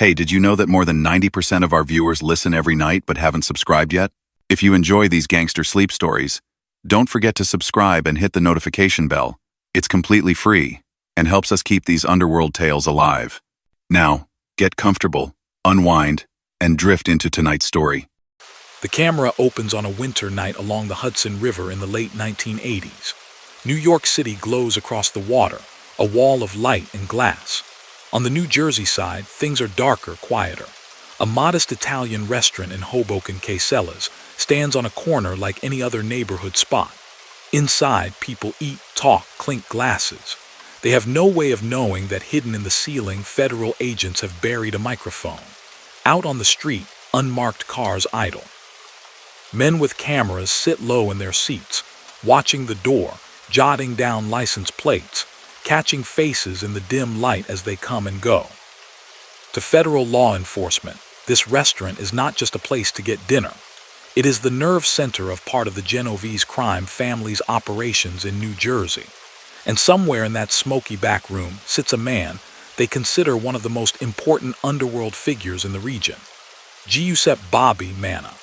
Hey, did you know that more than 90% of our viewers listen every night but haven't subscribed yet? If you enjoy these gangster sleep stories, don't forget to subscribe and hit the notification bell. It's completely free and helps us keep these underworld tales alive. Now, get comfortable, unwind, and drift into tonight's story. The camera opens on a winter night along the Hudson River in the late 1980s. New York City glows across the water, a wall of light and glass. On the New Jersey side, things are darker, quieter. A modest Italian restaurant in Hoboken, Casellas, stands on a corner like any other neighborhood spot. Inside, people eat, talk, clink glasses. They have no way of knowing that hidden in the ceiling, federal agents have buried a microphone. Out on the street, unmarked cars idle. Men with cameras sit low in their seats, watching the door, jotting down license plates, catching faces in the dim light as they come and go. To federal law enforcement, this restaurant is not just a place to get dinner. It is the nerve center of part of the Genovese crime family's operations in New Jersey. And somewhere in that smoky back room sits a man they consider one of the most important underworld figures in the region. Bobby Manna,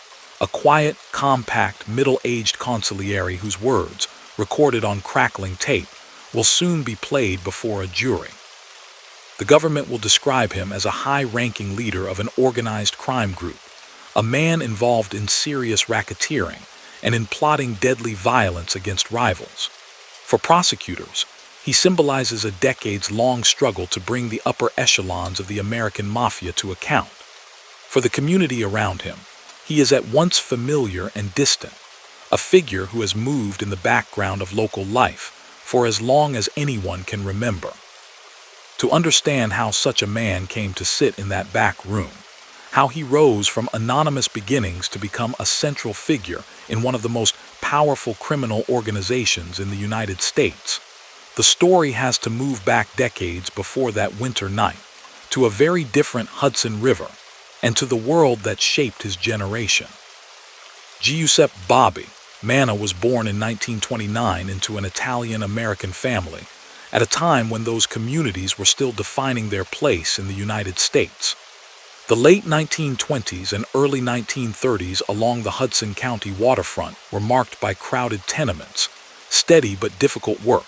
a quiet, compact, middle-aged consigliere whose words, recorded on crackling tape, will soon be played before a jury. The government will describe him as a high-ranking leader of an organized crime group, a man involved in serious racketeering and in plotting deadly violence against rivals. For prosecutors, he symbolizes a decades-long struggle to bring the upper echelons of the American mafia to account. For the community around him, he is at once familiar and distant, a figure who has moved in the background of local life for as long as anyone can remember. To understand how such a man came to sit in that back room, how he rose from anonymous beginnings to become a central figure in one of the most powerful criminal organizations in the United States, the story has to move back decades before that winter night, to a very different Hudson River, and to the world that shaped his generation. Bobby Manna was born in 1929 into an Italian-American family, at a time when those communities were still defining their place in the United States. The late 1920s and early 1930s along the Hudson County waterfront were marked by crowded tenements, steady but difficult work,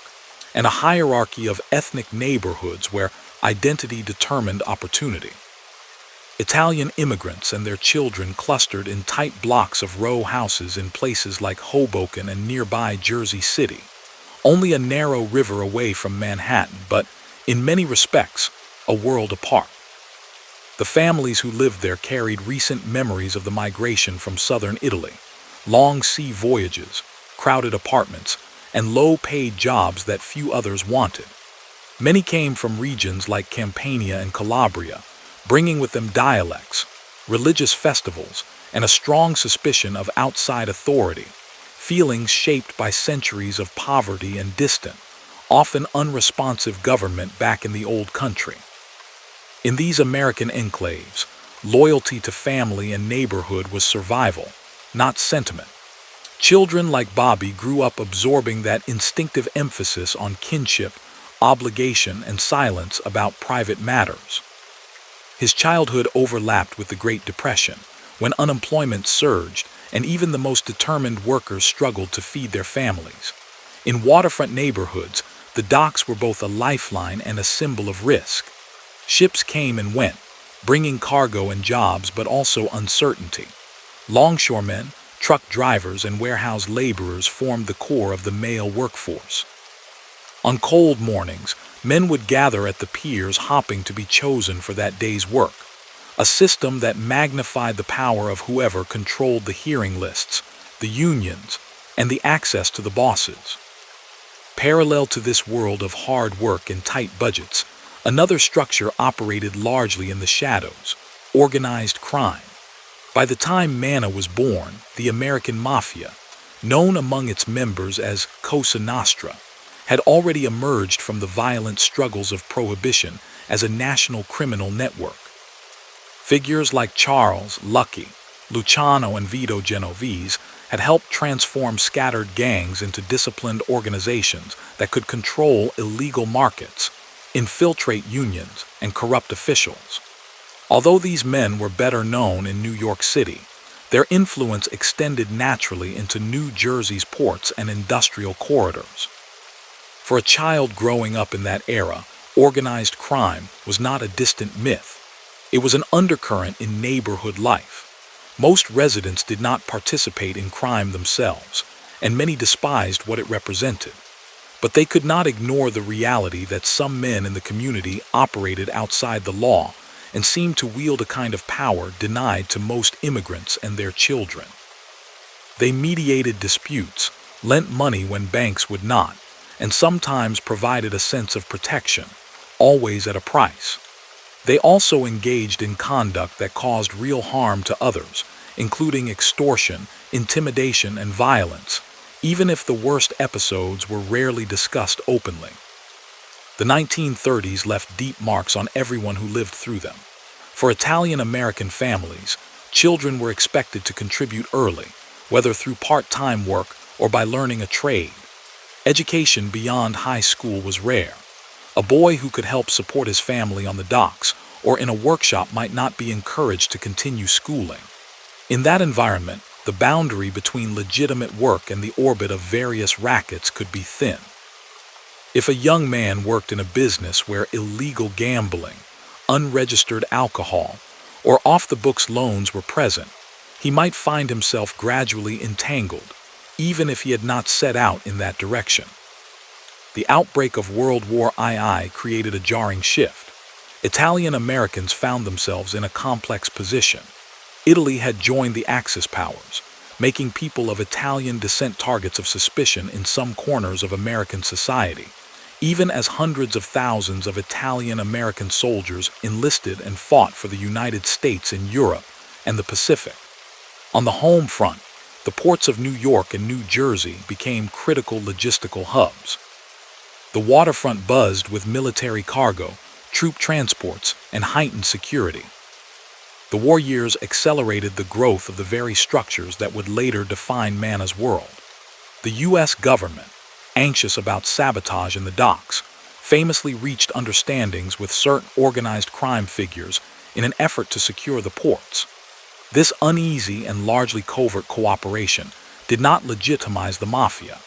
and a hierarchy of ethnic neighborhoods where identity determined opportunity. Italian immigrants and their children clustered in tight blocks of row houses in places like Hoboken and nearby Jersey City, only a narrow river away from Manhattan, but, in many respects, a world apart. The families who lived there carried recent memories of the migration from southern Italy, long sea voyages, crowded apartments, and low-paid jobs that few others wanted. Many came from regions like Campania and Calabria, bringing with them dialects, religious festivals, and a strong suspicion of outside authority, feelings shaped by centuries of poverty and distant, often unresponsive government back in the old country. In these American enclaves, loyalty to family and neighborhood was survival, not sentiment. Children like Bobby grew up absorbing that instinctive emphasis on kinship, obligation, and silence about private matters. His childhood overlapped with the Great Depression, when unemployment surged and even the most determined workers struggled to feed their families. In waterfront neighborhoods, the docks were both a lifeline and a symbol of risk. Ships came and went, bringing cargo and jobs but also uncertainty. Longshoremen, truck drivers, and warehouse laborers formed the core of the male workforce. On cold mornings, men would gather at the piers hoping to be chosen for that day's work, a system that magnified the power of whoever controlled the hearing lists, the unions, and the access to the bosses. Parallel to this world of hard work and tight budgets, another structure operated largely in the shadows: organized crime. By the time Manna was born, the American Mafia, known among its members as Cosa Nostra, had already emerged from the violent struggles of Prohibition as a national criminal network. Figures like Charles, Lucky, Luciano, and Vito Genovese had helped transform scattered gangs into disciplined organizations that could control illegal markets, infiltrate unions, and corrupt officials. Although these men were better known in New York City, their influence extended naturally into New Jersey's ports and industrial corridors. For a child growing up in that era, organized crime was not a distant myth. It was an undercurrent in neighborhood life. Most residents did not participate in crime themselves, and many despised what it represented. But they could not ignore the reality that some men in the community operated outside the law and seemed to wield a kind of power denied to most immigrants and their children. They mediated disputes, lent money when banks would not, and sometimes provided a sense of protection, always at a price. They also engaged in conduct that caused real harm to others, including extortion, intimidation, and violence, even if the worst episodes were rarely discussed openly. The 1930s left deep marks on everyone who lived through them. For Italian-American families, children were expected to contribute early, whether through part-time work or by learning a trade. Education beyond high school was rare. A boy who could help support his family on the docks or in a workshop might not be encouraged to continue schooling. In that environment, the boundary between legitimate work and the orbit of various rackets could be thin. If a young man worked in a business where illegal gambling, unregistered alcohol, or off-the-books loans were present, he might find himself gradually entangled, even if he had not set out in that direction. The outbreak of World War II created a jarring shift. Italian Americans found themselves in a complex position. Italy had joined the Axis powers, making people of Italian descent targets of suspicion in some corners of American society, even as hundreds of thousands of Italian-American soldiers enlisted and fought for the United States in Europe and the Pacific. On the home front, the ports of New York and New Jersey became critical logistical hubs. The waterfront buzzed with military cargo, troop transports, and heightened security. The war years accelerated the growth of the very structures that would later define Manna's world. The U.S. government, anxious about sabotage in the docks, famously reached understandings with certain organized crime figures in an effort to secure the ports. This uneasy and largely covert cooperation did not legitimize the mafia,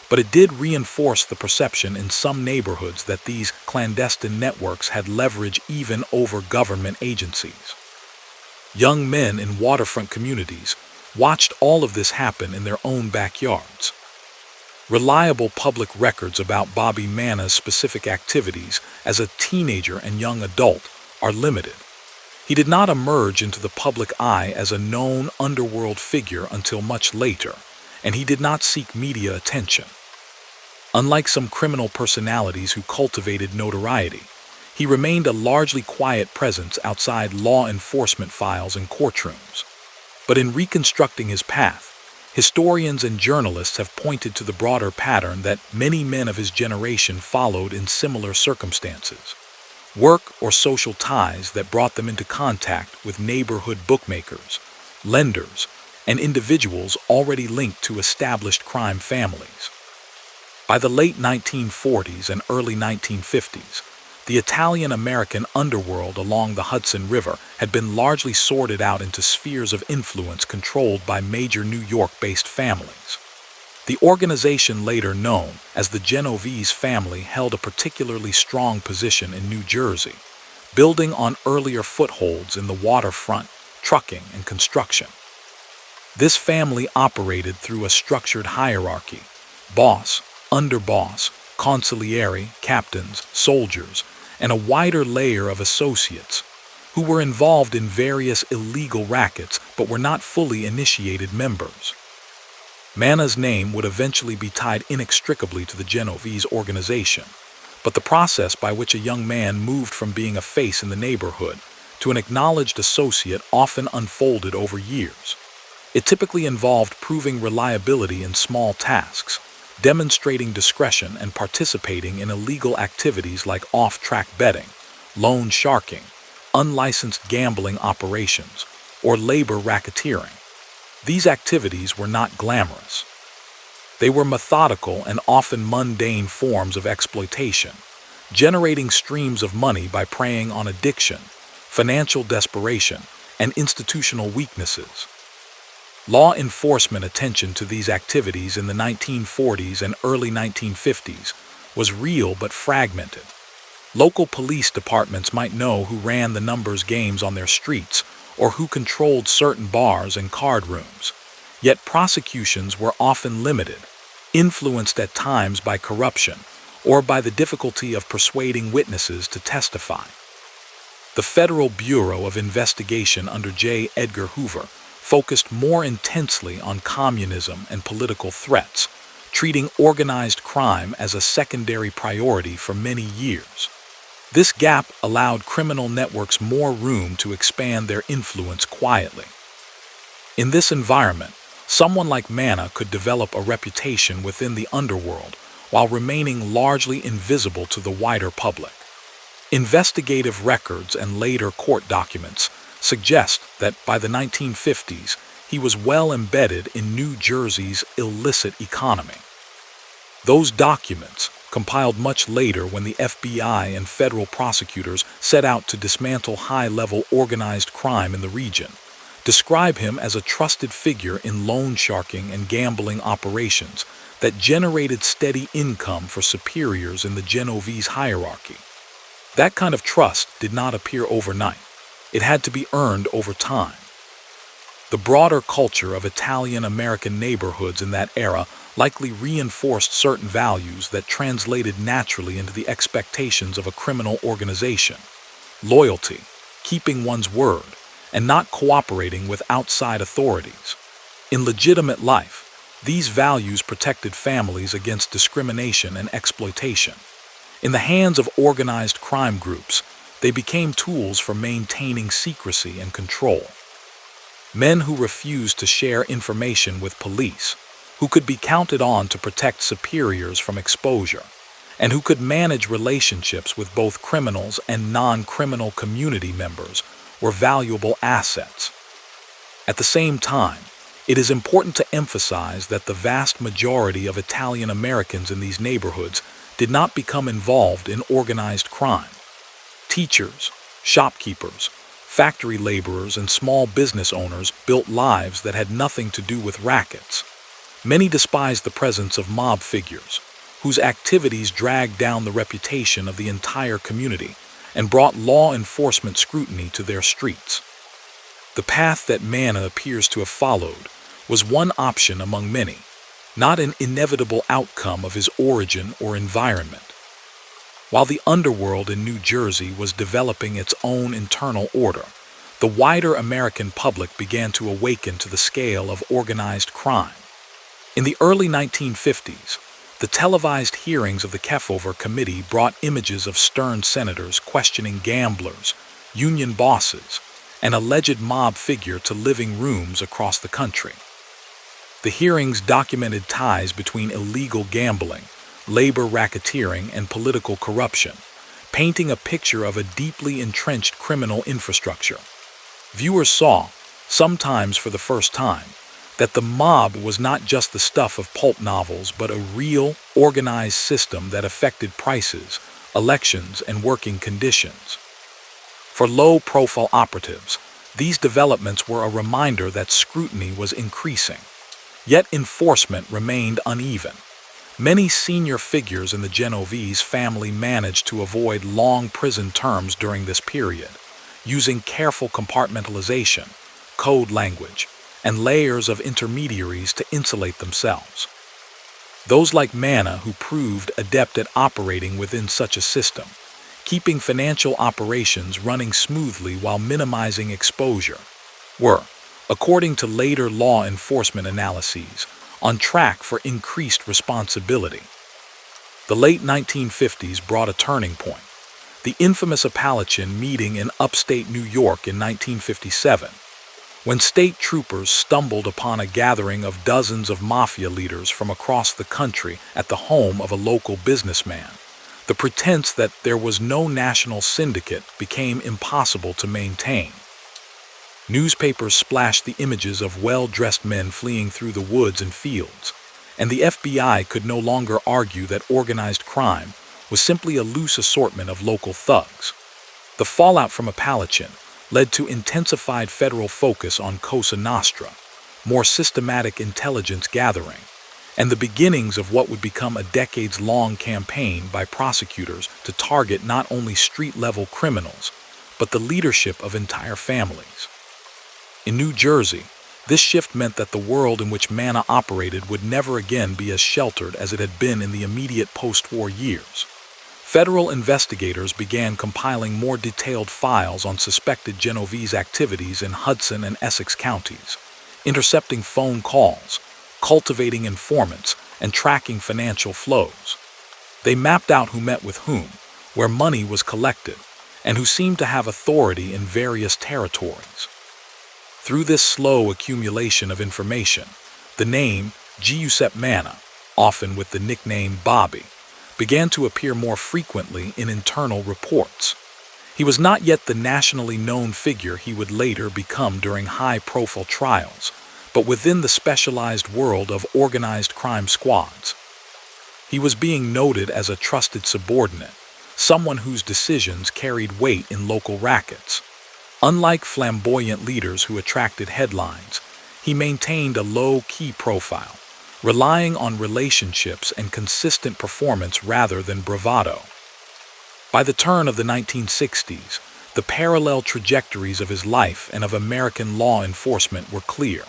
but it did reinforce the perception in some neighborhoods that these clandestine networks had leverage even over government agencies. Young men in waterfront communities watched all of this happen in their own backyards. Reliable public records about Bobby Manna's specific activities as a teenager and young adult are limited. He did not emerge into the public eye as a known underworld figure until much later, and he did not seek media attention. Unlike some criminal personalities who cultivated notoriety, he remained a largely quiet presence outside law enforcement files and courtrooms. But in reconstructing his path, historians and journalists have pointed to the broader pattern that many men of his generation followed in similar circumstances. Work or social ties that brought them into contact with neighborhood bookmakers, lenders, and individuals already linked to established crime families. By the late 1940s and early 1950s, the Italian-American underworld along the Hudson River had been largely sorted out into spheres of influence controlled by major New York-based families. The organization later known as the Genovese family held a particularly strong position in New Jersey, building on earlier footholds in the waterfront, trucking, and construction. This family operated through a structured hierarchy: boss, underboss, consigliere, captains, soldiers, and a wider layer of associates, who were involved in various illegal rackets but were not fully initiated members. Manna's name would eventually be tied inextricably to the Genovese organization, but the process by which a young man moved from being a face in the neighborhood to an acknowledged associate often unfolded over years. It typically involved proving reliability in small tasks, demonstrating discretion, and participating in illegal activities like off-track betting, loan sharking, unlicensed gambling operations, or labor racketeering. These activities were not glamorous. They were methodical and often mundane forms of exploitation, generating streams of money by preying on addiction, financial desperation, and institutional weaknesses. Law enforcement attention to these activities in the 1940s and early 1950s was real but fragmented. Local police departments might know who ran the numbers games on their streets or who controlled certain bars and card rooms. Yet prosecutions were often limited, influenced at times by corruption or by the difficulty of persuading witnesses to testify. The Federal Bureau of Investigation under J. Edgar Hoover focused more intensely on communism and political threats, treating organized crime as a secondary priority for many years. This gap allowed criminal networks more room to expand their influence quietly. In this environment, someone like Manna could develop a reputation within the underworld while remaining largely invisible to the wider public. Investigative records and later court documents suggest that by the 1950s, he was well embedded in New Jersey's illicit economy. Those documents, compiled much later when the FBI and federal prosecutors set out to dismantle high-level organized crime in the region, describe him as a trusted figure in loan sharking and gambling operations that generated steady income for superiors in the Genovese hierarchy. That kind of trust did not appear overnight. It had to be earned over time. The broader culture of Italian-American neighborhoods in that era likely reinforced certain values that translated naturally into the expectations of a criminal organization: loyalty, keeping one's word, and not cooperating with outside authorities. In legitimate life, these values protected families against discrimination and exploitation. In the hands of organized crime groups, they became tools for maintaining secrecy and control. Men who refused to share information with police, who could be counted on to protect superiors from exposure, and who could manage relationships with both criminals and non-criminal community members, were valuable assets. At the same time, it is important to emphasize that the vast majority of Italian Americans in these neighborhoods did not become involved in organized crime. Teachers, shopkeepers, factory laborers, and small business owners built lives that had nothing to do with rackets. Many despised the presence of mob figures, whose activities dragged down the reputation of the entire community and brought law enforcement scrutiny to their streets. The path that Manna appears to have followed was one option among many, not an inevitable outcome of his origin or environment. While the underworld in New Jersey was developing its own internal order, the wider American public began to awaken to the scale of organized crime. In the early 1950s, the televised hearings of the Kefauver Committee brought images of stern senators questioning gamblers, union bosses, and alleged mob figure to living rooms across the country. The hearings documented ties between illegal gambling, labor racketeering, and political corruption, painting a picture of a deeply entrenched criminal infrastructure. Viewers saw, sometimes for the first time, that the mob was not just the stuff of pulp novels, but a real, organized system that affected prices, elections, and working conditions. For low-profile operatives, these developments were a reminder that scrutiny was increasing. Yet enforcement remained uneven. Many senior figures in the Genovese family managed to avoid long prison terms during this period, using careful compartmentalization, code language, and layers of intermediaries to insulate themselves. Those like Manna, who proved adept at operating within such a system, keeping financial operations running smoothly while minimizing exposure, were, according to later law enforcement analyses, on track for increased responsibility. The late 1950s brought a turning point. The infamous Appalachian meeting in upstate New York in 1957, when state troopers stumbled upon a gathering of dozens of mafia leaders from across the country at the home of a local businessman. The pretense that there was no national syndicate became impossible to maintain. Newspapers splashed the images of well-dressed men fleeing through the woods and fields, and the FBI could no longer argue that organized crime was simply a loose assortment of local thugs. The fallout from Appalachian, led to intensified federal focus on Cosa Nostra, more systematic intelligence gathering, and the beginnings of what would become a decades-long campaign by prosecutors to target not only street-level criminals, but the leadership of entire families. In New Jersey, this shift meant that the world in which Manna operated would never again be as sheltered as it had been in the immediate post-war years. Federal investigators began compiling more detailed files on suspected Genovese activities in Hudson and Essex counties, intercepting phone calls, cultivating informants, and tracking financial flows. They mapped out who met with whom, where money was collected, and who seemed to have authority in various territories. Through this slow accumulation of information, the name Giuseppe Manna, often with the nickname Bobby, began to appear more frequently in internal reports. He was not yet the nationally known figure he would later become during high-profile trials, but within the specialized world of organized crime squads. He was being noted as a trusted subordinate, someone whose decisions carried weight in local rackets. Unlike flamboyant leaders who attracted headlines, he maintained a low-key profile, relying on relationships and consistent performance rather than bravado. By the turn of the 1960s, the parallel trajectories of his life and of American law enforcement were clear.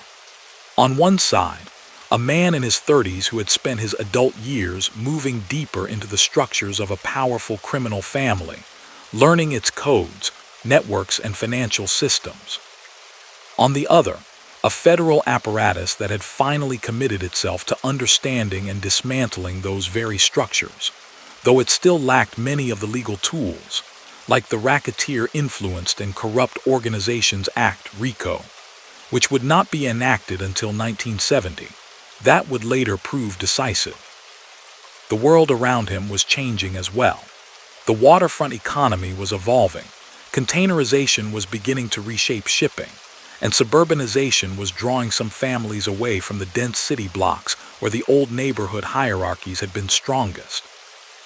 On one side, a man in his 30s who had spent his adult years moving deeper into the structures of a powerful criminal family, learning its codes, networks, and financial systems. On the other, a federal apparatus that had finally committed itself to understanding and dismantling those very structures, though it still lacked many of the legal tools, like the Racketeer-Influenced and Corrupt Organizations Act, RICO, which would not be enacted until 1970. That would later prove decisive. The world around him was changing as well. The waterfront economy was evolving, containerization was beginning to reshape shipping, and suburbanization was drawing some families away from the dense city blocks where the old neighborhood hierarchies had been strongest.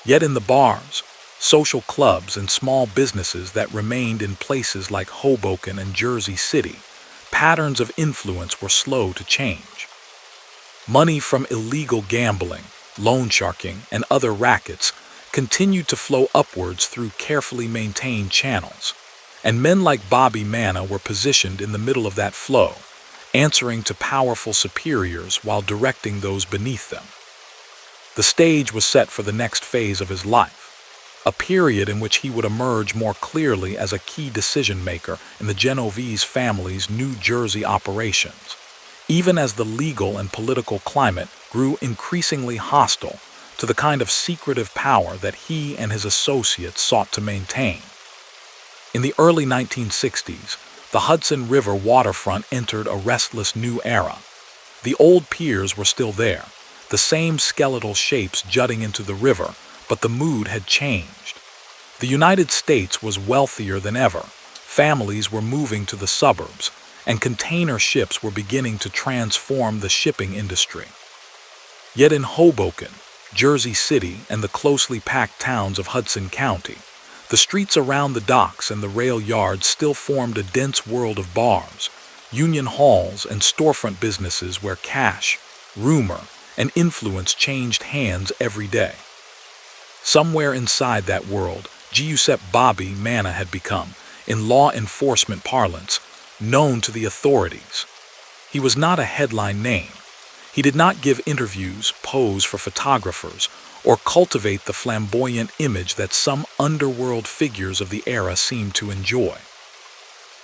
Yet in the bars, social clubs, and small businesses that remained in places like Hoboken and Jersey City, patterns of influence were slow to change. Money from illegal gambling, loan sharking, and other rackets continued to flow upwards through carefully maintained channels, and men like Bobby Manna were positioned in the middle of that flow, answering to powerful superiors while directing those beneath them. The stage was set for the next phase of his life, a period in which he would emerge more clearly as a key decision-maker in the Genovese family's New Jersey operations, even as the legal and political climate grew increasingly hostile to the kind of secretive power that he and his associates sought to maintain. In the early 1960s, the Hudson River waterfront entered a restless new era. The old piers were still there, the same skeletal shapes jutting into the river, but the mood had changed. The United States was wealthier than ever, families were moving to the suburbs, and container ships were beginning to transform the shipping industry. Yet in Hoboken, Jersey City, and the closely packed towns of Hudson County, the streets around the docks and the rail yards still formed a dense world of bars, union halls, and storefront businesses where cash, rumor, and influence changed hands every day. Somewhere inside that world, Giuseppe Bobby Manna had become, in law enforcement parlance, known to the authorities. He was not a headline name. He did not give interviews, pose for photographers, or cultivate the flamboyant image that some underworld figures of the era seemed to enjoy.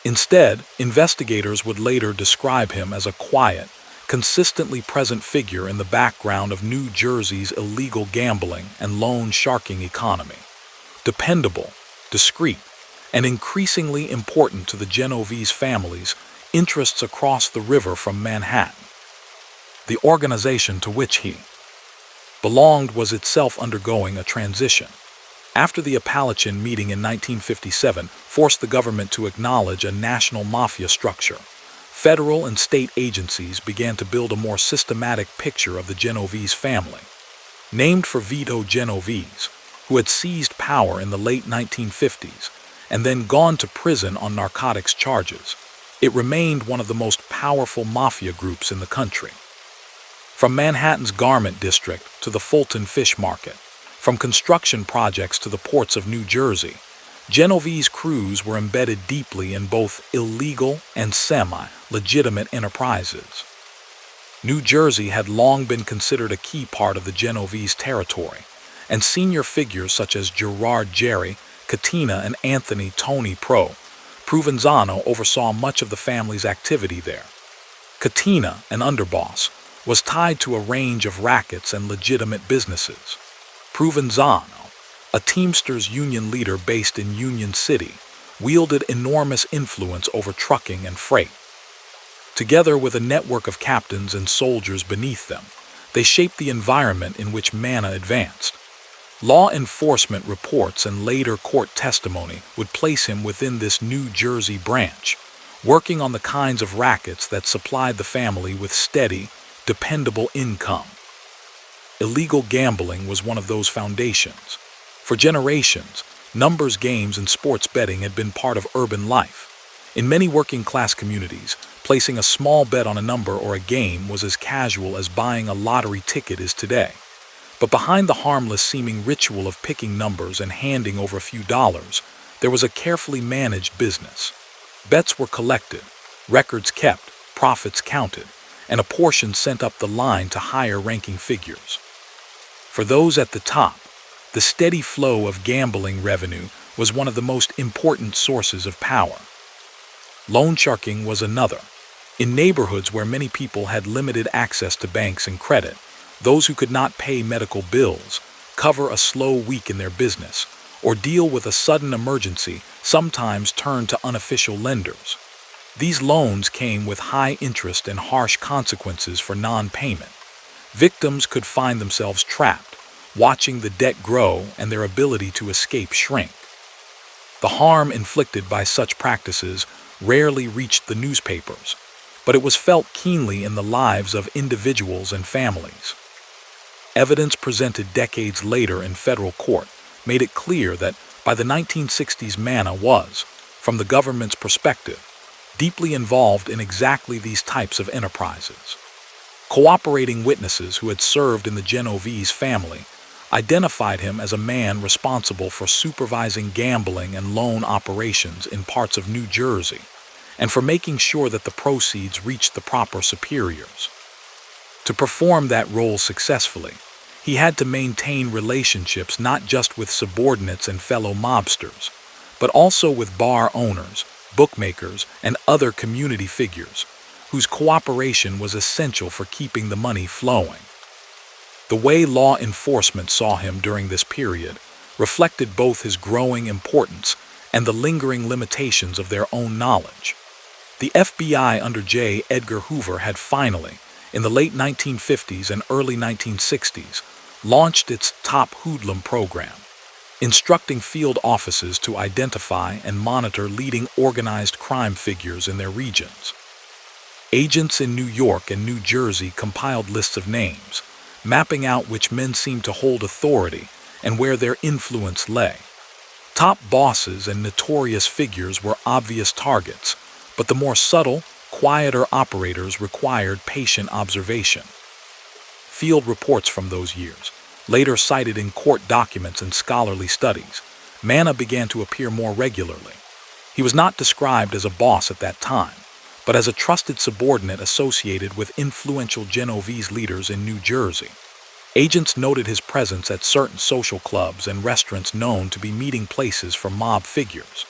Instead, investigators would later describe him as a quiet, consistently present figure in the background of New Jersey's illegal gambling and loan sharking economy. Dependable, discreet, and increasingly important to the Genovese family's interests across the river from Manhattan. The organization to which he belonged was itself undergoing a transition. After the Appalachian meeting in 1957 forced the government to acknowledge a national mafia structure, federal and state agencies began to build a more systematic picture of the Genovese family. Named for Vito Genovese, who had seized power in the late 1950s, and then gone to prison on narcotics charges. It remained one of the most powerful mafia groups in the country. From Manhattan's garment district to the Fulton Fish Market, from construction projects to the ports of New Jersey, Genovese crews were embedded deeply in both illegal and semi-legitimate enterprises. New Jersey had long been considered a key part of the Genovese territory, and senior figures such as Gerard Jerry, Katina, and Anthony Tony Provenzano oversaw much of the family's activity there. Katina, an underboss, was tied to a range of rackets and legitimate businesses. Provenzano, a Teamsters union leader based in Union City, wielded enormous influence over trucking and freight. Together with a network of captains and soldiers beneath them, they shaped the environment in which Manna advanced. Law enforcement reports and later court testimony would place him within this New Jersey branch, working on the kinds of rackets that supplied the family with steady, dependable income. Illegal gambling was one of those foundations. For generations, numbers games and sports betting had been part of urban life. In many working-class communities, placing a small bet on a number or a game was as casual as buying a lottery ticket is today. But behind the harmless-seeming ritual of picking numbers and handing over a few dollars, there was a carefully managed business. Bets were collected, records kept, profits counted, and a portion sent up the line to higher-ranking figures. For those at the top, the steady flow of gambling revenue was one of the most important sources of power. Loan sharking was another. In neighborhoods where many people had limited access to banks and credit, those who could not pay medical bills, cover a slow week in their business, or deal with a sudden emergency sometimes turned to unofficial lenders. These loans came with high interest and harsh consequences for non-payment. Victims could find themselves trapped, watching the debt grow and their ability to escape shrink. The harm inflicted by such practices rarely reached the newspapers, but it was felt keenly in the lives of individuals and families. Evidence presented decades later in federal court made it clear that by the 1960s Manna was, from the government's perspective, deeply involved in exactly these types of enterprises. Cooperating witnesses who had served in the Genovese family identified him as a man responsible for supervising gambling and loan operations in parts of New Jersey, and for making sure that the proceeds reached the proper superiors. To perform that role successfully, he had to maintain relationships not just with subordinates and fellow mobsters, but also with bar owners, bookmakers, and other community figures, whose cooperation was essential for keeping the money flowing. The way law enforcement saw him during this period reflected both his growing importance and the lingering limitations of their own knowledge. The FBI under J. Edgar Hoover had finally, in the late 1950s and early 1960s, launched its Top Hoodlum program, instructing field offices to identify and monitor leading organized crime figures in their regions. Agents in New York and New Jersey compiled lists of names, mapping out which men seemed to hold authority and where their influence lay. Top bosses and notorious figures were obvious targets, but the more subtle, quieter operators required patient observation. Field reports from those years, later cited in court documents and scholarly studies, Manna began to appear more regularly. He was not described as a boss at that time, but as a trusted subordinate associated with influential Genovese leaders in New Jersey. Agents noted his presence at certain social clubs and restaurants known to be meeting places for mob figures.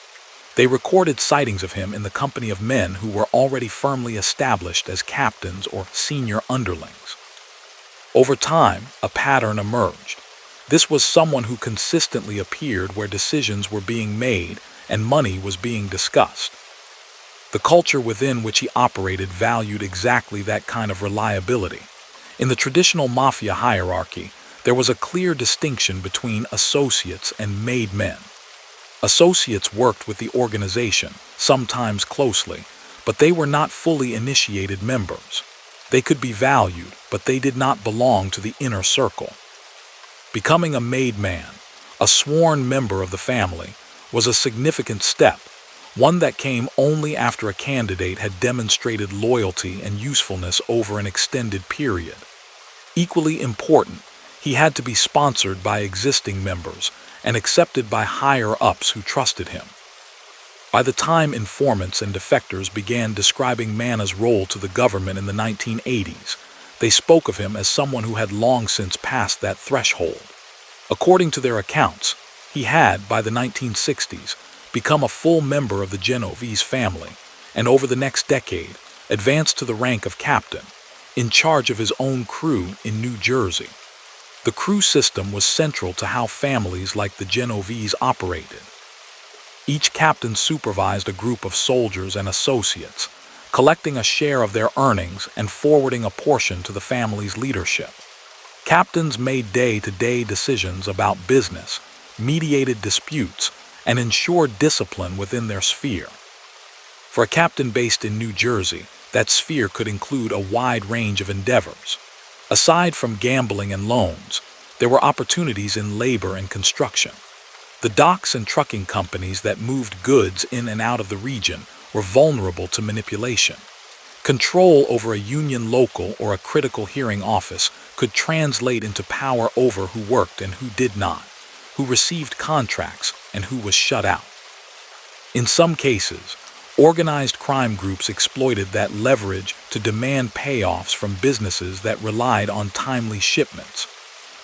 They recorded sightings of him in the company of men who were already firmly established as captains or senior underlings. Over time, a pattern emerged. This was someone who consistently appeared where decisions were being made and money was being discussed. The culture within which he operated valued exactly that kind of reliability. In the traditional mafia hierarchy, there was a clear distinction between associates and made men. Associates worked with the organization, sometimes closely, but they were not fully initiated members. They could be valued, but they did not belong to the inner circle. Becoming a made man, a sworn member of the family, was a significant step, one that came only after a candidate had demonstrated loyalty and usefulness over an extended period. Equally important, he had to be sponsored by existing members and accepted by higher-ups who trusted him. By the time informants and defectors began describing Manna's role to the government in the 1980s, they spoke of him as someone who had long since passed that threshold. According to their accounts, he had, by the 1960s, become a full member of the Genovese family, and over the next decade, advanced to the rank of captain, in charge of his own crew in New Jersey. The crew system was central to how families like the Genovese operated. Each captain supervised a group of soldiers and associates, collecting a share of their earnings and forwarding a portion to the family's leadership. Captains made day-to-day decisions about business, mediated disputes, and ensured discipline within their sphere. For a captain based in New Jersey, that sphere could include a wide range of endeavors. Aside from gambling and loans, there were opportunities in labor and construction. The docks and trucking companies that moved goods in and out of the region were vulnerable to manipulation. Control over a union local or a critical hearing office could translate into power over who worked and who did not, who received contracts and who was shut out. In some cases, organized crime groups exploited that leverage to demand payoffs from businesses that relied on timely shipments.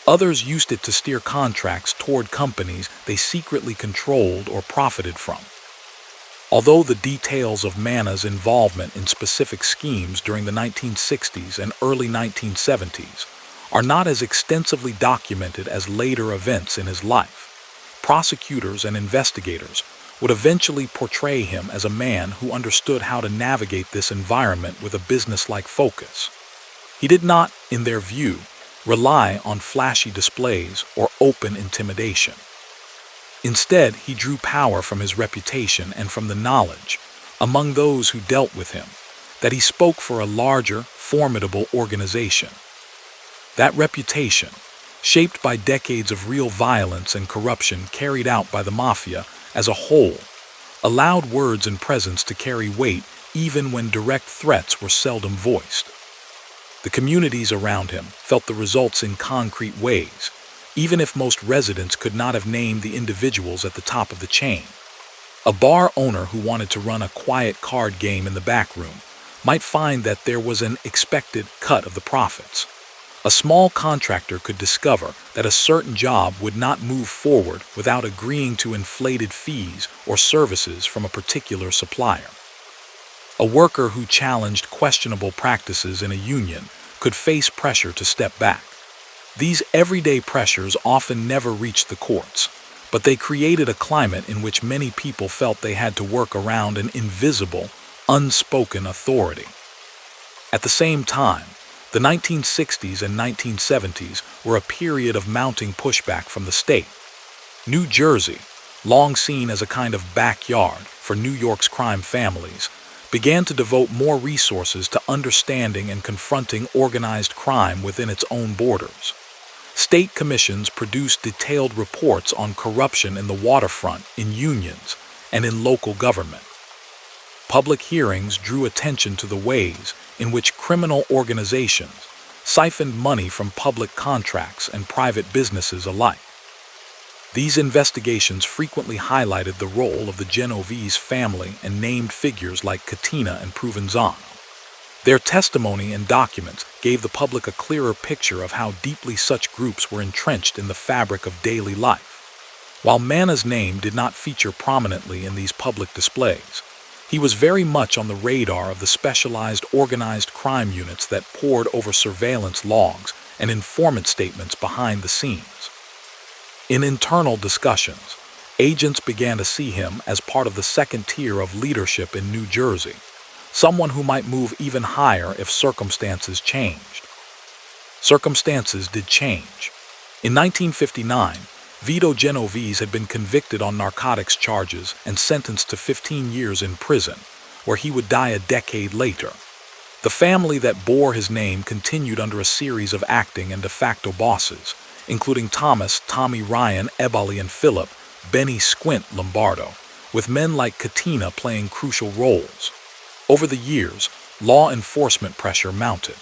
Others used it to steer contracts toward companies they secretly controlled or profited from. Although the details of Manna's involvement in specific schemes during the 1960s and early 1970s are not as extensively documented as later events in his life, prosecutors and investigators would eventually portray him as a man who understood how to navigate this environment with a business-like focus. He did not, in their view, rely on flashy displays or open intimidation. Instead, he drew power from his reputation and from the knowledge, among those who dealt with him, that he spoke for a larger, formidable organization. That reputation, shaped by decades of real violence and corruption carried out by the mafia as a whole, allowed words and presence to carry weight even when direct threats were seldom voiced. The communities around him felt the results in concrete ways, even if most residents could not have named the individuals at the top of the chain. A bar owner who wanted to run a quiet card game in the back room might find that there was an expected cut of the profits. A small contractor could discover that a certain job would not move forward without agreeing to inflated fees or services from a particular supplier. A worker who challenged questionable practices in a union could face pressure to step back. These everyday pressures often never reached the courts, but they created a climate in which many people felt they had to work around an invisible, unspoken authority. At the same time, the 1960s and 1970s were a period of mounting pushback from the state. New Jersey, long seen as a kind of backyard for New York's crime families, began to devote more resources to understanding and confronting organized crime within its own borders. State commissions produced detailed reports on corruption in the waterfront, in unions, and in local government. Public hearings drew attention to the ways in which criminal organizations siphoned money from public contracts and private businesses alike. These investigations frequently highlighted the role of the Genovese family and named figures like Katina and Provenzano. Their testimony and documents gave the public a clearer picture of how deeply such groups were entrenched in the fabric of daily life. While Manna's name did not feature prominently in these public displays, he was very much on the radar of the specialized organized crime units that pored over surveillance logs and informant statements behind the scenes. In internal discussions, agents began to see him as part of the second tier of leadership in New Jersey, someone who might move even higher if circumstances changed. Circumstances did change. In 1959, Vito Genovese had been convicted on narcotics charges and sentenced to 15 years in prison, where he would die a decade later. The family that bore his name continued under a series of acting and de facto bosses, including Thomas, Tommy Ryan, Eboli, and Philip, Benny Squint Lombardo, with men like Katina playing crucial roles. Over the years, law enforcement pressure mounted.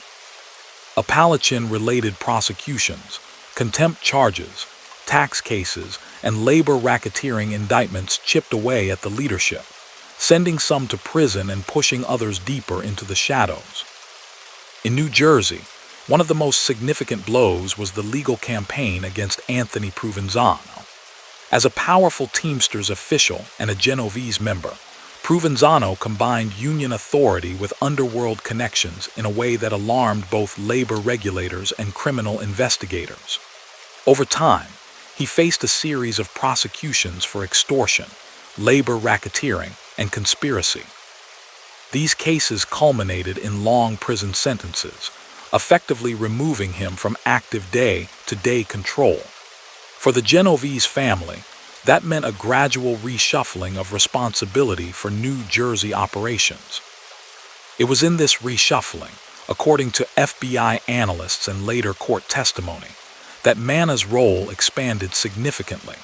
Appalachian-related prosecutions, contempt charges, tax cases, and labor racketeering indictments chipped away at the leadership, sending some to prison and pushing others deeper into the shadows. In New Jersey, one of the most significant blows was the legal campaign against Anthony Provenzano. As a powerful Teamsters official and a Genovese member, Provenzano combined union authority with underworld connections in a way that alarmed both labor regulators and criminal investigators. Over time, he faced a series of prosecutions for extortion, labor racketeering, and conspiracy. These cases culminated in long prison sentences, effectively removing him from active day-to-day control. For the Genovese family, that meant a gradual reshuffling of responsibility for New Jersey operations. It was in this reshuffling, according to FBI analysts and later court testimony, that Manna's role expanded significantly.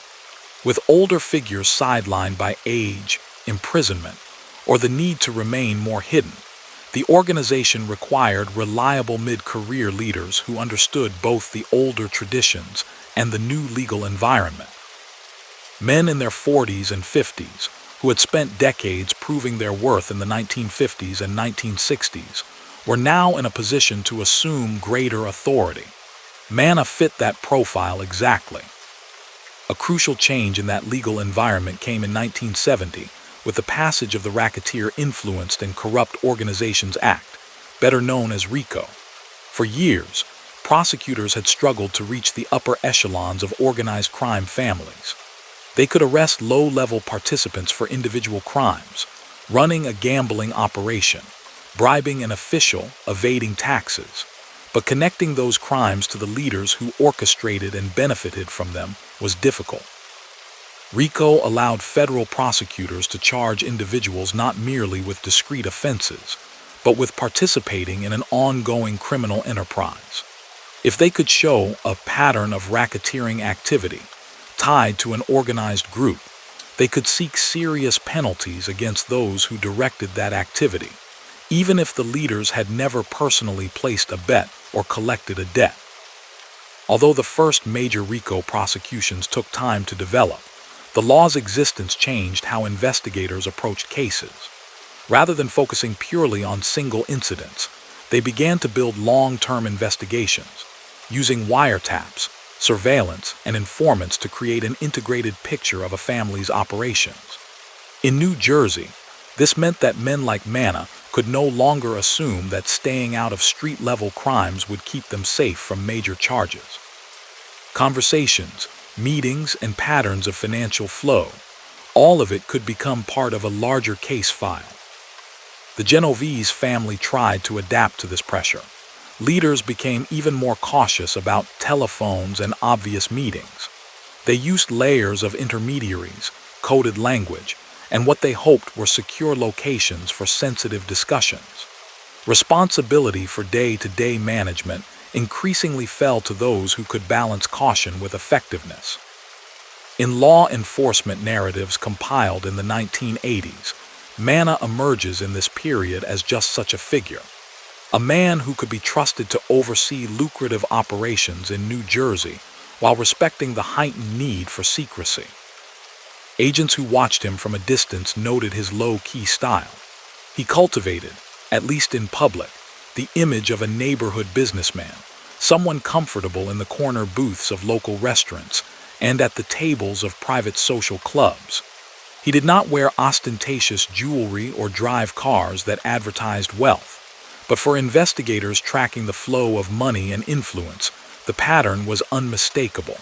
With older figures sidelined by age, imprisonment, or the need to remain more hidden, the organization required reliable mid-career leaders who understood both the older traditions and the new legal environment. Men in their 40s and 50s, who had spent decades proving their worth in the 1950s and 1960s, were now in a position to assume greater authority. Manna fit that profile exactly. A crucial change in that legal environment came in 1970 with the passage of the Racketeer-Influenced and Corrupt Organizations Act, better known as RICO. For years, prosecutors had struggled to reach the upper echelons of organized crime families. They could arrest low-level participants for individual crimes, running a gambling operation, bribing an official, evading taxes. But connecting those crimes to the leaders who orchestrated and benefited from them was difficult. RICO allowed federal prosecutors to charge individuals not merely with discrete offenses, but with participating in an ongoing criminal enterprise. If they could show a pattern of racketeering activity tied to an organized group, they could seek serious penalties against those who directed that activity, even if the leaders had never personally placed a bet or collected a debt. Although the first major RICO prosecutions took time to develop, the law's existence changed how investigators approached cases. Rather than focusing purely on single incidents, they began to build long-term investigations, using wiretaps, surveillance, and informants to create an integrated picture of a family's operations. In New Jersey, this meant that men like Manna could no longer assume that staying out of street-level crimes would keep them safe from major charges. Conversations, meetings, and patterns of financial flow, all of it could become part of a larger case file. The Genovese family tried to adapt to this pressure. Leaders became even more cautious about telephones and obvious meetings. They used layers of intermediaries, coded language, and what they hoped were secure locations for sensitive discussions. Responsibility for day-to-day management increasingly fell to those who could balance caution with effectiveness. In law enforcement narratives compiled in the 1980s, Manna emerges in this period as just such a figure. A man who could be trusted to oversee lucrative operations in New Jersey while respecting the heightened need for secrecy. Agents who watched him from a distance noted his low-key style. He cultivated, at least in public, the image of a neighborhood businessman, someone comfortable in the corner booths of local restaurants and at the tables of private social clubs. He did not wear ostentatious jewelry or drive cars that advertised wealth. But for investigators tracking the flow of money and influence, the pattern was unmistakable.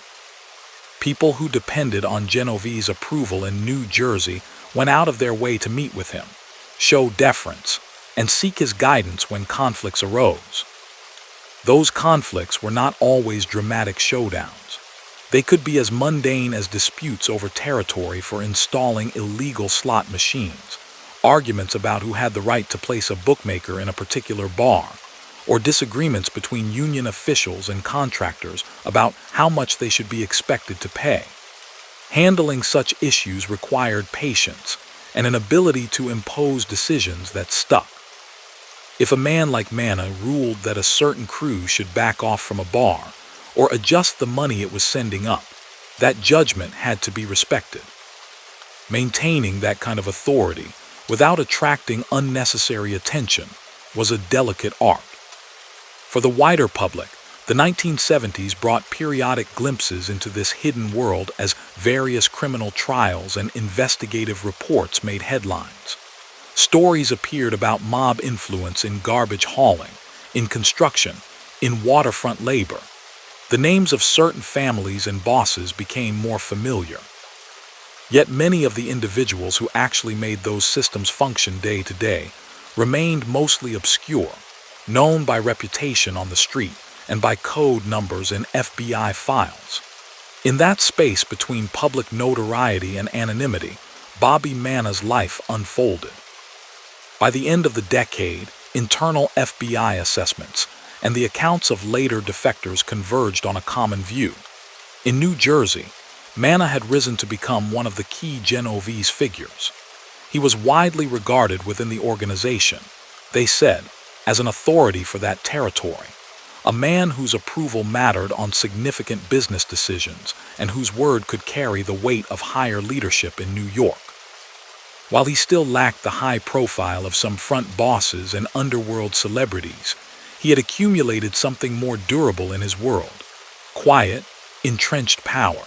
People who depended on Genovese approval in New Jersey went out of their way to meet with him, show deference, and seek his guidance when conflicts arose. Those conflicts were not always dramatic showdowns. They could be as mundane as disputes over territory for installing illegal slot machines, arguments about who had the right to place a bookmaker in a particular bar, or disagreements between union officials and contractors about how much they should be expected to pay. Handling such issues required patience and an ability to impose decisions that stuck. If a man like Manna ruled that a certain crew should back off from a bar or adjust the money it was sending up, that judgment had to be respected. Maintaining that kind of authority without attracting unnecessary attention was a delicate art. For the wider public, the 1970s brought periodic glimpses into this hidden world as various criminal trials and investigative reports made headlines. Stories appeared about mob influence in garbage hauling, in construction, in waterfront labor. The names of certain families and bosses became more familiar. Yet many of the individuals who actually made those systems function day to day remained mostly obscure, known by reputation on the street and by code numbers in FBI files. In that space between public notoriety and anonymity, Bobby Manna's life unfolded. By the end of the decade, internal FBI assessments and the accounts of later defectors converged on a common view. In New Jersey, Manna had risen to become one of the key Genovese figures. He was widely regarded within the organization, they said, as an authority for that territory, a man whose approval mattered on significant business decisions and whose word could carry the weight of higher leadership in New York. While he still lacked the high profile of some front bosses and underworld celebrities, he had accumulated something more durable in his world: quiet, entrenched power.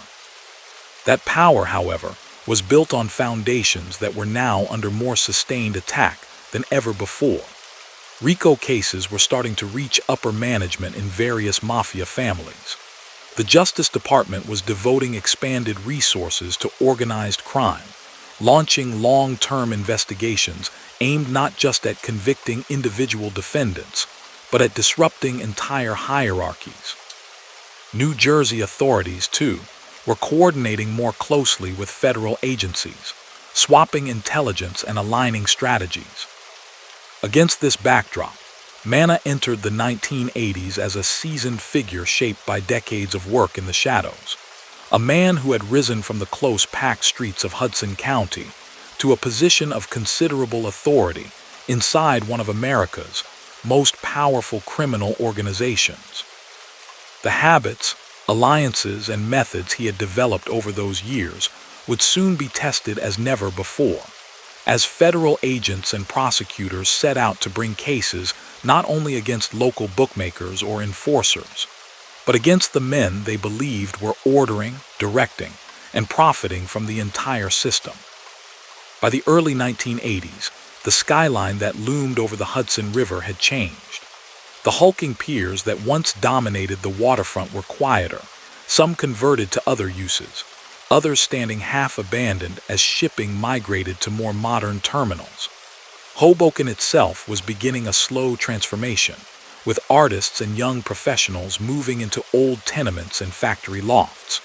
That power, however, was built on foundations that were now under more sustained attack than ever before. RICO cases were starting to reach upper management in various mafia families. The Justice Department was devoting expanded resources to organized crime, launching long-term investigations aimed not just at convicting individual defendants, but at disrupting entire hierarchies. New Jersey authorities, too, were coordinating more closely with federal agencies, swapping intelligence and aligning strategies. Against this backdrop, Manna entered the 1980s as a seasoned figure shaped by decades of work in the shadows. A man who had risen from the close packed streets of Hudson County to a position of considerable authority inside one of America's most powerful criminal organizations. The habits, alliances, and methods he had developed over those years would soon be tested as never before, as federal agents and prosecutors set out to bring cases not only against local bookmakers or enforcers, but against the men they believed were ordering, directing, and profiting from the entire system. By the early 1980s, the skyline that loomed over the Hudson River had changed. The hulking piers that once dominated the waterfront were quieter, some converted to other uses, others standing half-abandoned as shipping migrated to more modern terminals. Hoboken itself was beginning a slow transformation, with artists and young professionals moving into old tenements and factory lofts.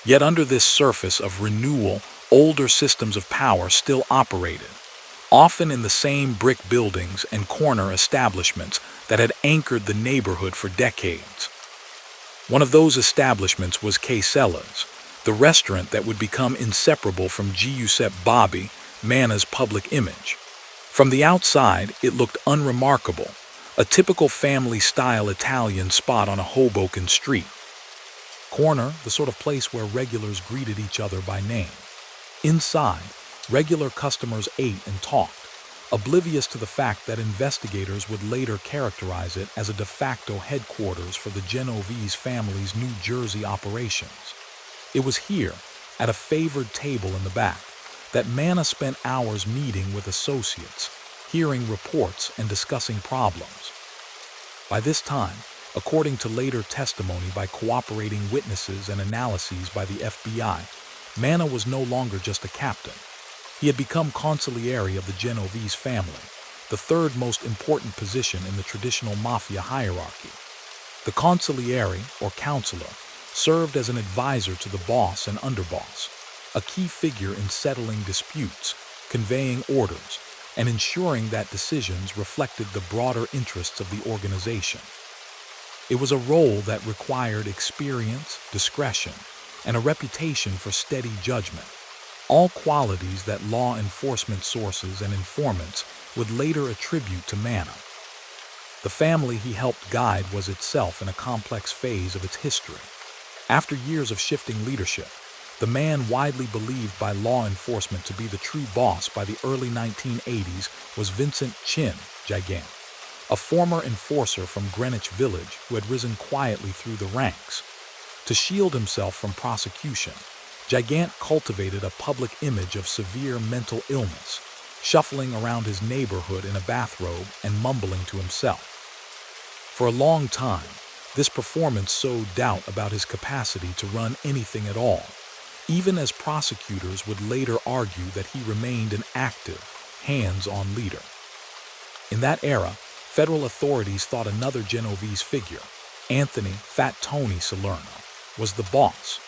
Yet under this surface of renewal, older systems of power still operated, often in the same brick buildings and corner establishments that had anchored the neighborhood for decades. One of those establishments was Quesella's, the restaurant that would become inseparable from Giuseppe Bobby Manna's public image. From the outside, it looked unremarkable, a typical family-style Italian spot on a Hoboken street. Corner, the sort of place where regulars greeted each other by name. Inside, regular customers ate and talked, oblivious to the fact that investigators would later characterize it as a de facto headquarters for the Genovese family's New Jersey operations. It was here, at a favored table in the back, that Manna spent hours meeting with associates, hearing reports and discussing problems. By this time, according to later testimony by cooperating witnesses and analyses by the FBI, Manna was no longer just a captain. He had become consigliere of the Genovese family, the third most important position in the traditional mafia hierarchy. The consigliere, or counselor, served as an advisor to the boss and underboss, a key figure in settling disputes, conveying orders, and ensuring that decisions reflected the broader interests of the organization. It was a role that required experience, discretion, and a reputation for steady judgment, all qualities that law enforcement sources and informants would later attribute to Manna. The family he helped guide was itself in a complex phase of its history. After years of shifting leadership, the man widely believed by law enforcement to be the true boss by the early 1980s was Vincent Chin Gigant, a former enforcer from Greenwich Village who had risen quietly through the ranks. To shield himself from prosecution, Gigant cultivated a public image of severe mental illness, shuffling around his neighborhood in a bathrobe and mumbling to himself. For a long time, this performance sowed doubt about his capacity to run anything at all, even as prosecutors would later argue that he remained an active, hands-on leader. In that era, federal authorities thought another Genovese figure, Anthony "Fat Tony" Salerno, was the boss.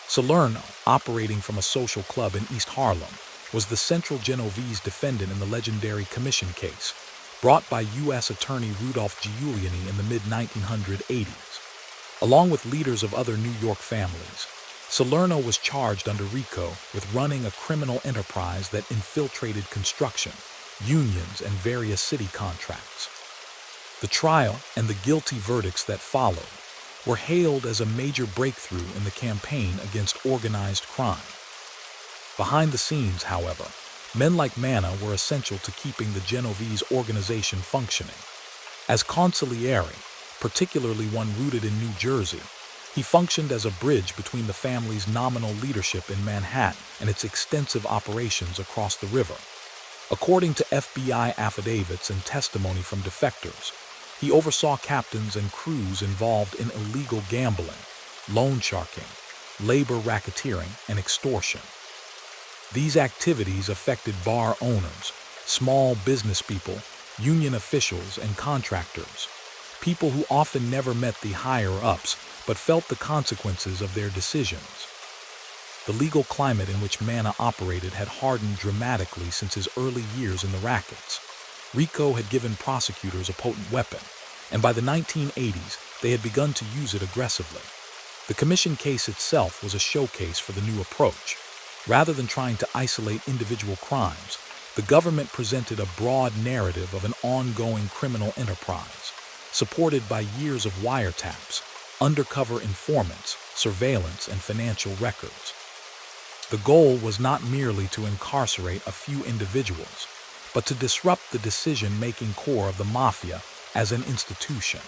Salerno, operating from a social club in East Harlem, was the central Genovese defendant in the legendary commission case, brought by U.S. Attorney Rudolph Giuliani in the mid-1980s. Along with leaders of other New York families, Salerno was charged under RICO with running a criminal enterprise that infiltrated construction, unions, and various city contracts. The trial and the guilty verdicts that followed were hailed as a major breakthrough in the campaign against organized crime. Behind the scenes, however, men like Manna were essential to keeping the Genovese organization functioning. As consigliere, particularly one rooted in New Jersey, he functioned as a bridge between the family's nominal leadership in Manhattan and its extensive operations across the river. According to FBI affidavits and testimony from defectors, he oversaw captains and crews involved in illegal gambling, loan sharking, labor racketeering, and extortion. These activities affected bar owners, small business people, union officials, and contractors, people who often never met the higher-ups but felt the consequences of their decisions. The legal climate in which Manna operated had hardened dramatically since his early years in the rackets. RICO had given prosecutors a potent weapon, and by the 1980s, they had begun to use it aggressively. The commission case itself was a showcase for the new approach. Rather than trying to isolate individual crimes, the government presented a broad narrative of an ongoing criminal enterprise, supported by years of wiretaps, undercover informants, surveillance, and financial records. The goal was not merely to incarcerate a few individuals, but to disrupt the decision-making core of the mafia as an institution.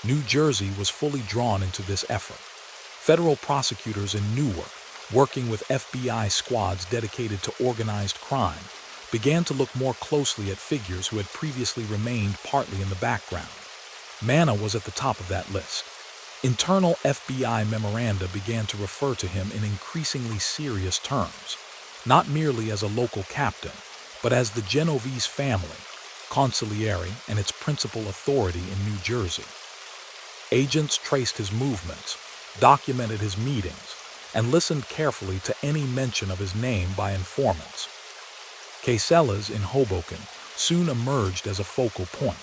New Jersey was fully drawn into this effort. Federal prosecutors in Newark, working with FBI squads dedicated to organized crime, began to look more closely at figures who had previously remained partly in the background. Manna was at the top of that list. Internal FBI memoranda began to refer to him in increasingly serious terms, not merely as a local captain, but as the Genovese family, consigliere, and its principal authority in New Jersey. Agents traced his movements, documented his meetings, and listened carefully to any mention of his name by informants. Casellas in Hoboken soon emerged as a focal point.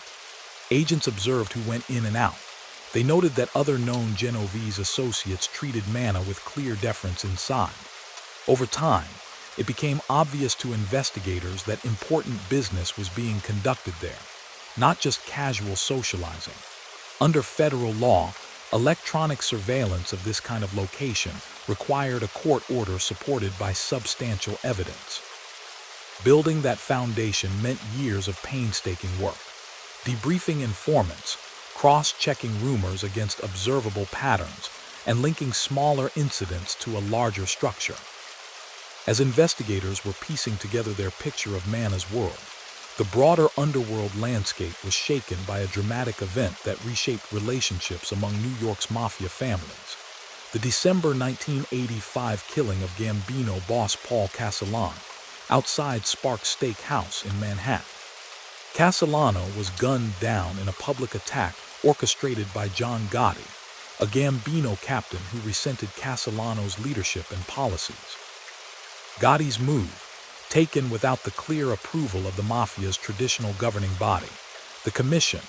Agents observed who went in and out. They noted that other known Genovese associates treated Manna with clear deference inside. Over time, it became obvious to investigators that important business was being conducted there, not just casual socializing. Under federal law, electronic surveillance of this kind of location required a court order supported by substantial evidence. Building that foundation meant years of painstaking work, debriefing informants, cross-checking rumors against observable patterns, and linking smaller incidents to a larger structure. As investigators were piecing together their picture of Manna's world, the broader underworld landscape was shaken by a dramatic event that reshaped relationships among New York's mafia families. The December 1985 killing of Gambino boss Paul Castellano outside Sparks Steak House in Manhattan. Castellano was gunned down in a public attack orchestrated by John Gotti, a Gambino captain who resented Castellano's leadership and policies. Gotti's move, taken without the clear approval of the mafia's traditional governing body, the Commission,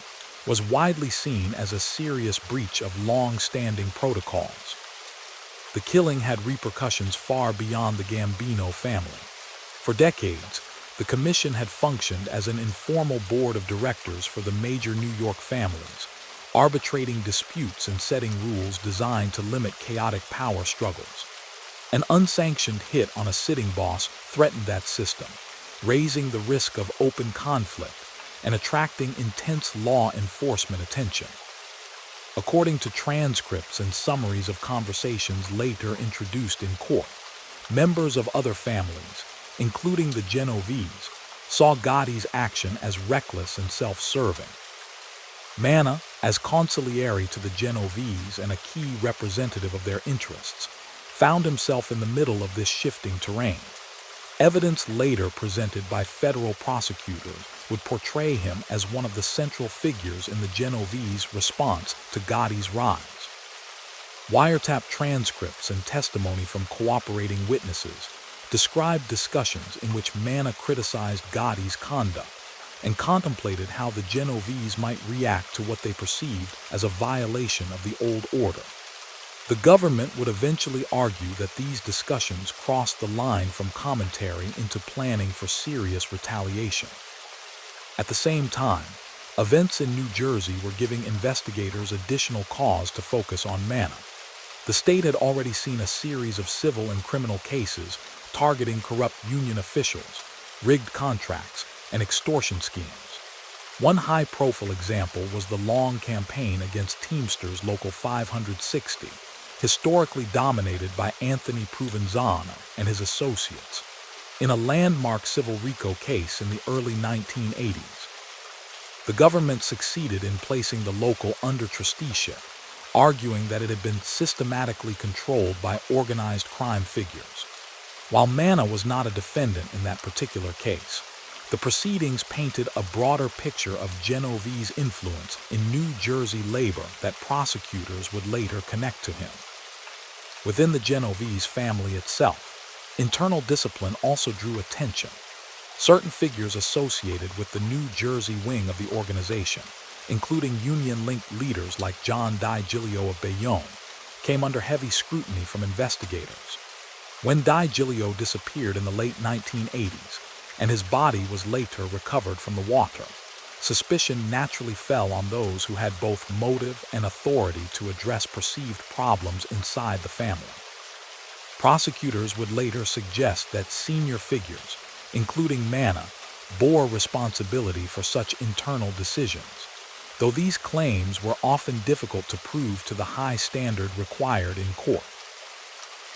was widely seen as a serious breach of long-standing protocols. The killing had repercussions far beyond the Gambino family. For decades, the commission had functioned as an informal board of directors for the major New York families, arbitrating disputes and setting rules designed to limit chaotic power struggles. An unsanctioned hit on a sitting boss threatened that system, raising the risk of open conflict and attracting intense law enforcement attention. According to transcripts and summaries of conversations later introduced in court, members of other families, including the Genovese, saw Gotti's action as reckless and self-serving. Manna, as consigliere to the Genovese and a key representative of their interests, found himself in the middle of this shifting terrain. Evidence later presented by federal prosecutors would portray him as one of the central figures in the Genovese response to Gotti's rise. Wiretap transcripts and testimony from cooperating witnesses described discussions in which Manna criticized Gotti's conduct and contemplated how the Genovese might react to what they perceived as a violation of the old order. The government would eventually argue that these discussions crossed the line from commentary into planning for serious retaliation. At the same time, events in New Jersey were giving investigators additional cause to focus on Manna. The state had already seen a series of civil and criminal cases targeting corrupt union officials, rigged contracts, and extortion schemes. One high-profile example was the long campaign against Teamsters Local 560, historically dominated by Anthony Provenzano and his associates, in a landmark civil RICO case in the early 1980s. The government succeeded in placing the local under trusteeship, arguing that it had been systematically controlled by organized crime figures. While Manna was not a defendant in that particular case, the proceedings painted a broader picture of Genovese influence in New Jersey labor that prosecutors would later connect to him. Within the Genovese family itself, internal discipline also drew attention. Certain figures associated with the New Jersey wing of the organization, including union-linked leaders like John DiGilio of Bayonne, came under heavy scrutiny from investigators. When DiGilio disappeared in the late 1980s, and his body was later recovered from the water, suspicion naturally fell on those who had both motive and authority to address perceived problems inside the family. Prosecutors would later suggest that senior figures, including Manna, bore responsibility for such internal decisions, though these claims were often difficult to prove to the high standard required in court.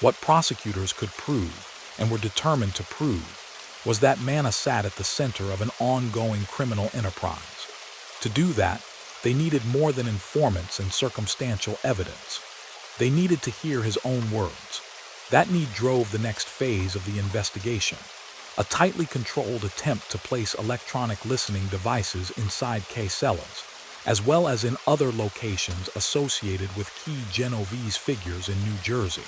What prosecutors could prove, and were determined to prove, was that Manna sat at the center of an ongoing criminal enterprise. To do that, they needed more than informants and circumstantial evidence. They needed to hear his own words. That need drove the next phase of the investigation, a tightly controlled attempt to place electronic listening devices inside casellas, as well as in other locations associated with key Genovese figures in New Jersey.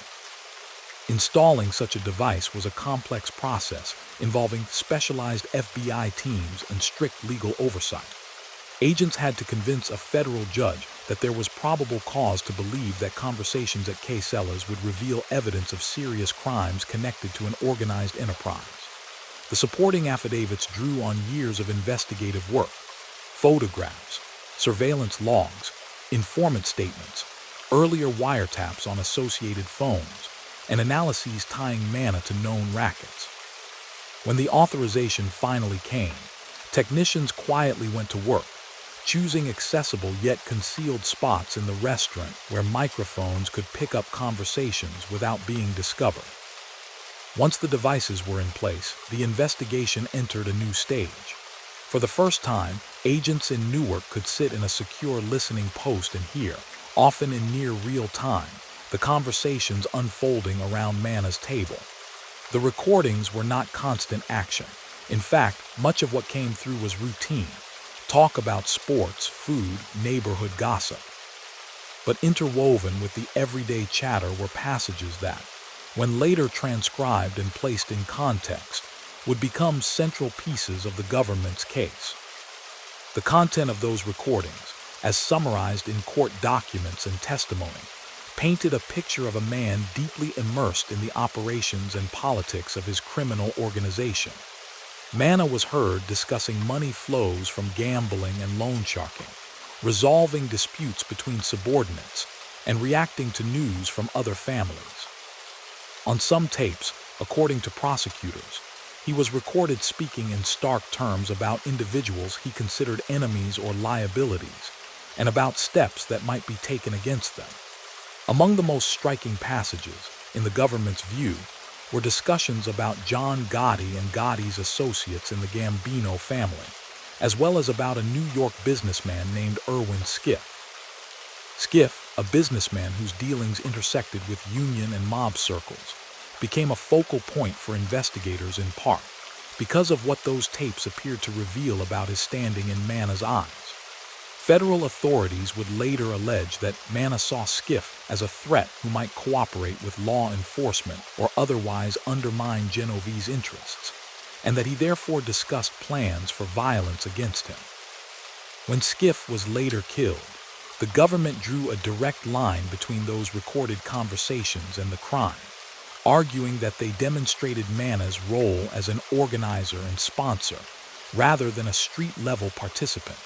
Installing such a device was a complex process involving specialized FBI teams and strict legal oversight. Agents had to convince a federal judge that there was probable cause to believe that conversations at casellas would reveal evidence of serious crimes connected to an organized enterprise. The supporting affidavits drew on years of investigative work, photographs, surveillance logs, informant statements, earlier wiretaps on associated phones, and analyses tying Manna to known rackets. When the authorization finally came, technicians quietly went to work, choosing accessible yet concealed spots in the restaurant where microphones could pick up conversations without being discovered. Once the devices were in place, the investigation entered a new stage. For the first time, agents in Newark could sit in a secure listening post and hear, often in near real time, the conversations unfolding around Manna's table. The recordings were not constant action. In fact, much of what came through was routine. Talk about sports, food, neighborhood gossip. But interwoven with the everyday chatter were passages that, when later transcribed and placed in context, would become central pieces of the government's case. The content of those recordings, as summarized in court documents and testimony, painted a picture of a man deeply immersed in the operations and politics of his criminal organization. Manna was heard discussing money flows from gambling and loan sharking, resolving disputes between subordinates, and reacting to news from other families. On some tapes, according to prosecutors, he was recorded speaking in stark terms about individuals he considered enemies or liabilities, and about steps that might be taken against them. Among the most striking passages, in the government's view, were discussions about John Gotti and Gotti's associates in the Gambino family, as well as about a New York businessman named Irwin Skiff. Skiff, a businessman whose dealings intersected with union and mob circles, became a focal point for investigators in part because of what those tapes appeared to reveal about his standing in Manna's eyes. Federal authorities would later allege that Manna saw Skiff as a threat who might cooperate with law enforcement or otherwise undermine Genovese's interests, and that he therefore discussed plans for violence against him. When Skiff was later killed, the government drew a direct line between those recorded conversations and the crime, arguing that they demonstrated Manna's role as an organizer and sponsor, rather than a street-level participant.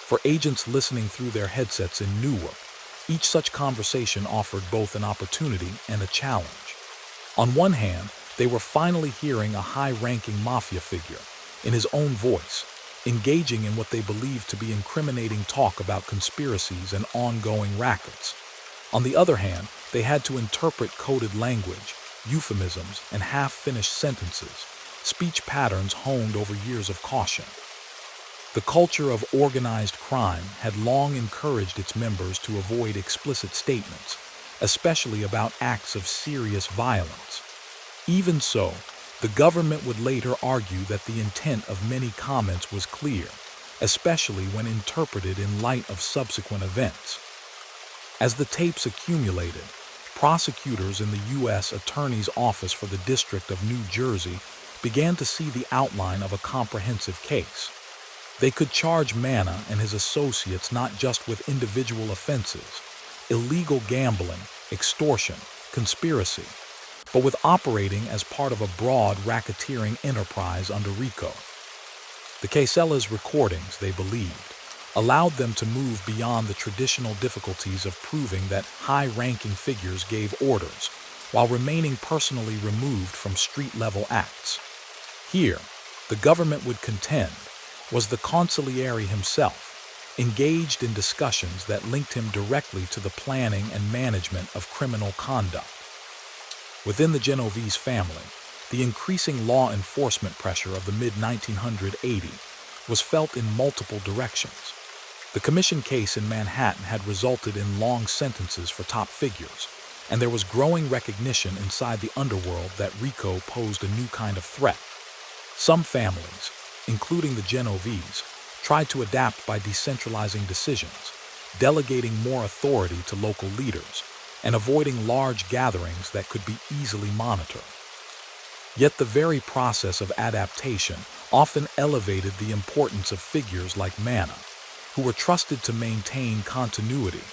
For agents listening through their headsets in Newark, each such conversation offered both an opportunity and a challenge. On one hand, they were finally hearing a high-ranking mafia figure, in his own voice, engaging in what they believed to be incriminating talk about conspiracies and ongoing rackets. On the other hand, they had to interpret coded language, euphemisms, and half-finished sentences, speech patterns honed over years of caution. The culture of organized crime had long encouraged its members to avoid explicit statements, especially about acts of serious violence. Even so, the government would later argue that the intent of many comments was clear, especially when interpreted in light of subsequent events. As the tapes accumulated, prosecutors in the U.S. Attorney's Office for the District of New Jersey began to see the outline of a comprehensive case. They could charge Manna and his associates not just with individual offenses, illegal gambling, extortion, conspiracy, but with operating as part of a broad racketeering enterprise under RICO. The Casella's recordings, they believed, allowed them to move beyond the traditional difficulties of proving that high-ranking figures gave orders, while remaining personally removed from street-level acts. Here, the government would contend, was the consigliere himself, engaged in discussions that linked him directly to the planning and management of criminal conduct. Within the Genovese family, the increasing law enforcement pressure of the mid-1980s was felt in multiple directions. The commission case in Manhattan had resulted in long sentences for top figures, and there was growing recognition inside the underworld that RICO posed a new kind of threat. Some families, including the Genovese, tried to adapt by decentralizing decisions, delegating more authority to local leaders, and avoiding large gatherings that could be easily monitored. Yet the very process of adaptation often elevated the importance of figures like Manna, who were trusted to maintain continuity,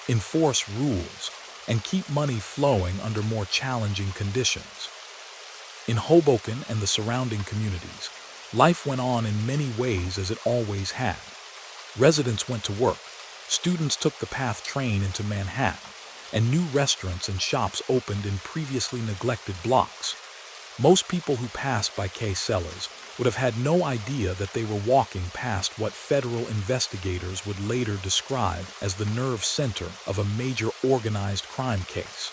enforce rules, and keep money flowing under more challenging conditions. In Hoboken and the surrounding communities, life went on in many ways as it always had. Residents went to work, students took the PATH train into Manhattan, and new restaurants and shops opened in previously neglected blocks. Most people who passed by Casella's would have had no idea that they were walking past what federal investigators would later describe as the nerve center of a major organized crime case.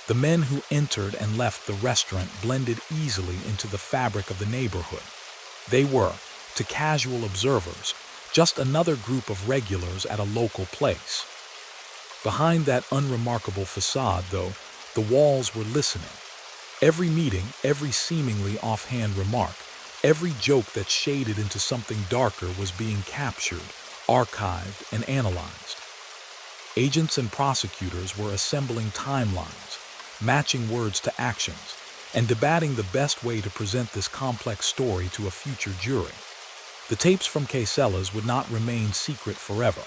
The men who entered and left the restaurant blended easily into the fabric of the neighborhood. They were, to casual observers, just another group of regulars at a local place. Behind that unremarkable facade, though, the walls were listening. Every meeting, every seemingly offhand remark, every joke that shaded into something darker was being captured, archived, and analyzed. Agents and prosecutors were assembling timelines, matching words to actions, and debating the best way to present this complex story to a future jury. The tapes from Casella's would not remain secret forever.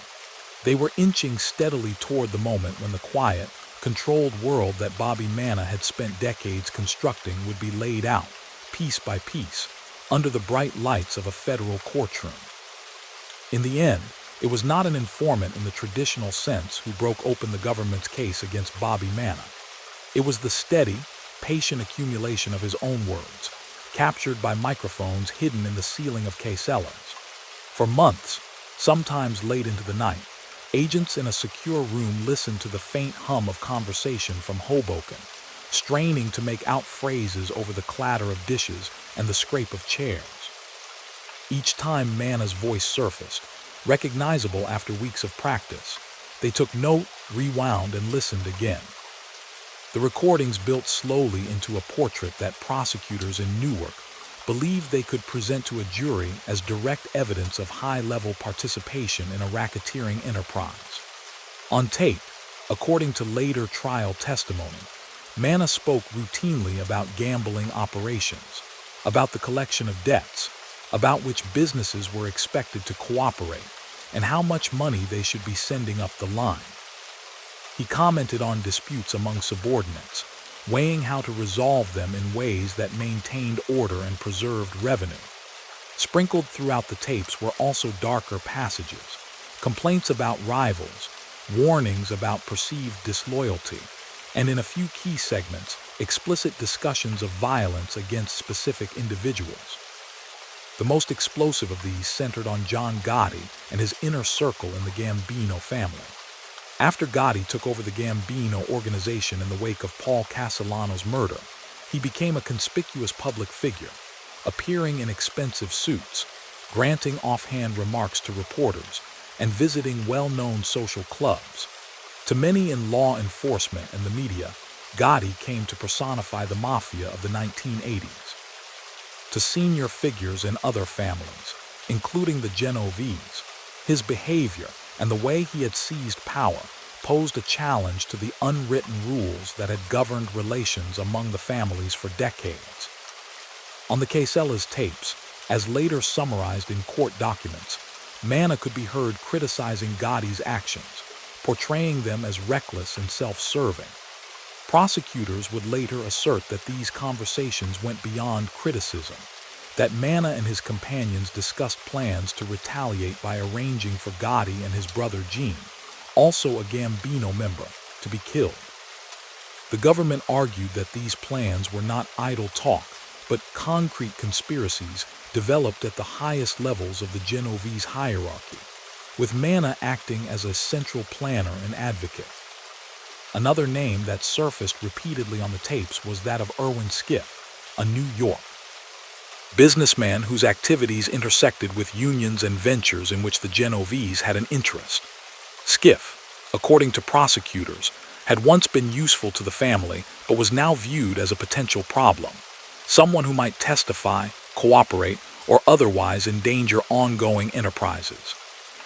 They were inching steadily toward the moment when the quiet, controlled world that Bobby Manna had spent decades constructing would be laid out, piece by piece, under the bright lights of a federal courtroom. In the end, it was not an informant in the traditional sense who broke open the government's case against Bobby Manna. It was the steady, patient accumulation of his own words, captured by microphones hidden in the ceiling of K cellars. For months, sometimes late into the night, agents in a secure room listened to the faint hum of conversation from Hoboken, straining to make out phrases over the clatter of dishes and the scrape of chairs. Each time Manna's voice surfaced, recognizable after weeks of practice, they took note, rewound, and listened again. The recordings built slowly into a portrait that prosecutors in Newark believed they could present to a jury as direct evidence of high-level participation in a racketeering enterprise. On tape, according to later trial testimony, Manna spoke routinely about gambling operations, about the collection of debts, about which businesses were expected to cooperate, and how much money they should be sending up the line. He commented on disputes among subordinates, weighing how to resolve them in ways that maintained order and preserved revenue. Sprinkled throughout the tapes were also darker passages, complaints about rivals, warnings about perceived disloyalty, and in a few key segments, explicit discussions of violence against specific individuals. The most explosive of these centered on John Gotti and his inner circle in the Gambino family. After Gotti took over the Gambino organization in the wake of Paul Castellano's murder, he became a conspicuous public figure, appearing in expensive suits, granting offhand remarks to reporters, and visiting well-known social clubs. To many in law enforcement and the media, Gotti came to personify the mafia of the 1980s. To senior figures in other families, including the Genoveses, his behavior and the way he had seized power posed a challenge to the unwritten rules that had governed relations among the families for decades. On the Quesella's tapes, as later summarized in court documents, Manna could be heard criticizing Gotti's actions, portraying them as reckless and self-serving. Prosecutors would later assert that these conversations went beyond criticism, that Manna and his companions discussed plans to retaliate by arranging for Gotti and his brother Gene, also a Gambino member, to be killed. The government argued that these plans were not idle talk, but concrete conspiracies developed at the highest levels of the Genovese hierarchy, with Manna acting as a central planner and advocate. Another name that surfaced repeatedly on the tapes was that of Irwin Skiff, a New York businessman whose activities intersected with unions and ventures in which the Genovese had an interest. Skiff, according to prosecutors, had once been useful to the family but was now viewed as a potential problem, someone who might testify, cooperate, or otherwise endanger ongoing enterprises.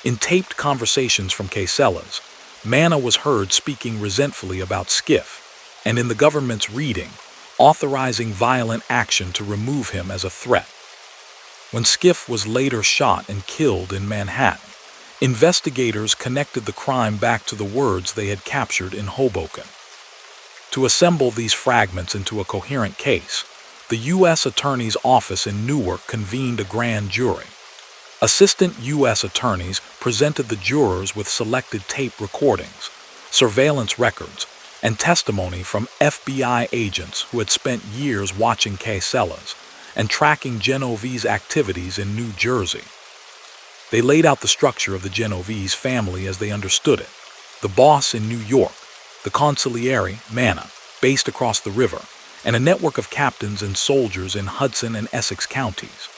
In taped conversations from Quesella's, Manna was heard speaking resentfully about Skiff, and in the government's reading, authorizing violent action to remove him as a threat. When Skiff was later shot and killed in Manhattan, investigators connected the crime back to the words they had captured in Hoboken. To assemble these fragments into a coherent case, the U.S. Attorney's Office in Newark convened a grand jury. Assistant U.S. attorneys presented the jurors with selected tape recordings, surveillance records, and testimony from FBI agents who had spent years watching Quesella's and tracking Genovese activities in New Jersey. They laid out the structure of the Genovese family as they understood it: the boss in New York, the consigliere, Manna, based across the river, and a network of captains and soldiers in Hudson and Essex counties.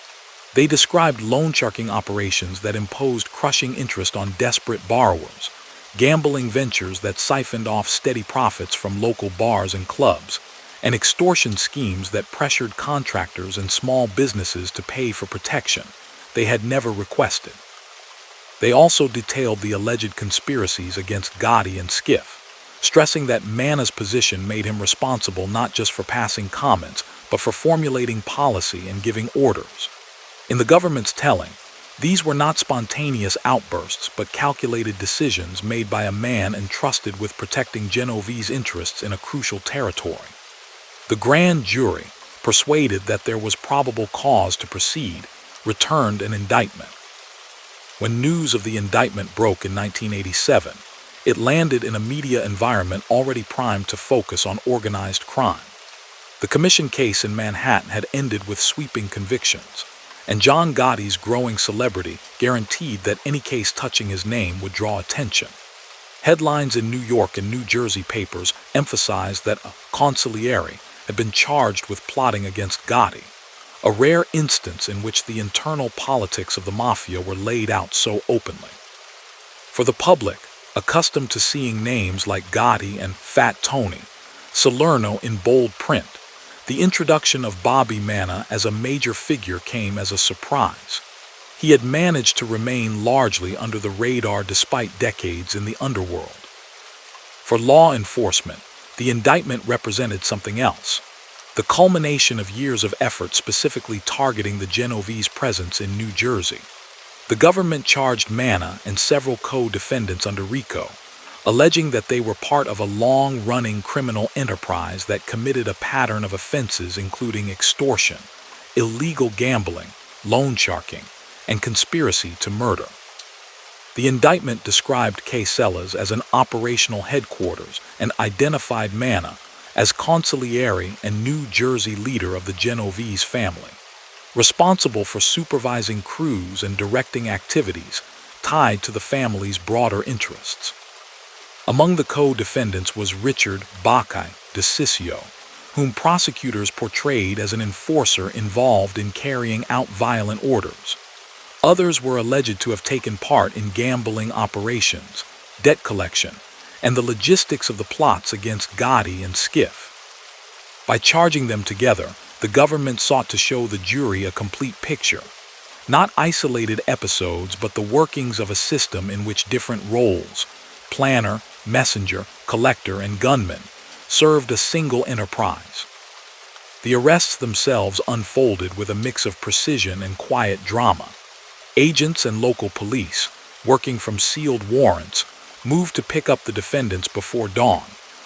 They described loan-sharking operations that imposed crushing interest on desperate borrowers, gambling ventures that siphoned off steady profits from local bars and clubs, and extortion schemes that pressured contractors and small businesses to pay for protection they had never requested. They also detailed the alleged conspiracies against Gotti and Skiff, stressing that Manna's position made him responsible not just for passing comments, but for formulating policy and giving orders. In the government's telling, These were not spontaneous outbursts, but calculated decisions made by a man entrusted with protecting Genovese's interests in a crucial territory. The grand jury, persuaded that there was probable cause to proceed, returned an indictment. When news of the indictment broke in 1987, it landed in a media environment already primed to focus on organized crime. The commission case in Manhattan had ended with sweeping convictions, and John Gotti's growing celebrity guaranteed that any case touching his name would draw attention. Headlines in New York and New Jersey papers emphasized that a consigliere had been charged with plotting against Gotti, a rare instance in which the internal politics of the mafia were laid out so openly. For the public, accustomed to seeing names like Gotti and Fat Tony, Salerno in bold print, the introduction of Bobby Manna as a major figure came as a surprise. He had managed to remain largely under the radar despite decades in the underworld. For law enforcement, the indictment represented something else, the culmination of years of effort specifically targeting the Genovese presence in New Jersey. The government charged Manna and several co-defendants under RICO, alleging that they were part of a long-running criminal enterprise that committed a pattern of offenses including extortion, illegal gambling, loan sharking, and conspiracy to murder. The indictment described Casellas as an operational headquarters and identified Manna as consigliere and New Jersey leader of the Genovese family, responsible for supervising crews and directing activities tied to the family's broader interests. Among the co-defendants was Richard Bacci DeCiccio, whom prosecutors portrayed as an enforcer involved in carrying out violent orders. Others were alleged to have taken part in gambling operations, debt collection, and the logistics of the plots against Gotti and Skiff. By charging them together, the government sought to show the jury a complete picture, not isolated episodes but the workings of a system in which different roles, planner, messenger, collector, and gunman, served a single enterprise. The arrests themselves unfolded with a mix of precision and quiet drama. Agents and local police, working from sealed warrants, moved to pick up the defendants before dawn,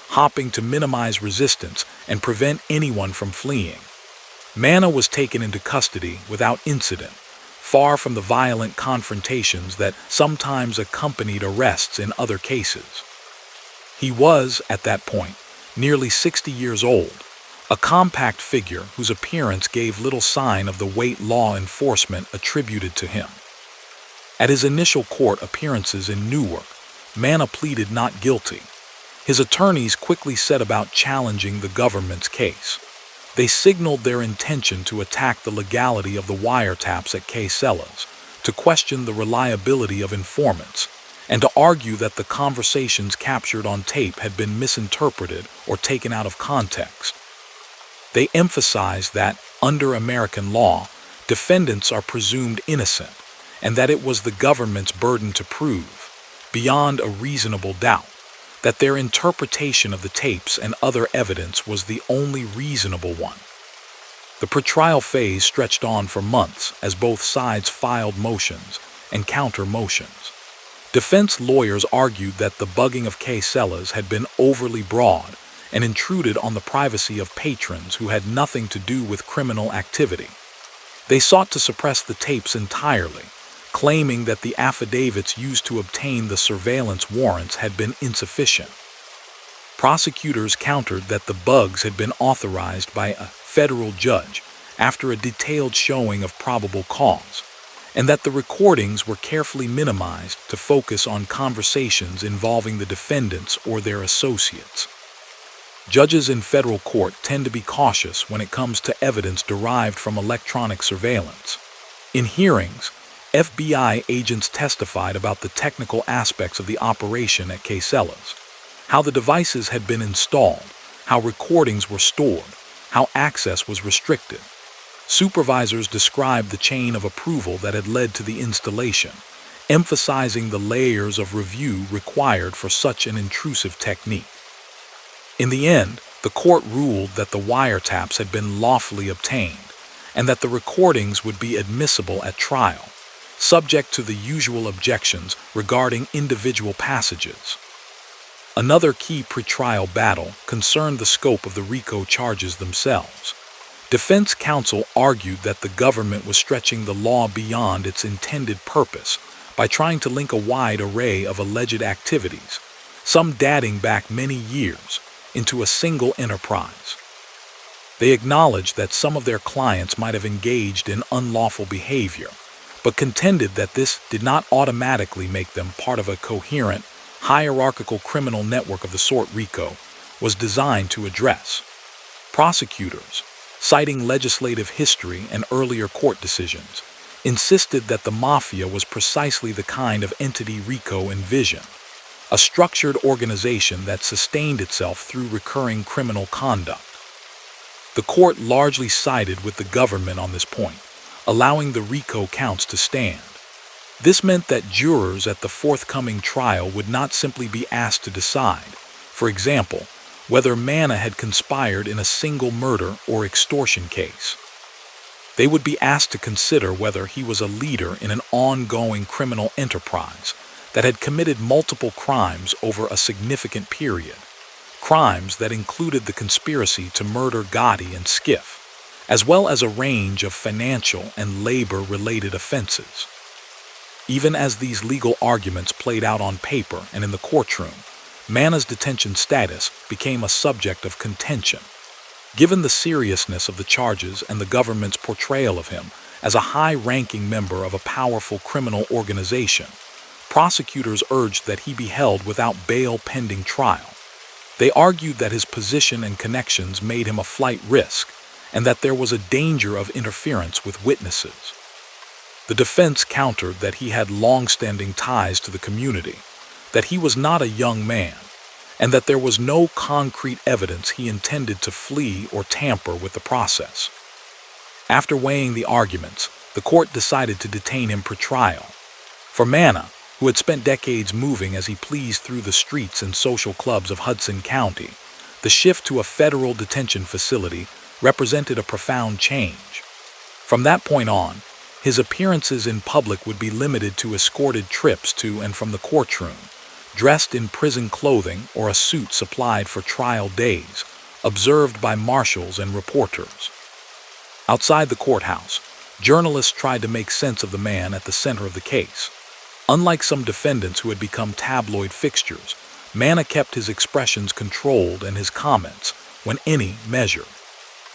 hopping to minimize resistance and prevent anyone from fleeing. Manna was taken into custody without incident, far from the violent confrontations that sometimes accompanied arrests in other cases. He was, at that point, nearly 60 years old, a compact figure whose appearance gave little sign of the weight law enforcement attributed to him. At his initial court appearances in Newark, Manna pleaded not guilty. His attorneys quickly set about challenging the government's case. They signaled their intention to attack the legality of the wiretaps at Casellas, to question the reliability of informants, and to argue that the conversations captured on tape had been misinterpreted or taken out of context. They emphasized that, under American law, defendants are presumed innocent, and that it was the government's burden to prove, beyond a reasonable doubt, that their interpretation of the tapes and other evidence was the only reasonable one. The pretrial phase stretched on for months as both sides filed motions and counter-motions. Defense lawyers argued that the bugging of Casellas had been overly broad and intruded on the privacy of patrons who had nothing to do with criminal activity. They sought to suppress the tapes entirely, claiming that the affidavits used to obtain the surveillance warrants had been insufficient. Prosecutors countered that the bugs had been authorized by a federal judge after a detailed showing of probable cause, and that the recordings were carefully minimized to focus on conversations involving the defendants or their associates. Judges in federal court tend to be cautious when it comes to evidence derived from electronic surveillance. In hearings, FBI agents testified about the technical aspects of the operation at Casellas, how the devices had been installed, how recordings were stored, how access was restricted. Supervisors described the chain of approval that had led to the installation, emphasizing the layers of review required for such an intrusive technique. In the end, the court ruled that the wiretaps had been lawfully obtained, and that the recordings would be admissible at trial, subject to the usual objections regarding individual passages. Another key pretrial battle concerned the scope of the RICO charges themselves. Defense counsel argued that the government was stretching the law beyond its intended purpose by trying to link a wide array of alleged activities, some dating back many years, into a single enterprise. They acknowledged that some of their clients might have engaged in unlawful behavior, but contended that this did not automatically make them part of a coherent, hierarchical criminal network of the sort RICO was designed to address. Prosecutors, citing legislative history and earlier court decisions, insisted that the mafia was precisely the kind of entity RICO envisioned, a structured organization that sustained itself through recurring criminal conduct. The court largely sided with the government on this point, allowing the RICO counts to stand. This meant that jurors at the forthcoming trial would not simply be asked to decide, for example, whether Manna had conspired in a single murder or extortion case. They would be asked to consider whether he was a leader in an ongoing criminal enterprise that had committed multiple crimes over a significant period, crimes that included the conspiracy to murder Gotti and Skiff, as well as a range of financial and labor-related offenses. Even as these legal arguments played out on paper and in the courtroom, Manna's detention status became a subject of contention. Given the seriousness of the charges and the government's portrayal of him as a high-ranking member of a powerful criminal organization, prosecutors urged that he be held without bail pending trial. They argued that his position and connections made him a flight risk, and that there was a danger of interference with witnesses. The defense countered that he had long-standing ties to the community, that he was not a young man, and that there was no concrete evidence he intended to flee or tamper with the process. After weighing the arguments, the court decided to detain him pre-trial. For Manna, who had spent decades moving as he pleased through the streets and social clubs of Hudson County, the shift to a federal detention facility represented a profound change. From that point on, his appearances in public would be limited to escorted trips to and from the courtroom, dressed in prison clothing or a suit supplied for trial days, observed by marshals and reporters. Outside the courthouse, journalists tried to make sense of the man at the center of the case. Unlike some defendants who had become tabloid fixtures, Manna kept his expressions controlled and his comments, when any, measured.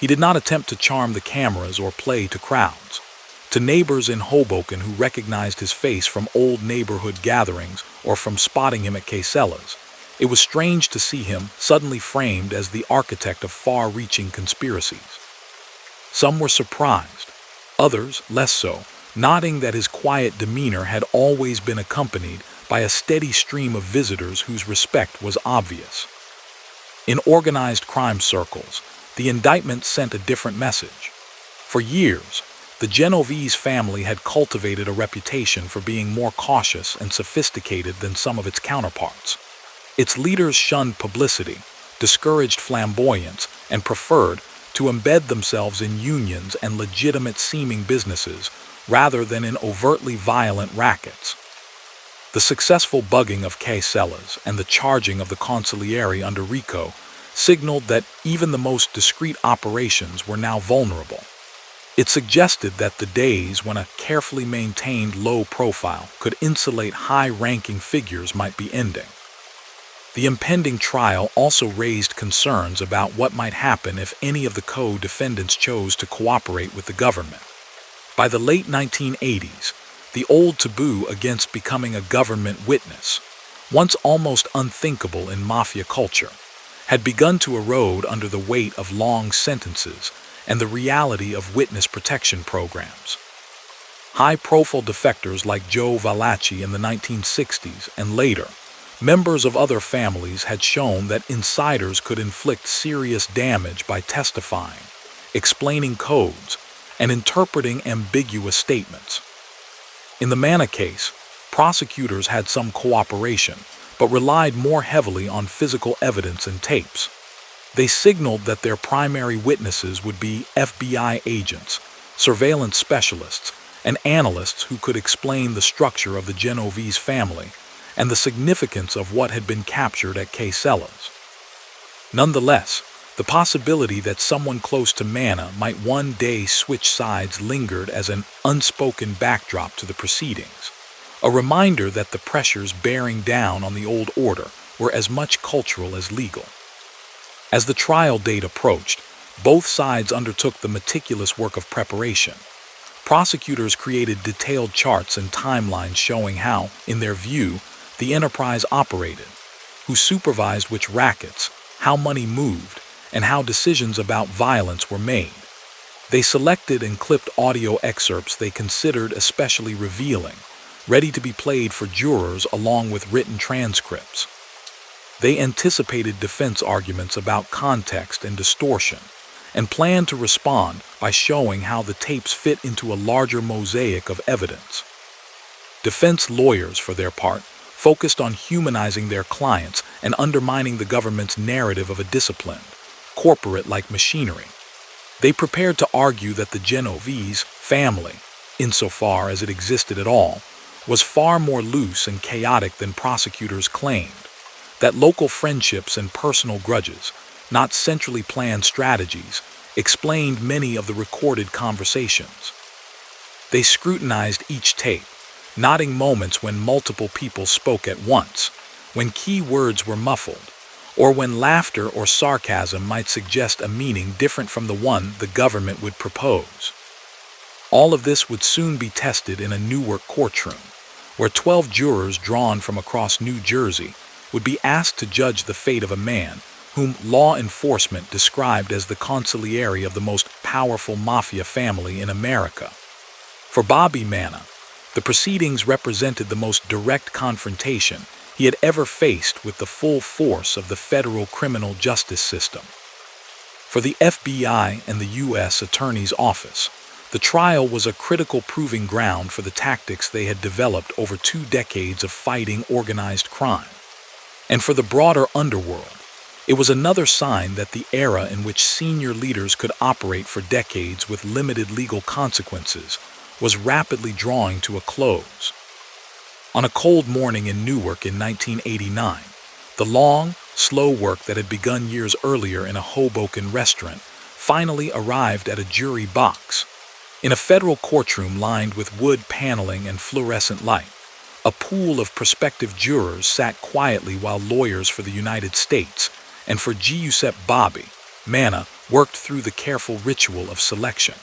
He did not attempt to charm the cameras or play to crowds. To neighbors in Hoboken who recognized his face from old neighborhood gatherings or from spotting him at Casella's, it was strange to see him suddenly framed as the architect of far-reaching conspiracies. Some were surprised, others less so, noting that his quiet demeanor had always been accompanied by a steady stream of visitors whose respect was obvious. In organized crime circles, the indictment sent a different message. For years, the Genovese family had cultivated a reputation for being more cautious and sophisticated than some of its counterparts. Its leaders shunned publicity, discouraged flamboyance, and preferred to embed themselves in unions and legitimate-seeming businesses rather than in overtly violent rackets. The successful bugging of Casella's and the charging of the Consolidating under RICO signaled that even the most discreet operations were now vulnerable. It suggested that the days when a carefully maintained low profile could insulate high-ranking figures might be ending. The impending trial also raised concerns about what might happen if any of the co-defendants chose to cooperate with the government. By the late 1980s, the old taboo against becoming a government witness, once almost unthinkable in mafia culture, had begun to erode under the weight of long sentences and the reality of witness protection programs. High-profile defectors like Joe Valachi in the 1960s and later, members of other families had shown that insiders could inflict serious damage by testifying, explaining codes, and interpreting ambiguous statements. In the Manna case, prosecutors had some cooperation, but relied more heavily on physical evidence and tapes. They signaled that their primary witnesses would be FBI agents, surveillance specialists, and analysts who could explain the structure of the Genovese family and the significance of what had been captured at Casella's. Nonetheless, the possibility that someone close to Manna might one day switch sides lingered as an unspoken backdrop to the proceedings, a reminder that the pressures bearing down on the old order were as much cultural as legal. As the trial date approached, both sides undertook the meticulous work of preparation. Prosecutors created detailed charts and timelines showing how, in their view, the enterprise operated, who supervised which rackets, how money moved, and how decisions about violence were made. They selected and clipped audio excerpts they considered especially revealing, ready to be played for jurors along with written transcripts. They anticipated defense arguments about context and distortion, and planned to respond by showing how the tapes fit into a larger mosaic of evidence. Defense lawyers, for their part, focused on humanizing their clients and undermining the government's narrative of a disciplined, corporate-like machinery. They prepared to argue that the Genovese family, insofar as it existed at all, was far more loose and chaotic than prosecutors claimed, that local friendships and personal grudges, not centrally planned strategies, explained many of the recorded conversations. They scrutinized each tape, noting moments when multiple people spoke at once, when key words were muffled, or when laughter or sarcasm might suggest a meaning different from the one the government would propose. All of this would soon be tested in a Newark courtroom, where 12 jurors drawn from across New Jersey would be asked to judge the fate of a man whom law enforcement described as the consigliere of the most powerful mafia family in America. For Bobby Manna, the proceedings represented the most direct confrontation he had ever faced with the full force of the federal criminal justice system. For the FBI and the U.S. Attorney's Office, the trial was a critical proving ground for the tactics they had developed over 2 decades of fighting organized crime. And for the broader underworld, it was another sign that the era in which senior leaders could operate for decades with limited legal consequences was rapidly drawing to a close. On a cold morning in Newark in 1989, the long, slow work that had begun years earlier in a Hoboken restaurant finally arrived at a jury box. In a federal courtroom lined with wood paneling and fluorescent light, a pool of prospective jurors sat quietly while lawyers for the United States and for Giuseppe Bobby Manna worked through the careful ritual of selection.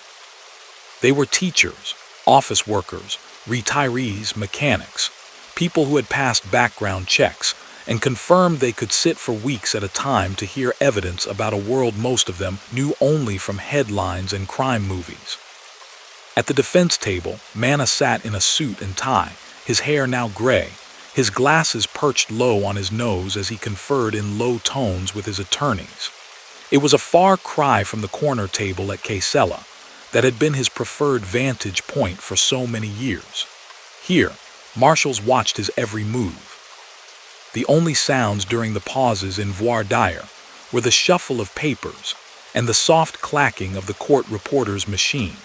They were teachers, office workers, retirees, mechanics, people who had passed background checks and confirmed they could sit for weeks at a time to hear evidence about a world most of them knew only from headlines and crime movies. At the defense table, Manna sat in a suit and tie, his hair now gray, his glasses perched low on his nose as he conferred in low tones with his attorneys. It was a far cry from the corner table at Casella that had been his preferred vantage point for so many years. Here, marshals watched his every move. The only sounds during the pauses in voir dire were the shuffle of papers and the soft clacking of the court reporter's machine.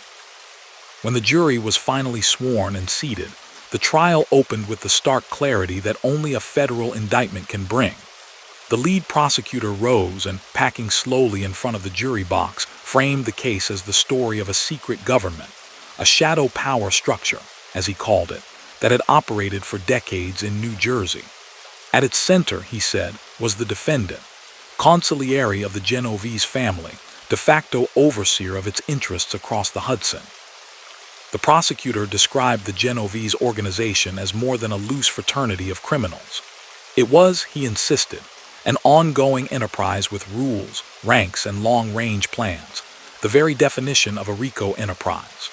When the jury was finally sworn and seated, the trial opened with the stark clarity that only a federal indictment can bring. The lead prosecutor rose and, packing slowly in front of the jury box, framed the case as the story of a secret government, a shadow power structure, as he called it, that had operated for decades in New Jersey. At its center, he said, was the defendant, consigliere of the Genovese family, de facto overseer of its interests across the Hudson. The prosecutor described the Genovese organization as more than a loose fraternity of criminals. It was, he insisted, an ongoing enterprise with rules, ranks, and long-range plans, the very definition of a RICO enterprise.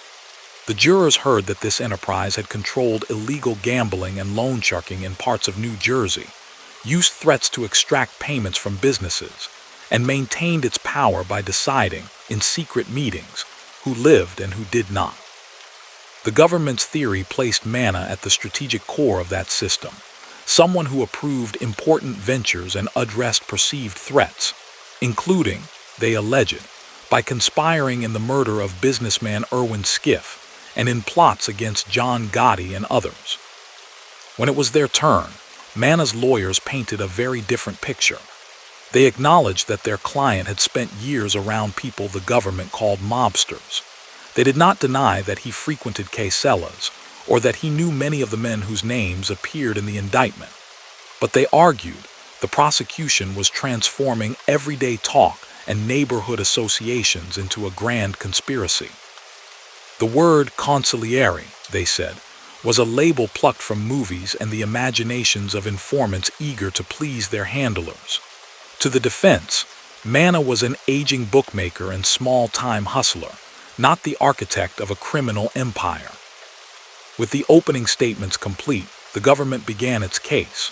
The jurors heard that this enterprise had controlled illegal gambling and loan sharking in parts of New Jersey, used threats to extract payments from businesses, and maintained its power by deciding, in secret meetings, who lived and who did not. The government's theory placed Manna at the strategic core of that system, someone who approved important ventures and addressed perceived threats, including, they alleged, by conspiring in the murder of businessman Irwin Skiff and in plots against John Gotti and others. When it was their turn, Manna's lawyers painted a very different picture. They acknowledged that their client had spent years around people the government called mobsters. They did not deny that he frequented casellas or that he knew many of the men whose names appeared in the indictment. But they argued the prosecution was transforming everyday talk and neighborhood associations into a grand conspiracy. The word consigliere, they said, was a label plucked from movies and the imaginations of informants eager to please their handlers. To the defense, Manna was an aging bookmaker and small-time hustler, not the architect of a criminal empire. With the opening statements complete, the government began its case.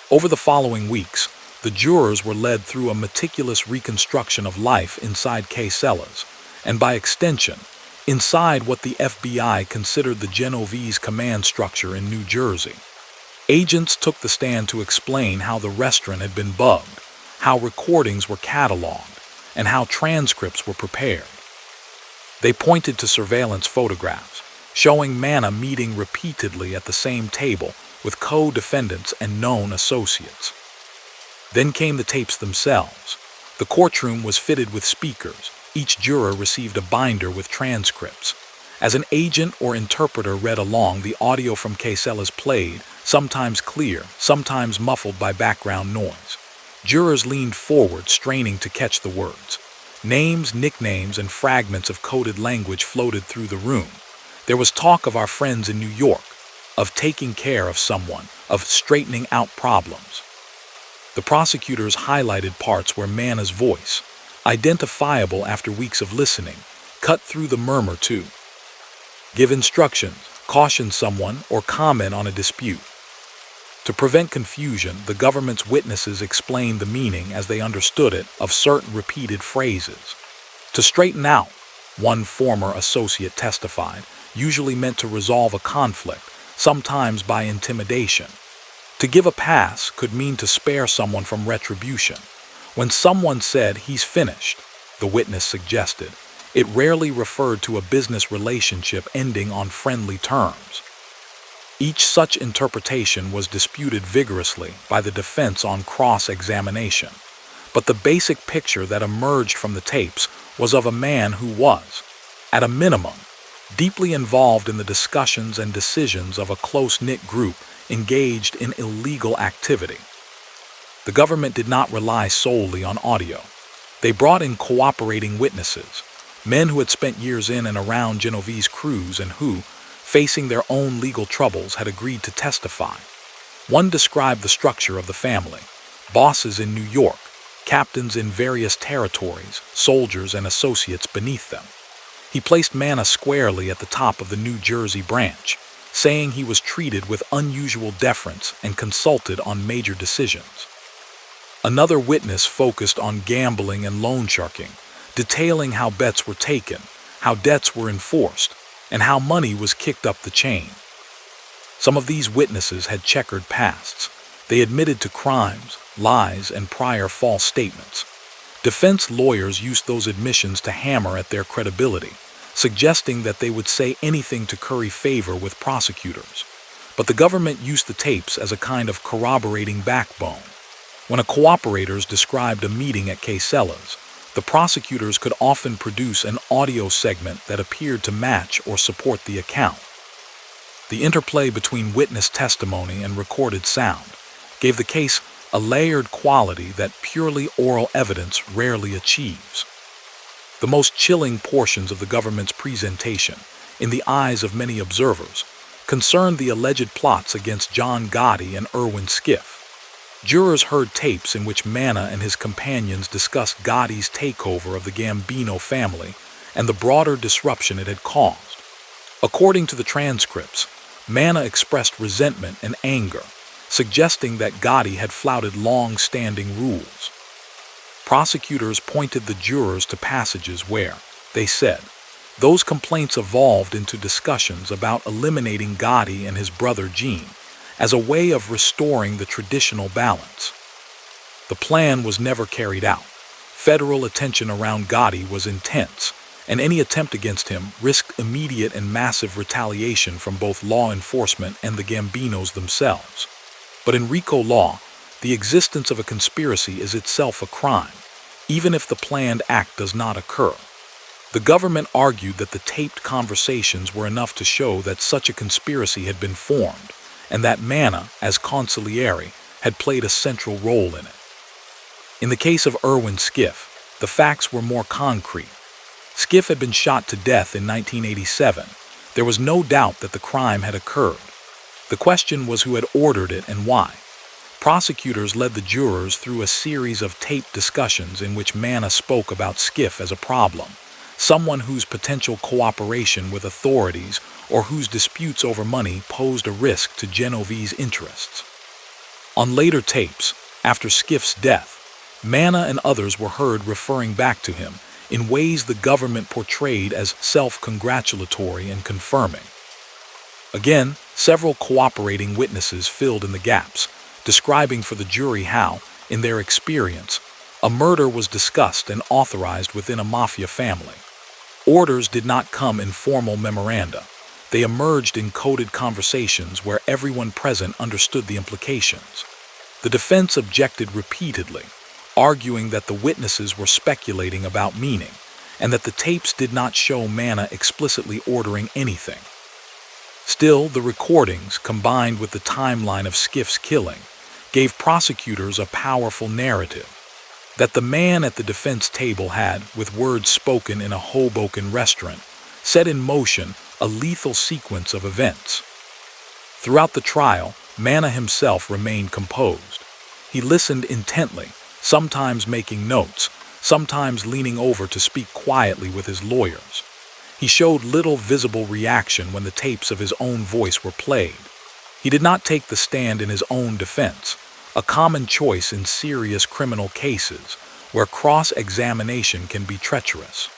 Over the following weeks, the jurors were led through a meticulous reconstruction of life inside casellas, and by extension, inside what the FBI considered the Genovese command structure in New Jersey. Agents took the stand to explain how the restaurant had been bugged, how recordings were cataloged, and how transcripts were prepared. They pointed to surveillance photographs, showing Manna meeting repeatedly at the same table with co-defendants and known associates. Then came the tapes themselves. The courtroom was fitted with speakers. Each juror received a binder with transcripts. As an agent or interpreter read along, the audio from casellas played, sometimes clear, sometimes muffled by background noise. Jurors leaned forward, straining to catch the words. Names, nicknames, and fragments of coded language floated through the room. There was talk of our friends in New York, of taking care of someone, of straightening out problems. The prosecutors highlighted parts where Manna's voice, identifiable after weeks of listening, cut through the murmur to give instructions, caution someone, or comment on a dispute. To prevent confusion, the government's witnesses explained the meaning as they understood it of certain repeated phrases. To straighten out, one former associate testified, usually meant to resolve a conflict, sometimes by intimidation. To give a pass could mean to spare someone from retribution. When someone said, "He's finished," the witness suggested, it rarely referred to a business relationship ending on friendly terms. Each such interpretation was disputed vigorously by the defense on cross-examination. But the basic picture that emerged from the tapes was of a man who was, at a minimum, deeply involved in the discussions and decisions of a close-knit group engaged in illegal activity. The government did not rely solely on audio. They brought in cooperating witnesses, men who had spent years in and around Genovese crews and who, facing their own legal troubles, had agreed to testify. One described the structure of the family: bosses in New York, captains in various territories, soldiers and associates beneath them. He placed Manna squarely at the top of the New Jersey branch, saying he was treated with unusual deference and consulted on major decisions. Another witness focused on gambling and loan sharking, detailing how bets were taken, how debts were enforced, and how money was kicked up the chain. Some of these witnesses had checkered pasts. They admitted to crimes, lies, and prior false statements. Defense lawyers used those admissions to hammer at their credibility, suggesting that they would say anything to curry favor with prosecutors. But the government used the tapes as a kind of corroborating backbone. When a cooperator described a meeting at casellas, the prosecutors could often produce an audio segment that appeared to match or support the account. The interplay between witness testimony and recorded sound gave the case a layered quality that purely oral evidence rarely achieves. The most chilling portions of the government's presentation, in the eyes of many observers, concerned the alleged plots against John Gotti and Irwin Skiff. Jurors heard tapes in which Manna and his companions discussed Gotti's takeover of the Gambino family and the broader disruption it had caused. According to the transcripts, Manna expressed resentment and anger, suggesting that Gotti had flouted long-standing rules. Prosecutors pointed the jurors to passages where, they said, those complaints evolved into discussions about eliminating Gotti and his brother Gene as a way of restoring the traditional balance. The plan was never carried out. Federal attention around Gotti was intense, and any attempt against him risked immediate and massive retaliation from both law enforcement and the Gambinos themselves. But in RICO law, the existence of a conspiracy is itself a crime, even if the planned act does not occur. The government argued that the taped conversations were enough to show that such a conspiracy had been formed, and that Manna, as consigliere, had played a central role in it. In the case of Irwin Skiff, the facts were more concrete. Skiff had been shot to death in 1987. There was no doubt that the crime had occurred. The question was who had ordered it and why. Prosecutors led the jurors through a series of taped discussions in which Manna spoke about Skiff as a problem, someone whose potential cooperation with authorities or whose disputes over money posed a risk to Genovese's interests. On later tapes, after Skiff's death, Manna and others were heard referring back to him in ways the government portrayed as self-congratulatory and confirming. Again, several cooperating witnesses filled in the gaps, describing for the jury how, in their experience, a murder was discussed and authorized within a mafia family. Orders did not come in formal memoranda. They emerged in coded conversations where everyone present understood the implications. The defense objected repeatedly, arguing that the witnesses were speculating about meaning, and that the tapes did not show Manna explicitly ordering anything. Still, the recordings, combined with the timeline of Skiff's killing, gave prosecutors a powerful narrative that the man at the defense table had, with words spoken in a Hoboken restaurant, set in motion a lethal sequence of events. Throughout the trial, Manna himself remained composed. He listened intently, sometimes making notes, sometimes leaning over to speak quietly with his lawyers. He showed little visible reaction when the tapes of his own voice were played. He did not take the stand in his own defense, a common choice in serious criminal cases where cross-examination can be treacherous.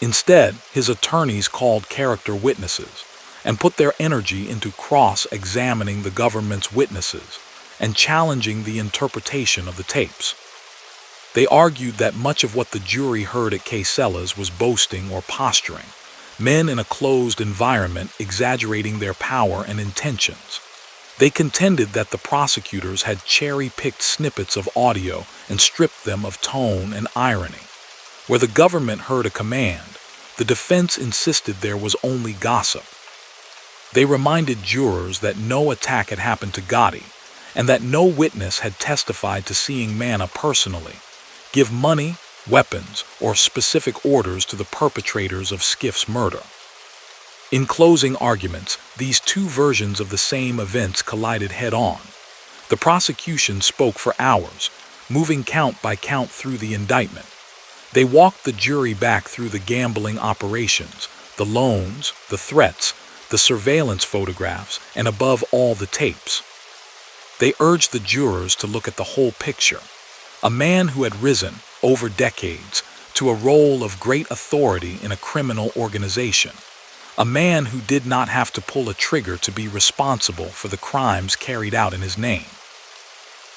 Instead, his attorneys called character witnesses and put their energy into cross-examining the government's witnesses and challenging the interpretation of the tapes. They argued that much of what the jury heard at Casella's was boasting or posturing, men in a closed environment exaggerating their power and intentions. They contended that the prosecutors had cherry-picked snippets of audio and stripped them of tone and irony. Where the government heard a command, the defense insisted there was only gossip. They reminded jurors that no attack had happened to Gotti, and that no witness had testified to seeing Manna personally give money, weapons, or specific orders to the perpetrators of Skiff's murder. In closing arguments, these two versions of the same events collided head-on. The prosecution spoke for hours, moving count by count through the indictment. They walked the jury back through the gambling operations, the loans, the threats, the surveillance photographs, and above all the tapes. They urged the jurors to look at the whole picture. A man who had risen, over decades, to a role of great authority in a criminal organization. A man who did not have to pull a trigger to be responsible for the crimes carried out in his name.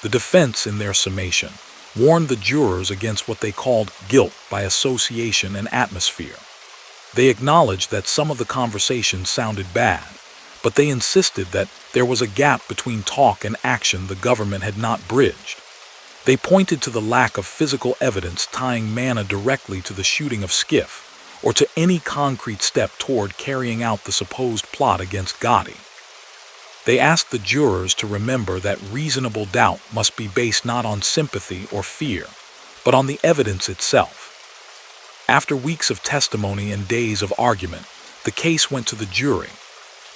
The defense, in their summation, warned the jurors against what they called guilt by association and atmosphere. They acknowledged that some of the conversations sounded bad, but they insisted that there was a gap between talk and action the government had not bridged. They pointed to the lack of physical evidence tying Manna directly to the shooting of Skiff, or to any concrete step toward carrying out the supposed plot against Gotti. They asked the jurors to remember that reasonable doubt must be based not on sympathy or fear, but on the evidence itself. After weeks of testimony and days of argument, the case went to the jury.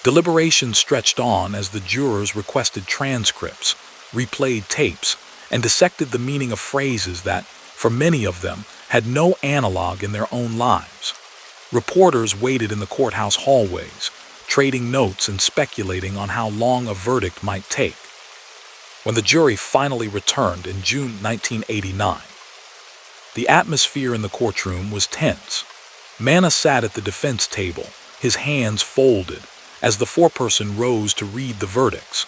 Deliberations stretched on as the jurors requested transcripts, replayed tapes, and dissected the meaning of phrases that, for many of them, had no analog in their own lives. Reporters waited in the courthouse hallways, trading notes and speculating on how long a verdict might take. When the jury finally returned in June 1989, the atmosphere in the courtroom was tense. Manna sat at the defense table, his hands folded, as the foreperson rose to read the verdicts.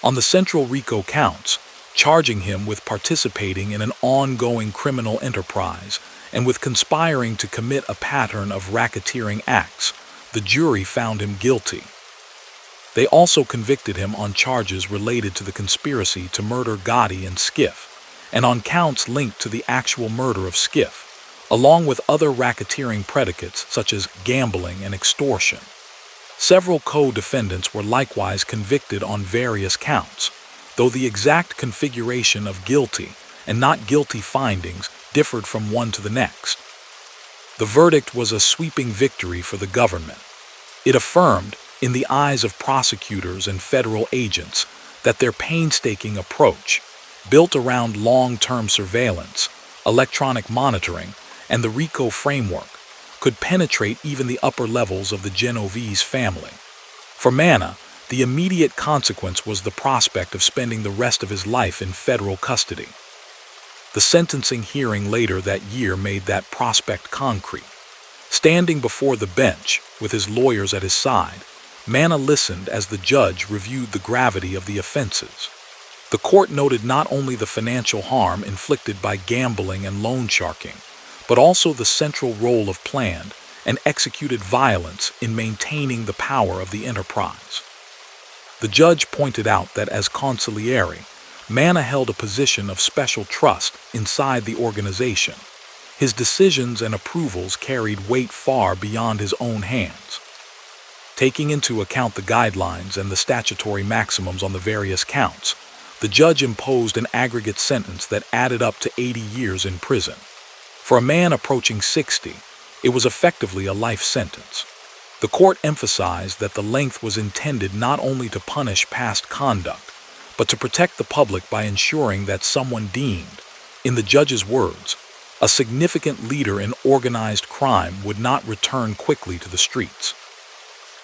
On the central RICO counts, charging him with participating in an ongoing criminal enterprise and with conspiring to commit a pattern of racketeering acts, the jury found him guilty. They also convicted him on charges related to the conspiracy to murder Gotti and Skiff, and on counts linked to the actual murder of Skiff, along with other racketeering predicates such as gambling and extortion. Several co-defendants were likewise convicted on various counts, though the exact configuration of guilty and not guilty findings differed from one to the next. The verdict was a sweeping victory for the government. It affirmed, in the eyes of prosecutors and federal agents, that their painstaking approach, built around long-term surveillance, electronic monitoring, and the RICO framework, could penetrate even the upper levels of the Genovese family. For Manna, the immediate consequence was the prospect of spending the rest of his life in federal custody. The sentencing hearing later that year made that prospect concrete. Standing before the bench, with his lawyers at his side, Manna listened as the judge reviewed the gravity of the offenses. The court noted not only the financial harm inflicted by gambling and loan sharking, but also the central role of planned and executed violence in maintaining the power of the enterprise. The judge pointed out that as consigliere, Manna held a position of special trust inside the organization. His decisions and approvals carried weight far beyond his own hands. Taking into account the guidelines and the statutory maximums on the various counts, the judge imposed an aggregate sentence that added up to 80 years in prison. For a man approaching 60, it was effectively a life sentence. The court emphasized that the length was intended not only to punish past conduct, but to protect the public by ensuring that someone deemed, in the judge's words, a significant leader in organized crime would not return quickly to the streets.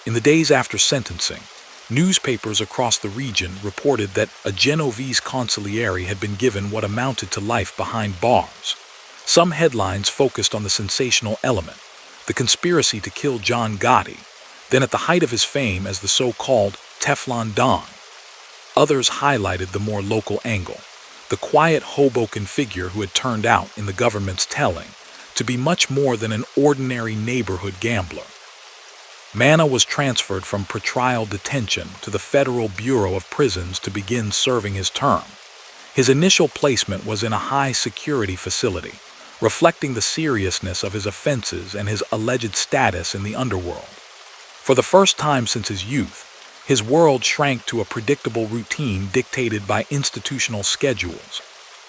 In the days after sentencing, newspapers across the region reported that a Genovese consigliere had been given what amounted to life behind bars. Some headlines focused on the sensational element, the conspiracy to kill John Gotti, then at the height of his fame as the so-called Teflon Don. Others highlighted the more local angle, the quiet Hoboken figure who had turned out, in the government's telling, to be much more than an ordinary neighborhood gambler. Manna was transferred from pretrial detention to the Federal Bureau of Prisons to begin serving his term. His initial placement was in a high-security facility, reflecting the seriousness of his offenses and his alleged status in the underworld. For the first time since his youth, his world shrank to a predictable routine dictated by institutional schedules,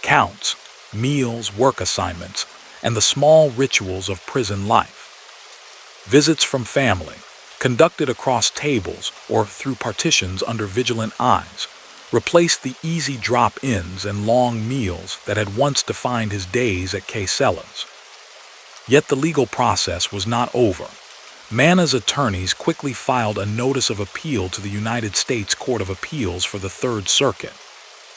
counts, meals, work assignments, and the small rituals of prison life. Visits from family, conducted across tables or through partitions under vigilant eyes, replaced the easy drop-ins and long meals that had once defined his days at Casella's. Yet the legal process was not over. Manna's attorneys quickly filed a notice of appeal to the United States Court of Appeals for the Third Circuit.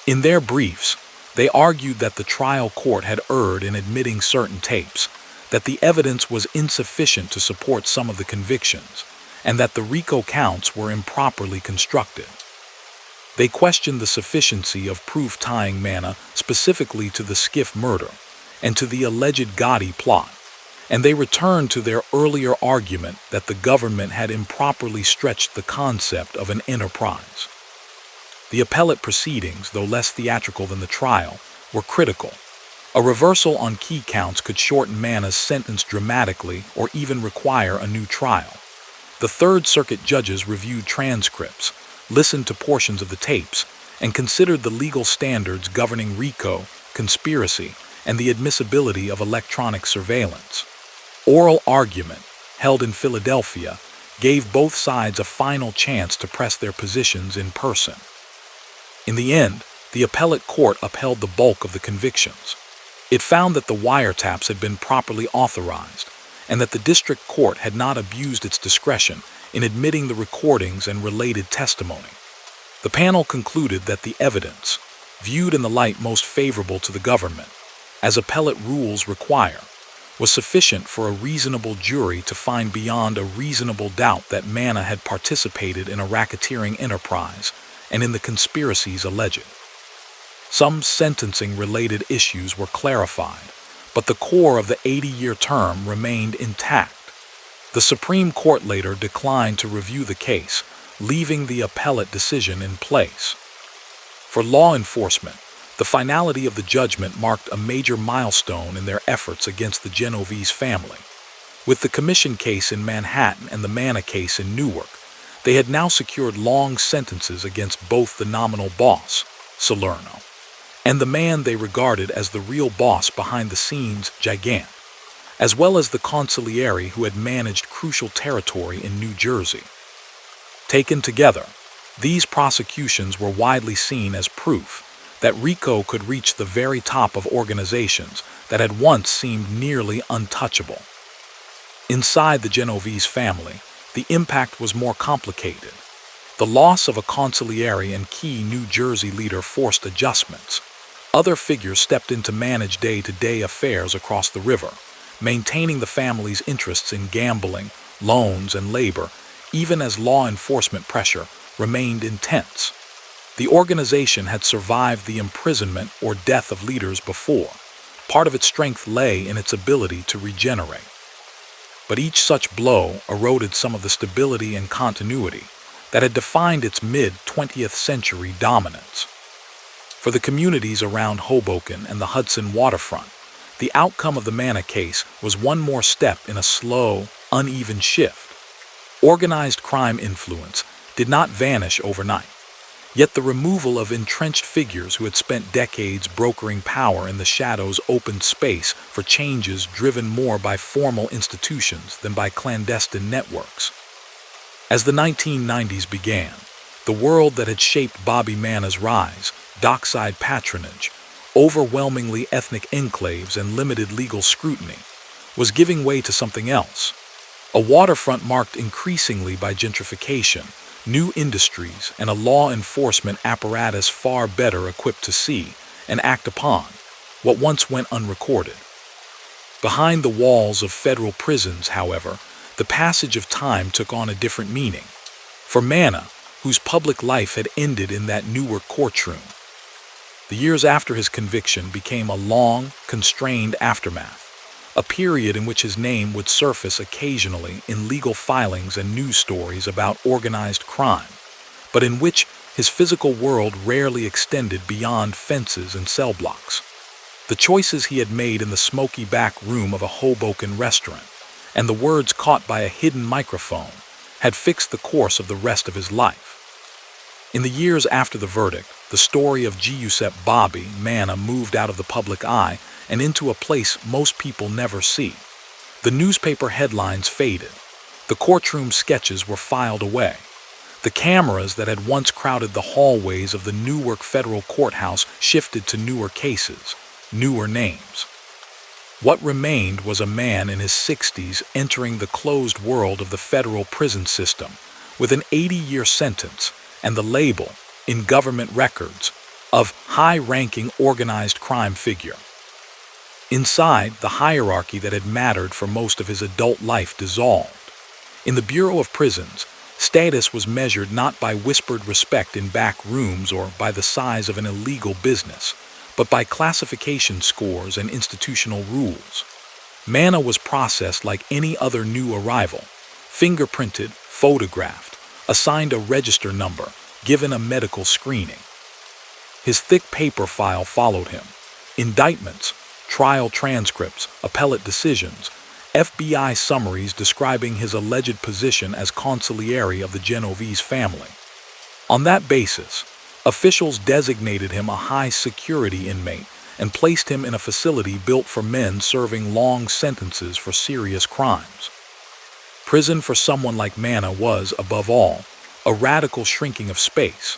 In their briefs, they argued that the trial court had erred in admitting certain tapes, that the evidence was insufficient to support some of the convictions, and that the RICO counts were improperly constructed. They questioned the sufficiency of proof tying Manna specifically to the Skiff murder and to the alleged Gotti plot, and they returned to their earlier argument that the government had improperly stretched the concept of an enterprise. The appellate proceedings, though less theatrical than the trial, were critical. A reversal on key counts could shorten Manna's sentence dramatically or even require a new trial. The Third Circuit judges reviewed transcripts, listened to portions of the tapes, and considered the legal standards governing RICO, conspiracy, and the admissibility of electronic surveillance. Oral argument, held in Philadelphia, gave both sides a final chance to press their positions in person. In the end, the appellate court upheld the bulk of the convictions. It found that the wiretaps had been properly authorized, and that the district court had not abused its discretion in admitting the recordings and related testimony. The panel concluded that the evidence, viewed in the light most favorable to the government, as appellate rules require, was sufficient for a reasonable jury to find beyond a reasonable doubt that Manna had participated in a racketeering enterprise and in the conspiracies alleged. Some sentencing-related issues were clarified, but the core of the 80-year term remained intact. The Supreme Court later declined to review the case, leaving the appellate decision in place. For law enforcement, the finality of the judgment marked a major milestone in their efforts against the Genovese family. With the commission case in Manhattan and the Manna case in Newark, they had now secured long sentences against both the nominal boss, Salerno, and the man they regarded as the real boss behind the scenes, Gigant, as well as the consigliere who had managed crucial territory in New Jersey. Taken together, these prosecutions were widely seen as proof that RICO could reach the very top of organizations that had once seemed nearly untouchable. Inside the Genovese family, the impact was more complicated. The loss of a consigliere and key New Jersey leader forced adjustments. Other figures stepped in to manage day-to-day affairs across the river, maintaining the family's interests in gambling, loans, and labor, even as law enforcement pressure remained intense. The organization had survived the imprisonment or death of leaders before. Part of its strength lay in its ability to regenerate. But each such blow eroded some of the stability and continuity that had defined its mid-20th century dominance. For the communities around Hoboken and the Hudson waterfront, the outcome of the Manna case was one more step in a slow, uneven shift. Organized crime influence did not vanish overnight, yet the removal of entrenched figures who had spent decades brokering power in the shadows opened space for changes driven more by formal institutions than by clandestine networks. As the 1990s began, the world that had shaped Bobby Manna's rise, dockside patronage, overwhelmingly ethnic enclaves and limited legal scrutiny, was giving way to something else. A waterfront marked increasingly by gentrification, new industries, and a law enforcement apparatus far better equipped to see and act upon what once went unrecorded. Behind the walls of federal prisons, however, the passage of time took on a different meaning. For Manna, whose public life had ended in that Newark courtroom, the years after his conviction became a long, constrained aftermath, a period in which his name would surface occasionally in legal filings and news stories about organized crime, but in which his physical world rarely extended beyond fences and cell blocks. The choices he had made in the smoky back room of a Hoboken restaurant, and the words caught by a hidden microphone, had fixed the course of the rest of his life. In the years after the verdict, the story of Giuseppe Bobby Manna moved out of the public eye and into a place most people never see. The newspaper headlines faded. The courtroom sketches were filed away. The cameras that had once crowded the hallways of the Newark Federal Courthouse shifted to newer cases, newer names. What remained was a man in his 60s entering the closed world of the federal prison system with an 80-year sentence and the label, in government records, of high-ranking organized crime figure. Inside, the hierarchy that had mattered for most of his adult life dissolved. In the Bureau of Prisons, status was measured not by whispered respect in back rooms or by the size of an illegal business, but by classification scores and institutional rules. Manna was processed like any other new arrival, fingerprinted, photographed, assigned a register number, given a medical screening. His thick paper file followed him. Indictments, trial transcripts, appellate decisions, FBI summaries describing his alleged position as consigliere of the Genovese family. On that basis, officials designated him a high-security inmate and placed him in a facility built for men serving long sentences for serious crimes. Prison for someone like Manna was, above all, a radical shrinking of space.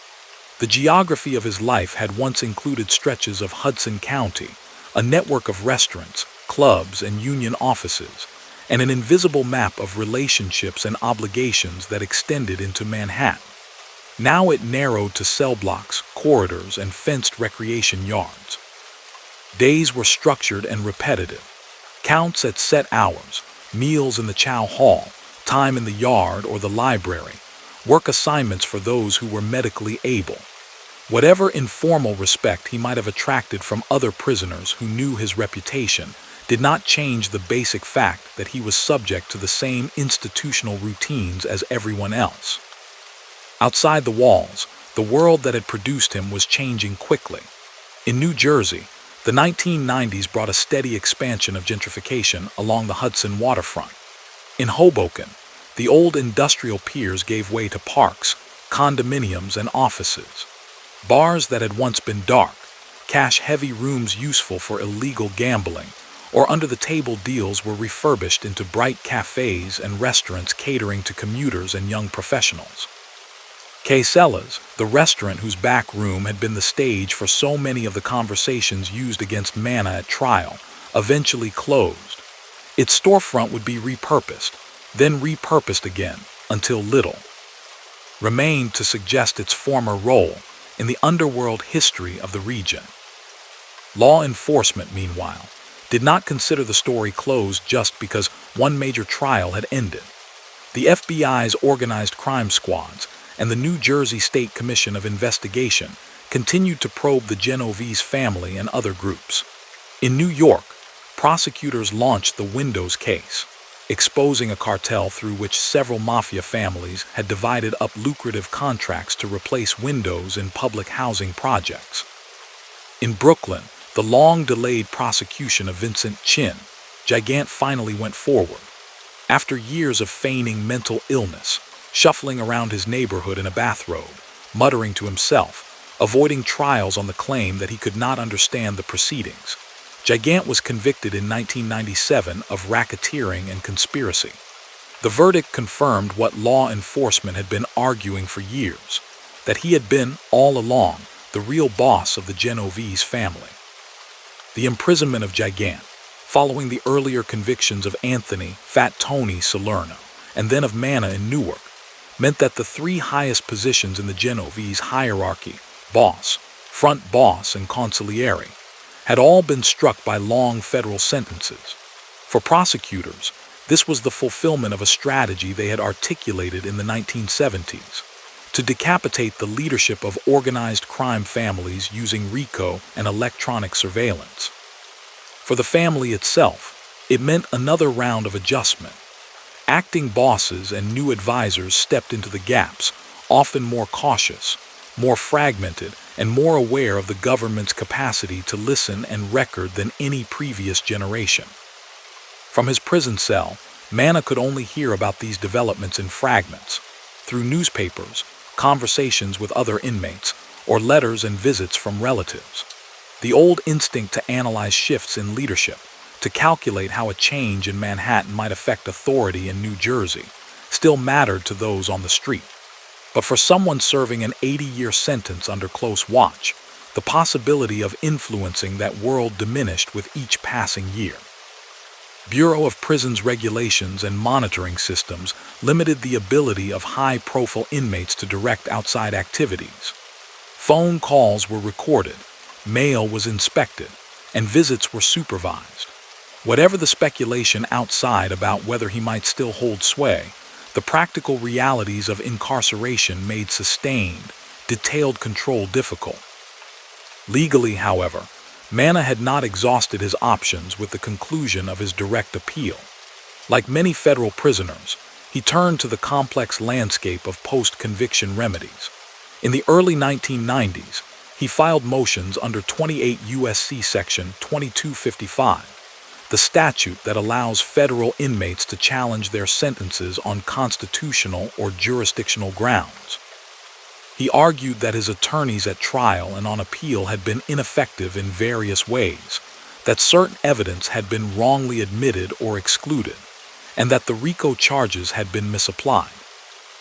The geography of his life had once included stretches of Hudson County, a network of restaurants, clubs, and union offices, and an invisible map of relationships and obligations that extended into Manhattan. Now it narrowed to cell blocks, corridors, and fenced recreation yards. Days were structured and repetitive. Counts at set hours, meals in the chow hall, time in the yard or the library, work assignments for those who were medically able. Whatever informal respect he might have attracted from other prisoners who knew his reputation did not change the basic fact that he was subject to the same institutional routines as everyone else. Outside the walls, the world that had produced him was changing quickly. In New Jersey, the 1990s brought a steady expansion of gentrification along the Hudson waterfront. In Hoboken, the old industrial piers gave way to parks, condominiums, and offices. Bars that had once been dark, cash-heavy rooms useful for illegal gambling, or under-the-table deals were refurbished into bright cafes and restaurants catering to commuters and young professionals. Quesella's, the restaurant whose back room had been the stage for so many of the conversations used against Manna at trial, eventually closed. Its storefront would be repurposed, then repurposed again, until little remained to suggest its former role in the underworld history of the region. Law enforcement, meanwhile, did not consider the story closed just because one major trial had ended. The FBI's organized crime squads and the New Jersey State Commission of Investigation continued to probe the Genovese family and other groups. In New York, prosecutors launched the Windows case, exposing a cartel through which several mafia families had divided up lucrative contracts to replace windows in public housing projects. In Brooklyn, the long-delayed prosecution of Vincent Chin, Gigant, finally went forward. After years of feigning mental illness, shuffling around his neighborhood in a bathrobe, muttering to himself, avoiding trials on the claim that he could not understand the proceedings, Gigant was convicted in 1997 of racketeering and conspiracy. The verdict confirmed what law enforcement had been arguing for years, that he had been, all along, the real boss of the Genovese family. The imprisonment of Gigant, following the earlier convictions of Anthony "Fat Tony" Salerno and then of Manna in Newark, meant that the three highest positions in the Genovese hierarchy, boss, front boss, and consigliere, had all been struck by long federal sentences. For prosecutors, this was the fulfillment of a strategy they had articulated in the 1970s, to decapitate the leadership of organized crime families using RICO and electronic surveillance. For the family itself, it meant another round of adjustment. Acting bosses and new advisors stepped into the gaps, often more cautious, more fragmented, and more aware of the government's capacity to listen and record than any previous generation. From his prison cell, Manna could only hear about these developments in fragments, through newspapers, conversations with other inmates, or letters and visits from relatives. The old instinct to analyze shifts in leadership, to calculate how a change in Manhattan might affect authority in New Jersey, still mattered to those on the street. But for someone serving an 80-year sentence under close watch, the possibility of influencing that world diminished with each passing year. Bureau of Prisons regulations and monitoring systems limited the ability of high-profile inmates to direct outside activities. Phone calls were recorded, mail was inspected, and visits were supervised. Whatever the speculation outside about whether he might still hold sway, the practical realities of incarceration made sustained, detailed control difficult. Legally, however, Manna had not exhausted his options with the conclusion of his direct appeal. Like many federal prisoners, he turned to the complex landscape of post-conviction remedies. In the early 1990s, he filed motions under 28 U.S.C. Section 2255, the statute that allows federal inmates to challenge their sentences on constitutional or jurisdictional grounds. He argued that his attorneys at trial and on appeal had been ineffective in various ways, that certain evidence had been wrongly admitted or excluded, and that the RICO charges had been misapplied.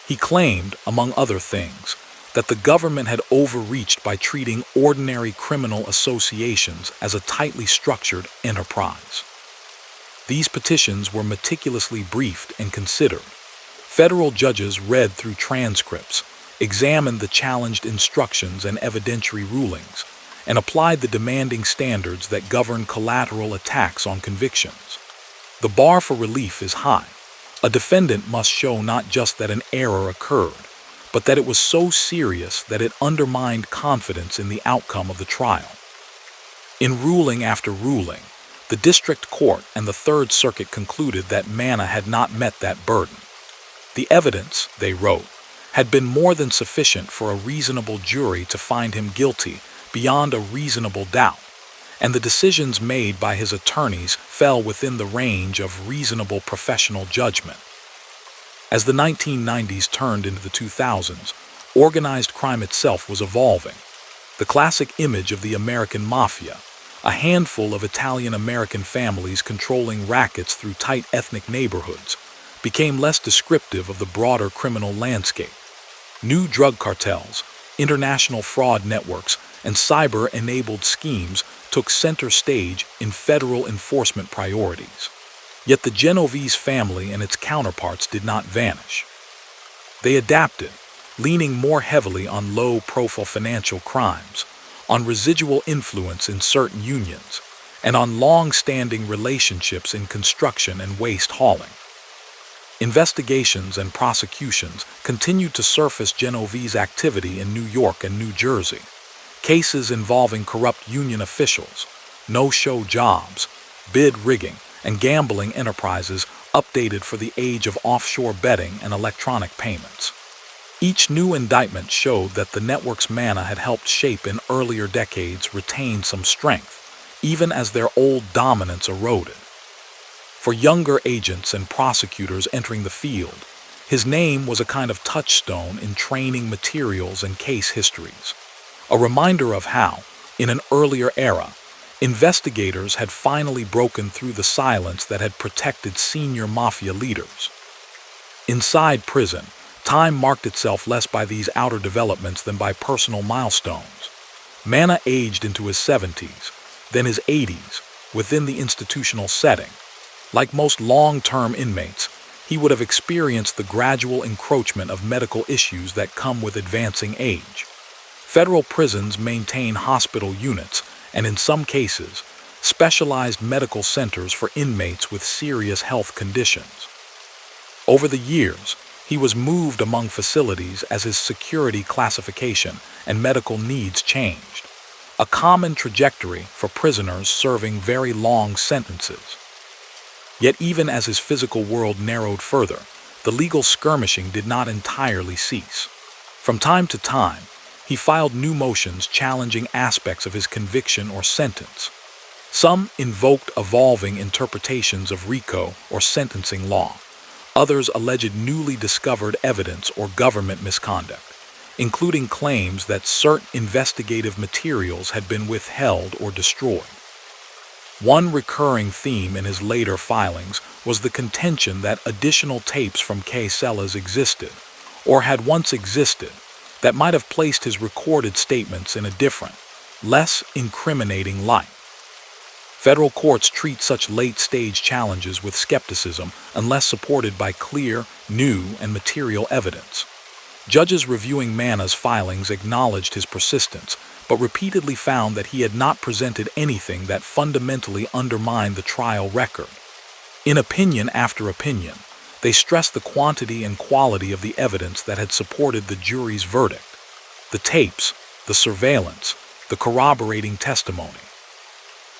He claimed, among other things, that the government had overreached by treating ordinary criminal associations as a tightly structured enterprise. These petitions were meticulously briefed and considered. Federal judges read through transcripts, examined the challenged instructions and evidentiary rulings, and applied the demanding standards that govern collateral attacks on convictions. The bar for relief is high. A defendant must show not just that an error occurred, but that it was so serious that it undermined confidence in the outcome of the trial. In ruling after ruling, The district court and the Third Circuit concluded that Manna had not met that burden. The evidence, they wrote, had been more than sufficient for a reasonable jury to find him guilty beyond a reasonable doubt, and the decisions made by his attorneys fell within the range of reasonable professional judgment. As the 1990s turned into the 2000s, organized crime itself was evolving. The classic image of the American mafia, a handful of Italian-American families controlling rackets through tight ethnic neighborhoods, became less descriptive of the broader criminal landscape. New drug cartels, international fraud networks, and cyber-enabled schemes took center stage in federal enforcement priorities. Yet the Genovese family and its counterparts did not vanish. They adapted, leaning more heavily on low-profile financial crimes, on residual influence in certain unions, and on long-standing relationships in construction and waste hauling. Investigations and prosecutions continued to surface Genovese activity in New York and New Jersey. Cases involving corrupt union officials, no-show jobs, bid rigging, and gambling enterprises updated for the age of offshore betting and electronic payments. Each new indictment showed that the network's Manna had helped shape in earlier decades retain some strength, even as their old dominance eroded. For younger agents and prosecutors entering the field, his name was a kind of touchstone in training materials and case histories, a reminder of how, in an earlier era, investigators had finally broken through the silence that had protected senior mafia leaders. Inside prison, time marked itself less by these outer developments than by personal milestones. Manna aged into his 70s, then his 80s, within the institutional setting. Like most long-term inmates, he would have experienced the gradual encroachment of medical issues that come with advancing age. Federal prisons maintain hospital units, and in some cases, specialized medical centers for inmates with serious health conditions. Over the years, he was moved among facilities as his security classification and medical needs changed, a common trajectory for prisoners serving very long sentences. Yet even as his physical world narrowed further, the legal skirmishing did not entirely cease. From time to time, he filed new motions challenging aspects of his conviction or sentence. Some invoked evolving interpretations of RICO or sentencing law. Others alleged newly discovered evidence or government misconduct, including claims that certain investigative materials had been withheld or destroyed. One recurring theme in his later filings was the contention that additional tapes from K. Cellas existed, or had once existed, that might have placed his recorded statements in a different, less incriminating light. Federal courts treat such late-stage challenges with skepticism unless supported by clear, new, and material evidence. Judges reviewing Manna's filings acknowledged his persistence, but repeatedly found that he had not presented anything that fundamentally undermined the trial record. In opinion after opinion, they stressed the quantity and quality of the evidence that had supported the jury's verdict: the tapes, the surveillance, the corroborating testimony.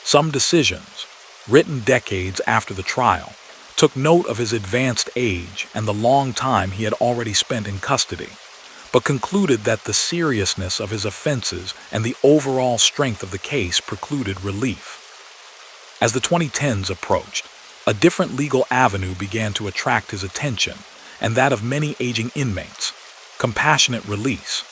Some decisions, written decades after the trial, took note of his advanced age and the long time he had already spent in custody, but concluded that the seriousness of his offenses and the overall strength of the case precluded relief. As the 2010s approached, a different legal avenue began to attract his attention, and that of many aging inmates: compassionate release.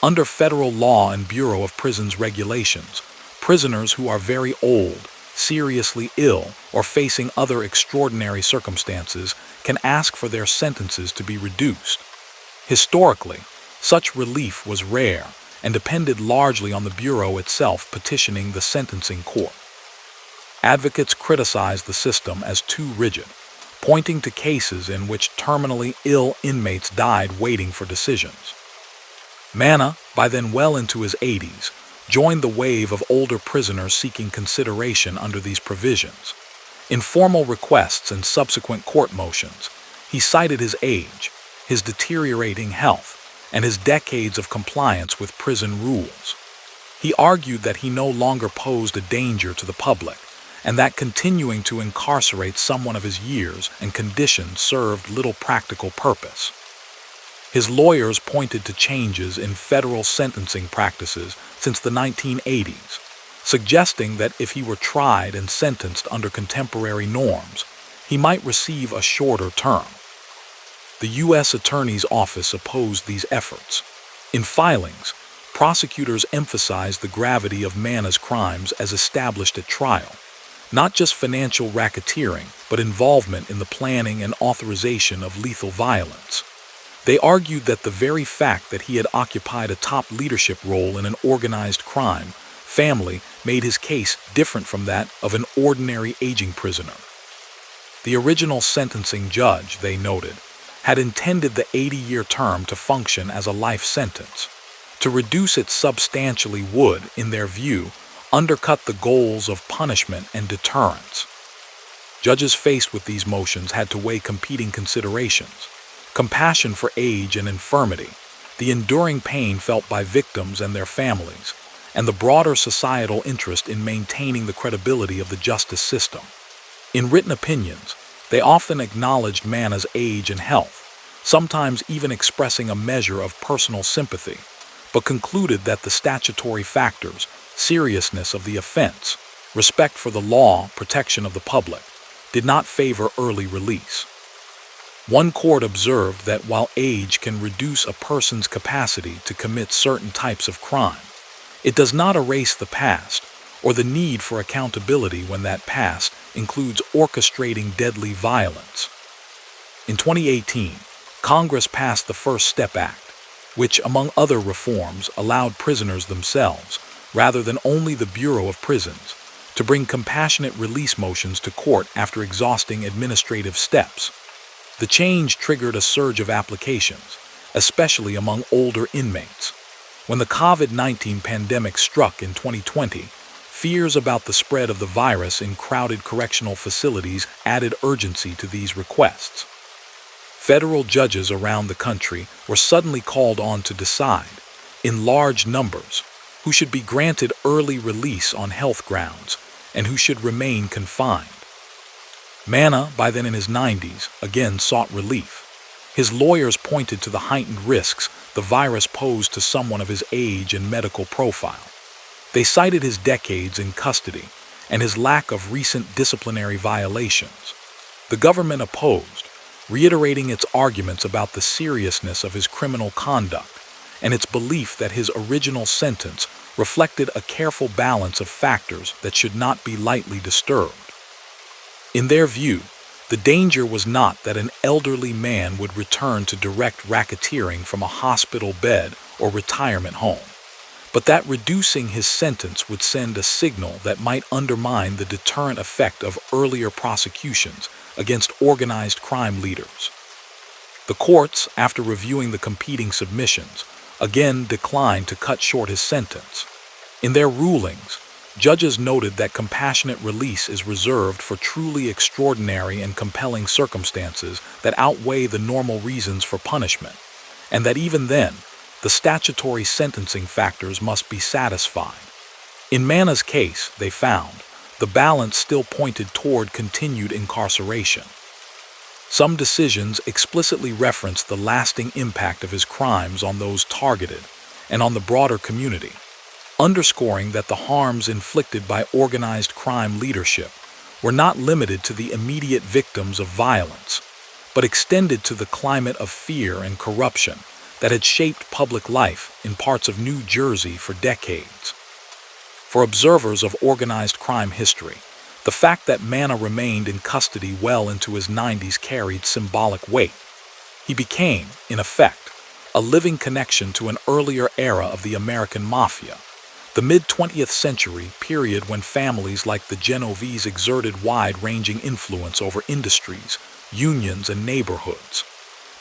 Under federal law and Bureau of Prisons regulations, prisoners who are very old, seriously ill, or facing other extraordinary circumstances can ask for their sentences to be reduced. Historically, such relief was rare and depended largely on the Bureau itself petitioning the sentencing court. Advocates criticized the system as too rigid, pointing to cases in which terminally ill inmates died waiting for decisions. Manna, by then well into his 80s, joined the wave of older prisoners seeking consideration under these provisions. In formal requests and subsequent court motions, he cited his age, his deteriorating health, and his decades of compliance with prison rules. He argued that he no longer posed a danger to the public, and that continuing to incarcerate someone of his years and condition served little practical purpose. His lawyers pointed to changes in federal sentencing practices since the 1980s, suggesting that if he were tried and sentenced under contemporary norms, he might receive a shorter term. The U.S. Attorney's Office opposed these efforts. In filings, prosecutors emphasized the gravity of Manna's crimes as established at trial, not just financial racketeering, but involvement in the planning and authorization of lethal violence. They argued that the very fact that he had occupied a top leadership role in an organized crime family made his case different from that of an ordinary aging prisoner. The original sentencing judge, they noted, had intended the 80-year term to function as a life sentence. To reduce it substantially would, in their view, undercut the goals of punishment and deterrence. Judges faced with these motions had to weigh competing considerations: compassion for age and infirmity, the enduring pain felt by victims and their families, and the broader societal interest in maintaining the credibility of the justice system. In written opinions, they often acknowledged Manna's age and health, sometimes even expressing a measure of personal sympathy, but concluded that the statutory factors, seriousness of the offense, respect for the law, protection of the public, did not favor early release. One court observed that while age can reduce a person's capacity to commit certain types of crime, it does not erase the past or the need for accountability when that past includes orchestrating deadly violence. In 2018, Congress passed the First Step Act, which, among other reforms, allowed prisoners themselves, rather than only the Bureau of Prisons, to bring compassionate release motions to court after exhausting administrative steps. The change triggered a surge of applications, especially among older inmates. When the COVID-19 pandemic struck in 2020, fears about the spread of the virus in crowded correctional facilities added urgency to these requests. Federal judges around the country were suddenly called on to decide, in large numbers, who should be granted early release on health grounds and who should remain confined. Manna, by then in his 90s, again sought relief. His lawyers pointed to the heightened risks the virus posed to someone of his age and medical profile. They cited his decades in custody and his lack of recent disciplinary violations. The government opposed, reiterating its arguments about the seriousness of his criminal conduct and its belief that his original sentence reflected a careful balance of factors that should not be lightly disturbed. In their view, the danger was not that an elderly man would return to direct racketeering from a hospital bed or retirement home, but that reducing his sentence would send a signal that might undermine the deterrent effect of earlier prosecutions against organized crime leaders. The courts, after reviewing the competing submissions, again declined to cut short his sentence. In their rulings, judges noted that compassionate release is reserved for truly extraordinary and compelling circumstances that outweigh the normal reasons for punishment, and that even then, the statutory sentencing factors must be satisfied. In Manna's case, they found, the balance still pointed toward continued incarceration. Some decisions explicitly referenced the lasting impact of his crimes on those targeted and on the broader community, underscoring that the harms inflicted by organized crime leadership were not limited to the immediate victims of violence, but extended to the climate of fear and corruption that had shaped public life in parts of New Jersey for decades. For observers of organized crime history, the fact that Manna remained in custody well into his 90s carried symbolic weight. He became, in effect, a living connection to an earlier era of the American mafia, the mid-20th century period when families like the Genovese exerted wide-ranging influence over industries, unions, and neighborhoods.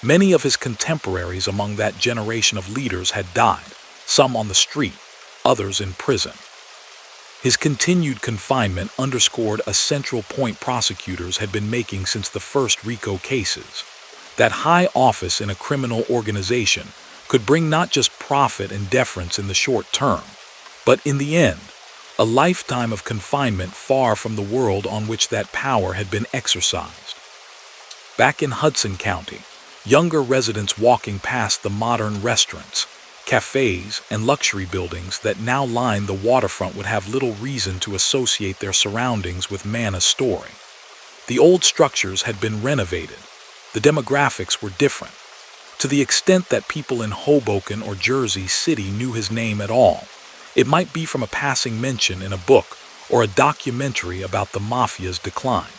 Many of his contemporaries among that generation of leaders had died, some on the street, others in prison. His continued confinement underscored a central point prosecutors had been making since the first RICO cases: that high office in a criminal organization could bring not just profit and deference in the short term, but in the end, a lifetime of confinement far from the world on which that power had been exercised. Back in Hudson County, younger residents walking past the modern restaurants, cafes, and luxury buildings that now line the waterfront would have little reason to associate their surroundings with Manna's story. The old structures had been renovated. The demographics were different. To the extent that people in Hoboken or Jersey City knew his name at all, it might be from a passing mention in a book or a documentary about the mafia's decline.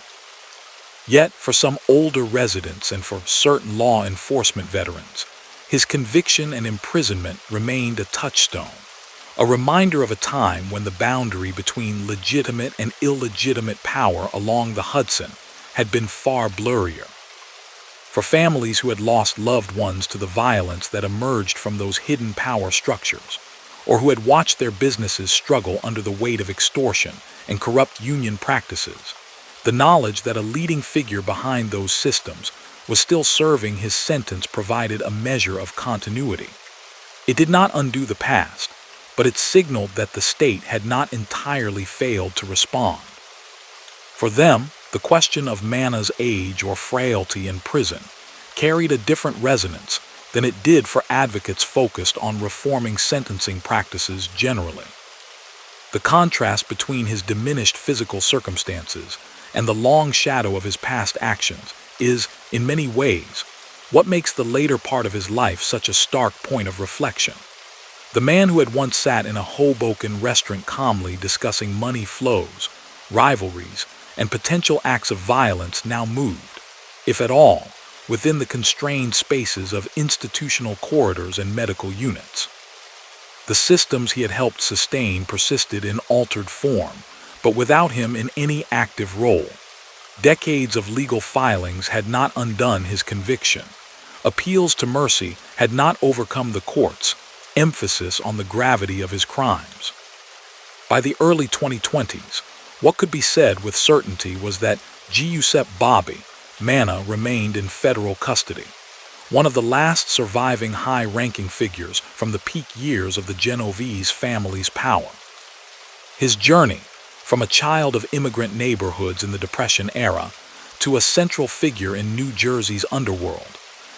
Yet, for some older residents and for certain law enforcement veterans, his conviction and imprisonment remained a touchstone, a reminder of a time when the boundary between legitimate and illegitimate power along the Hudson had been far blurrier. For families who had lost loved ones to the violence that emerged from those hidden power structures, or who had watched their businesses struggle under the weight of extortion and corrupt union practices, the knowledge that a leading figure behind those systems was still serving his sentence provided a measure of continuity. It did not undo the past, but it signaled that the state had not entirely failed to respond. For them, the question of Manna's age or frailty in prison carried a different resonance than it did for advocates focused on reforming sentencing practices generally. The contrast between his diminished physical circumstances and the long shadow of his past actions is, in many ways, what makes the later part of his life such a stark point of reflection. The man who had once sat in a Hoboken restaurant calmly discussing money flows, rivalries, and potential acts of violence now moved, if at all, within the constrained spaces of institutional corridors and medical units. The systems he had helped sustain persisted in altered form, but without him in any active role. Decades of legal filings had not undone his conviction. Appeals to mercy had not overcome the court's emphasis on the gravity of his crimes. By the early 2020s, what could be said with certainty was that Giuseppe Bobby Manna remained in federal custody, one of the last surviving high-ranking figures from the peak years of the Genovese family's power. His journey, from a child of immigrant neighborhoods in the Depression era to a central figure in New Jersey's underworld,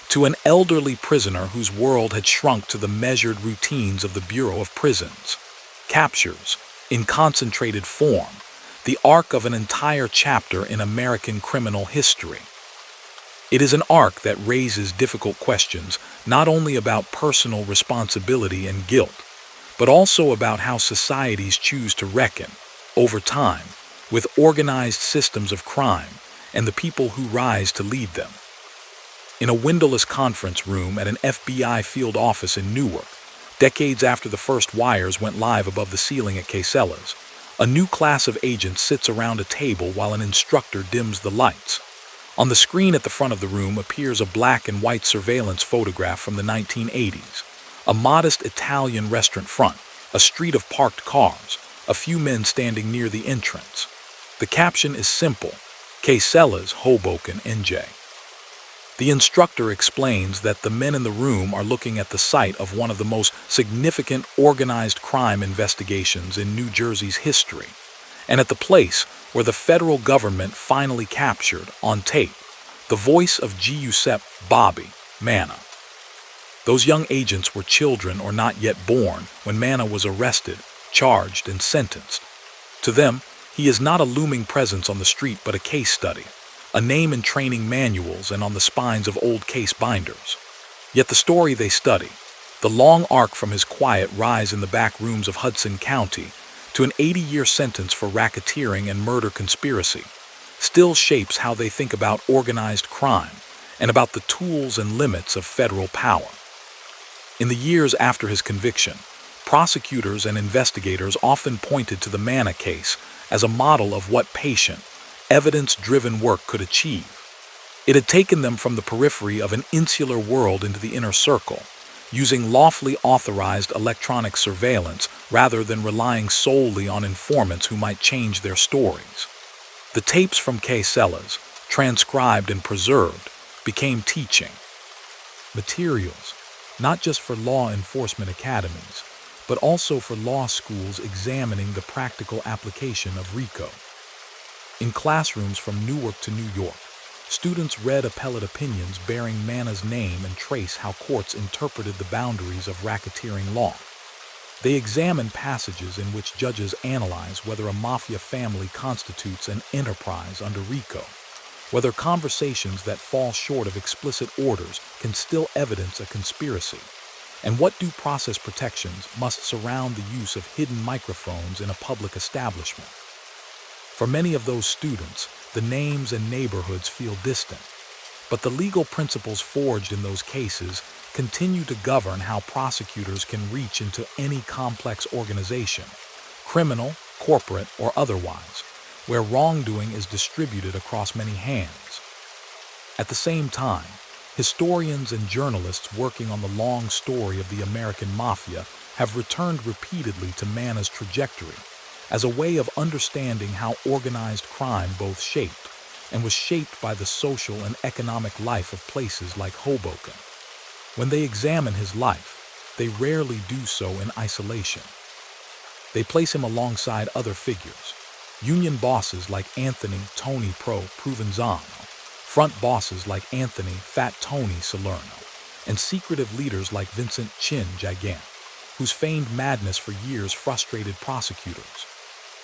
to an elderly prisoner whose world had shrunk to the measured routines of the Bureau of Prisons, captures, in concentrated form, the arc of an entire chapter in American criminal history. It is an arc that raises difficult questions not only about personal responsibility and guilt, but also about how societies choose to reckon, over time, with organized systems of crime and the people who rise to lead them. In a windowless conference room at an FBI field office in Newark, decades after the first wires went live above the ceiling at Casella's, a new class of agents sits around a table while an instructor dims the lights. On the screen at the front of the room appears a black and white surveillance photograph from the 1980s, a modest Italian restaurant front, a street of parked cars, a few men standing near the entrance. The caption is simple: Casella's, Hoboken, NJ. The instructor explains that the men in the room are looking at the site of one of the most significant organized crime investigations in New Jersey's history, and at the place where the federal government finally captured, on tape, the voice of Giuseppe Bobby Manna. Those young agents were children or not yet born when Manna was arrested, charged, and sentenced. To them, he is not a looming presence on the street but a case study, a name in training manuals and on the spines of old case binders. Yet the story they study, the long arc from his quiet rise in the back rooms of Hudson County to an 80-year sentence for racketeering and murder conspiracy, still shapes how they think about organized crime and about the tools and limits of federal power. In the years after his conviction, prosecutors and investigators often pointed to the Manna case as a model of what patient, evidence-driven work could achieve. It had taken them from the periphery of an insular world into the inner circle, using lawfully authorized electronic surveillance rather than relying solely on informants who might change their stories. The tapes from Casella's, transcribed and preserved, became teaching materials, not just for law enforcement academies, but also for law schools examining the practical application of RICO. In classrooms from Newark to New York, students read appellate opinions bearing Manna's name and trace how courts interpreted the boundaries of racketeering law. They examine passages in which judges analyze whether a mafia family constitutes an enterprise under RICO, whether conversations that fall short of explicit orders can still evidence a conspiracy, and what due process protections must surround the use of hidden microphones in a public establishment. For many of those students, the names and neighborhoods feel distant, but the legal principles forged in those cases continue to govern how prosecutors can reach into any complex organization, criminal, corporate, or otherwise, where wrongdoing is distributed across many hands. At the same time, historians and journalists working on the long story of the American Mafia have returned repeatedly to Manna's trajectory as a way of understanding how organized crime both shaped and was shaped by the social and economic life of places like Hoboken. When they examine his life, they rarely do so in isolation. They place him alongside other figures, union bosses like Anthony Tony Provenzano, front bosses like Anthony Fat Tony Salerno, and secretive leaders like Vincent Chin Gigant, whose feigned madness for years frustrated prosecutors.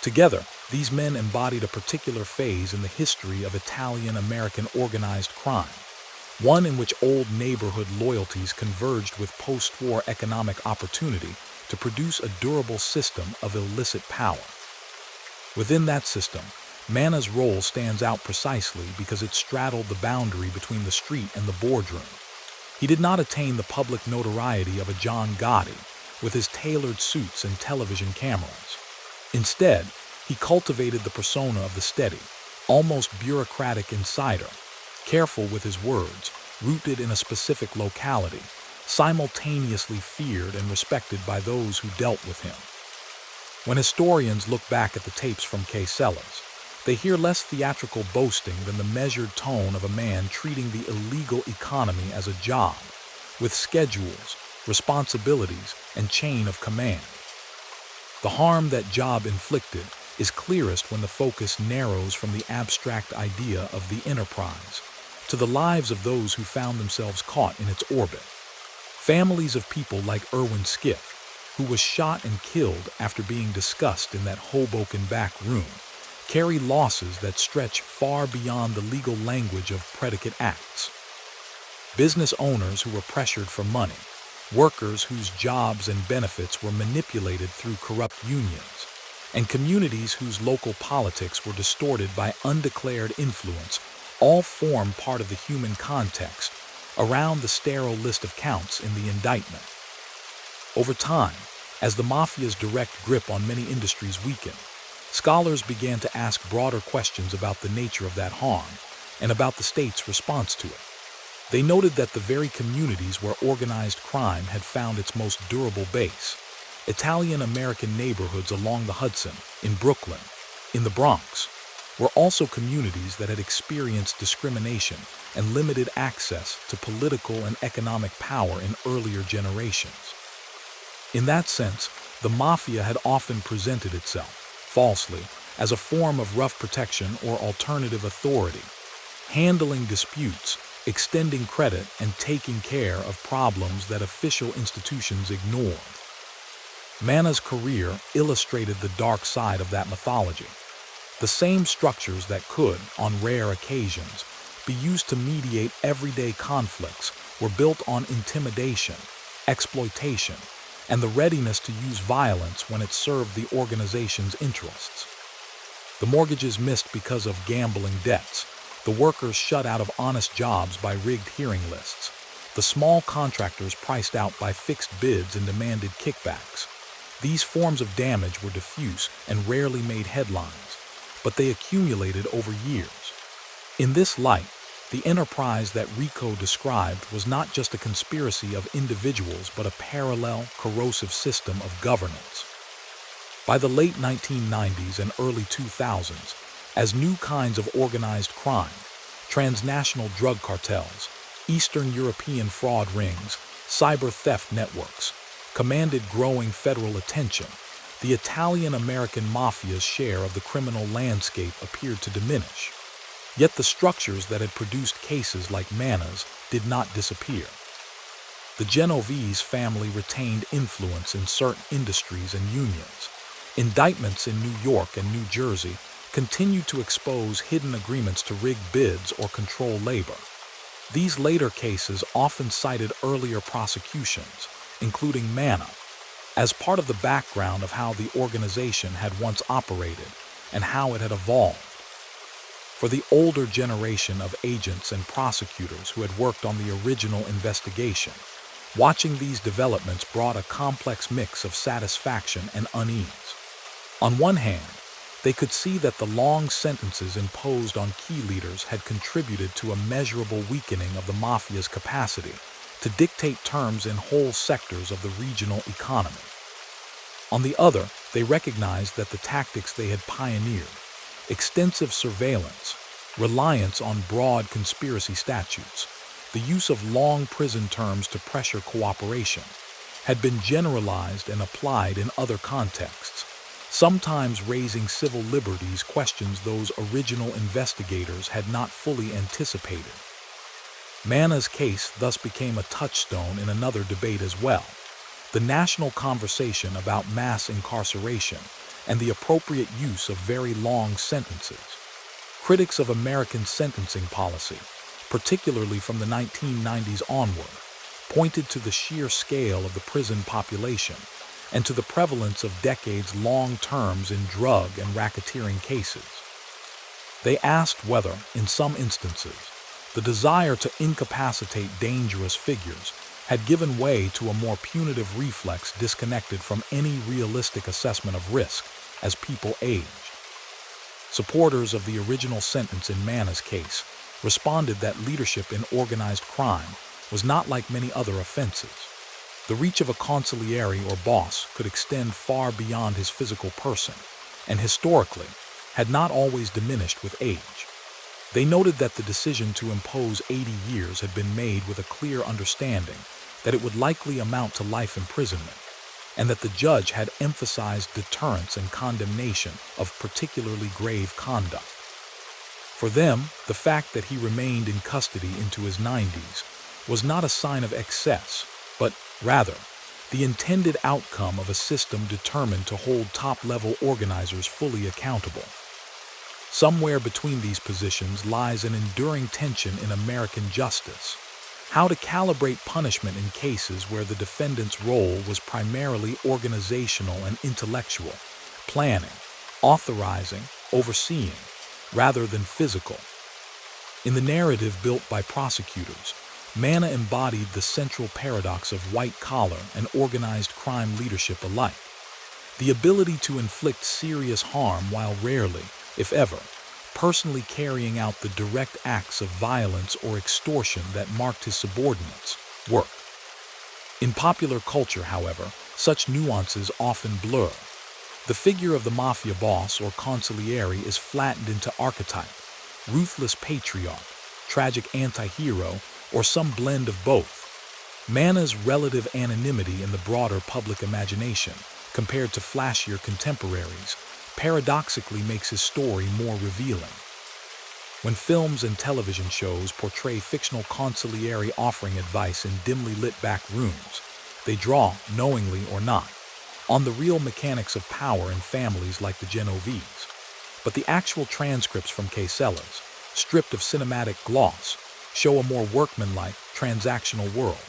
Together, these men embodied a particular phase in the history of Italian-American organized crime, one in which old neighborhood loyalties converged with post-war economic opportunity to produce a durable system of illicit power. Within that system, Manna's role stands out precisely because it straddled the boundary between the street and the boardroom. He did not attain the public notoriety of a John Gotti with his tailored suits and television cameras. Instead, he cultivated the persona of the steady, almost bureaucratic insider, careful with his words, rooted in a specific locality, simultaneously feared and respected by those who dealt with him. When historians look back at the tapes from Cellars, they hear less theatrical boasting than the measured tone of a man treating the illegal economy as a job, with schedules, responsibilities, and chain of command. The harm that job inflicted is clearest when the focus narrows from the abstract idea of the enterprise to the lives of those who found themselves caught in its orbit. Families of people like Irwin Skiff, who was shot and killed after being discussed in that Hoboken back room, carry losses that stretch far beyond the legal language of predicate acts. Business owners who were pressured for money, workers whose jobs and benefits were manipulated through corrupt unions, and communities whose local politics were distorted by undeclared influence all form part of the human context around the sterile list of counts in the indictment. Over time, as the mafia's direct grip on many industries weakened, scholars began to ask broader questions about the nature of that harm and about the state's response to it. They noted that the very communities where organized crime had found its most durable base, Italian-American neighborhoods along the Hudson, in Brooklyn, in the Bronx, were also communities that had experienced discrimination and limited access to political and economic power in earlier generations. In that sense, the mafia had often presented itself, falsely, as a form of rough protection or alternative authority, handling disputes, extending credit, and taking care of problems that official institutions ignored. Manna's career illustrated the dark side of that mythology. The same structures that could, on rare occasions, be used to mediate everyday conflicts were built on intimidation, exploitation, and the readiness to use violence when it served the organization's interests. The mortgages missed because of gambling debts, the workers shut out of honest jobs by rigged hearing lists, the small contractors priced out by fixed bids and demanded kickbacks. These forms of damage were diffuse and rarely made headlines, but they accumulated over years. In this light, the enterprise that RICO described was not just a conspiracy of individuals but a parallel, corrosive system of governance. By the late 1990s and early 2000s, as new kinds of organized crime, transnational drug cartels, Eastern European fraud rings, cyber theft networks, commanded growing federal attention, the Italian-American mafia's share of the criminal landscape appeared to diminish. Yet the structures that had produced cases like Manna's did not disappear. The Genovese family retained influence in certain industries and unions. Indictments in New York and New Jersey continued to expose hidden agreements to rig bids or control labor. These later cases often cited earlier prosecutions, including Manna, as part of the background of how the organization had once operated and how it had evolved. For the older generation of agents and prosecutors who had worked on the original investigation, watching these developments brought a complex mix of satisfaction and unease. On one hand, they could see that the long sentences imposed on key leaders had contributed to a measurable weakening of the mafia's capacity to dictate terms in whole sectors of the regional economy. On the other, they recognized that the tactics they had pioneered, extensive surveillance, reliance on broad conspiracy statutes, the use of long prison terms to pressure cooperation, had been generalized and applied in other contexts, sometimes raising civil liberties questions those original investigators had not fully anticipated. Manna's case thus became a touchstone in another debate as well, the national conversation about mass incarceration and the appropriate use of very long sentences. Critics of American sentencing policy, particularly from the 1990s onward, pointed to the sheer scale of the prison population and to the prevalence of decades-long terms in drug and racketeering cases. They asked whether, in some instances, the desire to incapacitate dangerous figures had given way to a more punitive reflex disconnected from any realistic assessment of risk as people aged. Supporters of the original sentence in Manna's case responded that leadership in organized crime was not like many other offenses. The reach of a consigliere or boss could extend far beyond his physical person, and historically, had not always diminished with age. They noted that the decision to impose 80 years had been made with a clear understanding that it would likely amount to life imprisonment, and that the judge had emphasized deterrence and condemnation of particularly grave conduct. For them, the fact that he remained in custody into his 90s was not a sign of excess, but rather the intended outcome of a system determined to hold top-level organizers fully accountable. Somewhere between these positions lies an enduring tension in American justice: how to calibrate punishment in cases where the defendant's role was primarily organizational and intellectual, planning, authorizing, overseeing, rather than physical. In the narrative built by prosecutors, Manna embodied the central paradox of white-collar and organized crime leadership alike. The ability to inflict serious harm while rarely, if ever, personally carrying out the direct acts of violence or extortion that marked his subordinates' work. In popular culture, however, such nuances often blur. The figure of the mafia boss or consigliere is flattened into archetype, ruthless patriarch, tragic anti-hero, or some blend of both. Manna's relative anonymity in the broader public imagination, compared to flashier contemporaries, paradoxically makes his story more revealing. When films and television shows portray fictional consigliere offering advice in dimly lit back rooms, they draw, knowingly or not, on the real mechanics of power in families like the Genovese. But the actual transcripts from casellas, stripped of cinematic gloss, show a more workmanlike, transactional world.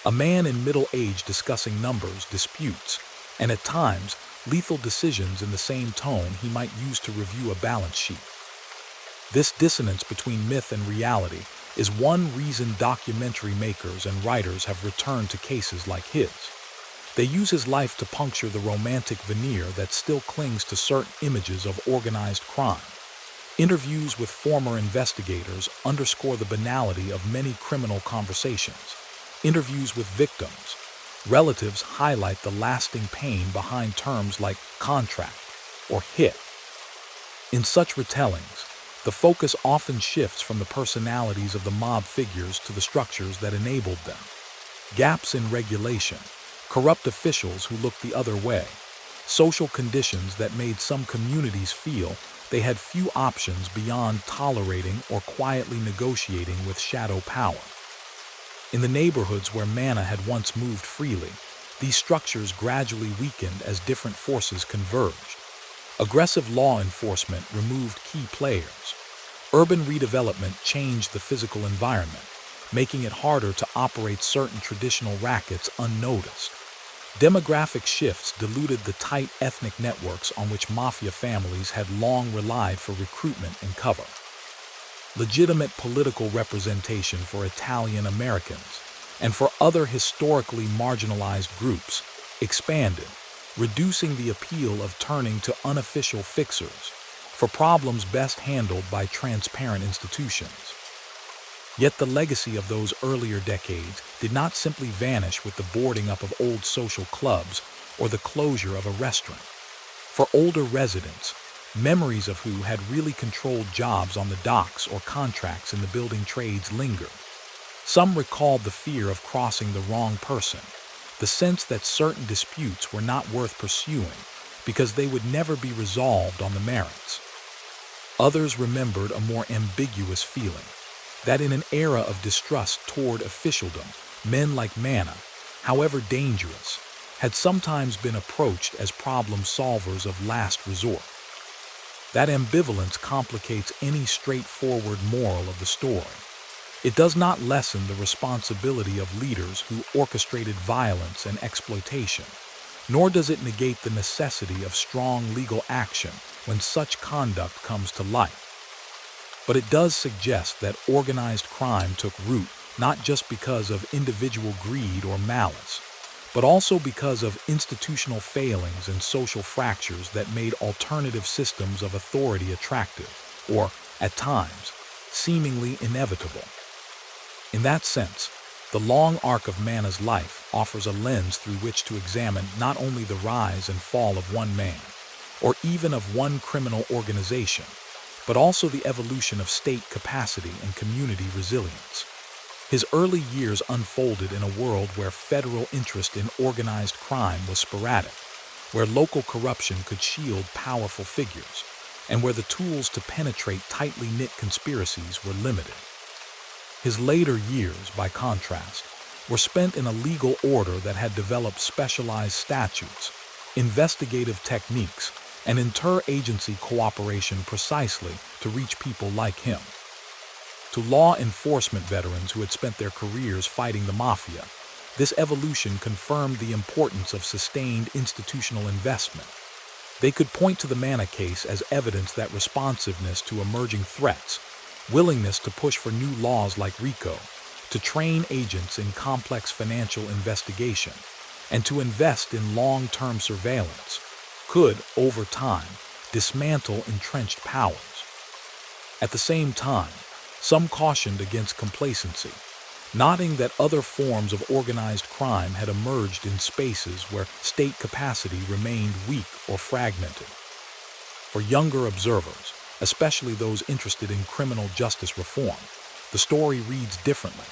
A man in middle age discussing numbers, disputes, and at times, lethal decisions in the same tone he might use to review a balance sheet. This dissonance between myth and reality is one reason documentary makers and writers have returned to cases like his. They use his life to puncture the romantic veneer that still clings to certain images of organized crime. Interviews with former investigators underscore the banality of many criminal conversations. Interviews with victims, relatives highlight the lasting pain behind terms like contract or hit. In such retellings, the focus often shifts from the personalities of the mob figures to the structures that enabled them. Gaps in regulation, corrupt officials who looked the other way, social conditions that made some communities feel they had few options beyond tolerating or quietly negotiating with shadow power. In the neighborhoods where Manna had once moved freely, these structures gradually weakened as different forces converged. Aggressive law enforcement removed key players. Urban redevelopment changed the physical environment, making it harder to operate certain traditional rackets unnoticed. Demographic shifts diluted the tight ethnic networks on which mafia families had long relied for recruitment and cover. Legitimate political representation for Italian Americans and for other historically marginalized groups expanded, reducing the appeal of turning to unofficial fixers for problems best handled by transparent institutions. Yet the legacy of those earlier decades did not simply vanish with the boarding up of old social clubs or the closure of a restaurant. For older residents, memories of who had really controlled jobs on the docks or contracts in the building trades lingered. Some recalled the fear of crossing the wrong person, the sense that certain disputes were not worth pursuing because they would never be resolved on the merits. Others remembered a more ambiguous feeling, that in an era of distrust toward officialdom, men like Manna, however dangerous, had sometimes been approached as problem solvers of last resort. That ambivalence complicates any straightforward moral of the story. It does not lessen the responsibility of leaders who orchestrated violence and exploitation, nor does it negate the necessity of strong legal action when such conduct comes to light. But it does suggest that organized crime took root not just because of individual greed or malice, but also because of institutional failings and social fractures that made alternative systems of authority attractive, or, at times, seemingly inevitable. In that sense, the long arc of Manna's life offers a lens through which to examine not only the rise and fall of one man, or even of one criminal organization, but also the evolution of state capacity and community resilience. His early years unfolded in a world where federal interest in organized crime was sporadic, where local corruption could shield powerful figures, and where the tools to penetrate tightly knit conspiracies were limited. His later years, by contrast, were spent in a legal order that had developed specialized statutes, investigative techniques, and interagency cooperation precisely to reach people like him. To law enforcement veterans who had spent their careers fighting the mafia, this evolution confirmed the importance of sustained institutional investment. They could point to the Manna case as evidence that responsiveness to emerging threats, willingness to push for new laws like RICO, to train agents in complex financial investigation, and to invest in long-term surveillance, could, over time, dismantle entrenched powers. At the same time, some cautioned against complacency, noting that other forms of organized crime had emerged in spaces where state capacity remained weak or fragmented. For younger observers, especially those interested in criminal justice reform, the story reads differently.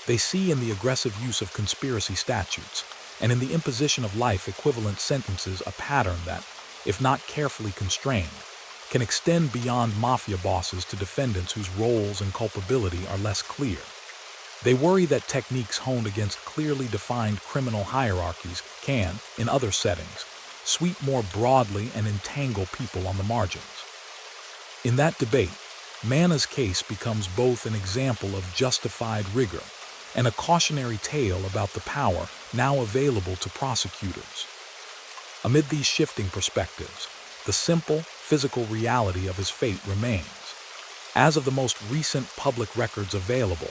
They see in the aggressive use of conspiracy statutes and in the imposition of life-equivalent sentences a pattern that, if not carefully constrained, can extend beyond mafia bosses to defendants whose roles and culpability are less clear. They worry that techniques honed against clearly defined criminal hierarchies can, in other settings, sweep more broadly and entangle people on the margins. In that debate, Manna's case becomes both an example of justified rigor and a cautionary tale about the power now available to prosecutors. Amid these shifting perspectives, the simple, physical reality of his fate remains. As of the most recent public records available,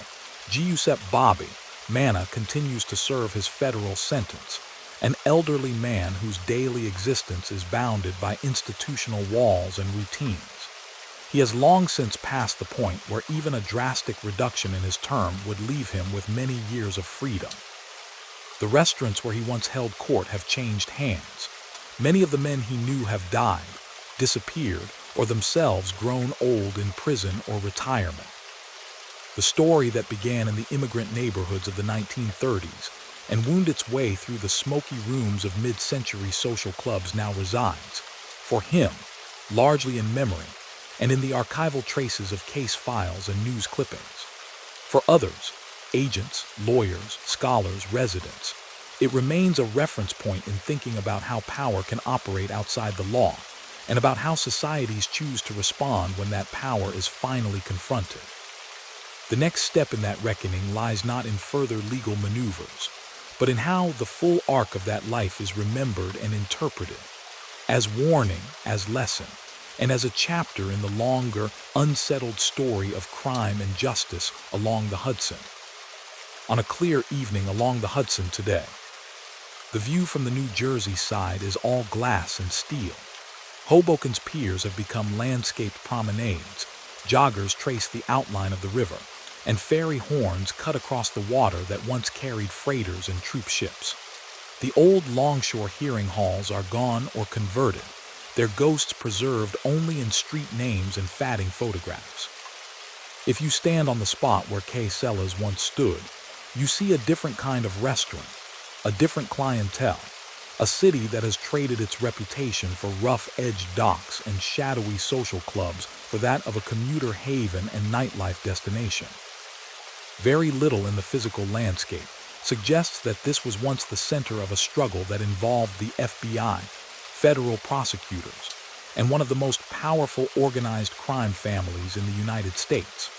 Giuseppe Bobby Manna continues to serve his federal sentence, an elderly man whose daily existence is bounded by institutional walls and routines. He has long since passed the point where even a drastic reduction in his term would leave him with many years of freedom. The restaurants where he once held court have changed hands. Many of the men he knew have died, disappeared, or themselves grown old in prison or retirement. The story that began in the immigrant neighborhoods of the 1930s and wound its way through the smoky rooms of mid-century social clubs now resides, for him, largely in memory, and in the archival traces of case files and news clippings. For others, agents, lawyers, scholars, residents, it remains a reference point in thinking about how power can operate outside the law, and about how societies choose to respond when that power is finally confronted. The next step in that reckoning lies not in further legal maneuvers, but in how the full arc of that life is remembered and interpreted, as warning, as lesson, and as a chapter in the longer, unsettled story of crime and justice along the Hudson. On a clear evening along the Hudson today, the view from the New Jersey side is all glass and steel. Hoboken's piers have become landscaped promenades, joggers trace the outline of the river, and ferry horns cut across the water that once carried freighters and troop ships. The old longshore hearing halls are gone or converted, their ghosts preserved only in street names and fatting photographs. If you stand on the spot where K. Sellers once stood, you see a different kind of restaurant, a different clientele, a city that has traded its reputation for rough-edged docks and shadowy social clubs for that of a commuter haven and nightlife destination. Very little in the physical landscape suggests that this was once the center of a struggle that involved the FBI, federal prosecutors, and one of the most powerful organized crime families in the United States.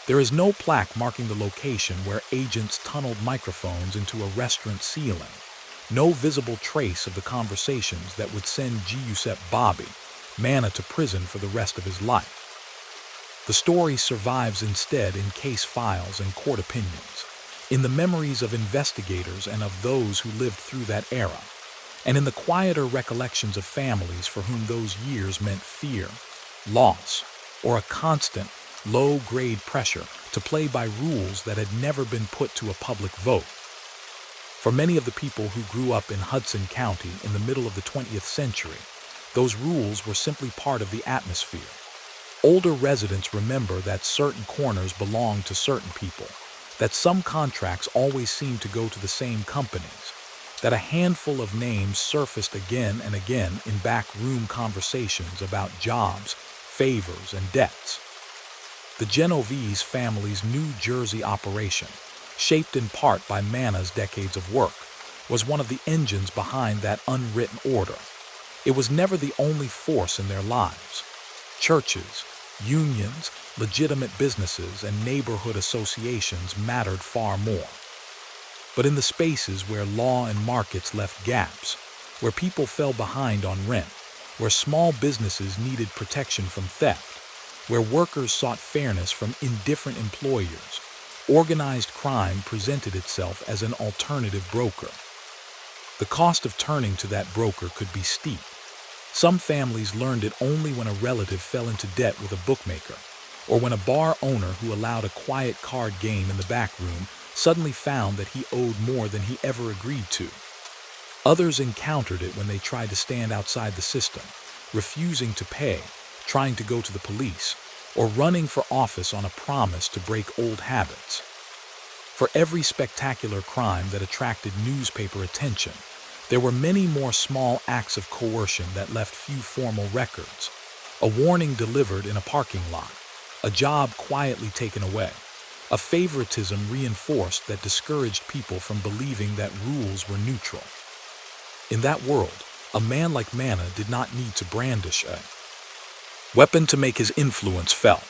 There is no plaque marking the location where agents tunneled microphones into a restaurant ceiling, no visible trace of the conversations that would send Giuseppe Bobby Manna to prison for the rest of his life. The story survives instead in case files and court opinions, in the memories of investigators and of those who lived through that era, and in the quieter recollections of families for whom those years meant fear, loss, or a constant, low-grade pressure to play by rules that had never been put to a public vote. For many of the people who grew up in Hudson County in the middle of the 20th century, those rules were simply part of the atmosphere. Older residents remember that certain corners belonged to certain people, that some contracts always seemed to go to the same companies, that a handful of names surfaced again and again in backroom conversations about jobs, favors, and debts. The Genovese family's New Jersey operation, shaped in part by Manna's decades of work, was one of the engines behind that unwritten order. It was never the only force in their lives. Churches, unions, legitimate businesses, and neighborhood associations mattered far more. But in the spaces where law and markets left gaps, where people fell behind on rent, where small businesses needed protection from theft, where workers sought fairness from indifferent employers, organized crime presented itself as an alternative broker. The cost of turning to that broker could be steep. Some families learned it only when a relative fell into debt with a bookmaker, or when a bar owner who allowed a quiet card game in the back room suddenly found that he owed more than he ever agreed to. Others encountered it when they tried to stand outside the system, refusing to pay, trying to go to the police, or running for office on a promise to break old habits. For every spectacular crime that attracted newspaper attention, there were many more small acts of coercion that left few formal records. A warning delivered in a parking lot, a job quietly taken away, a favoritism reinforced that discouraged people from believing that rules were neutral. In that world, a man like Manna did not need to brandish a weapon to make his influence felt.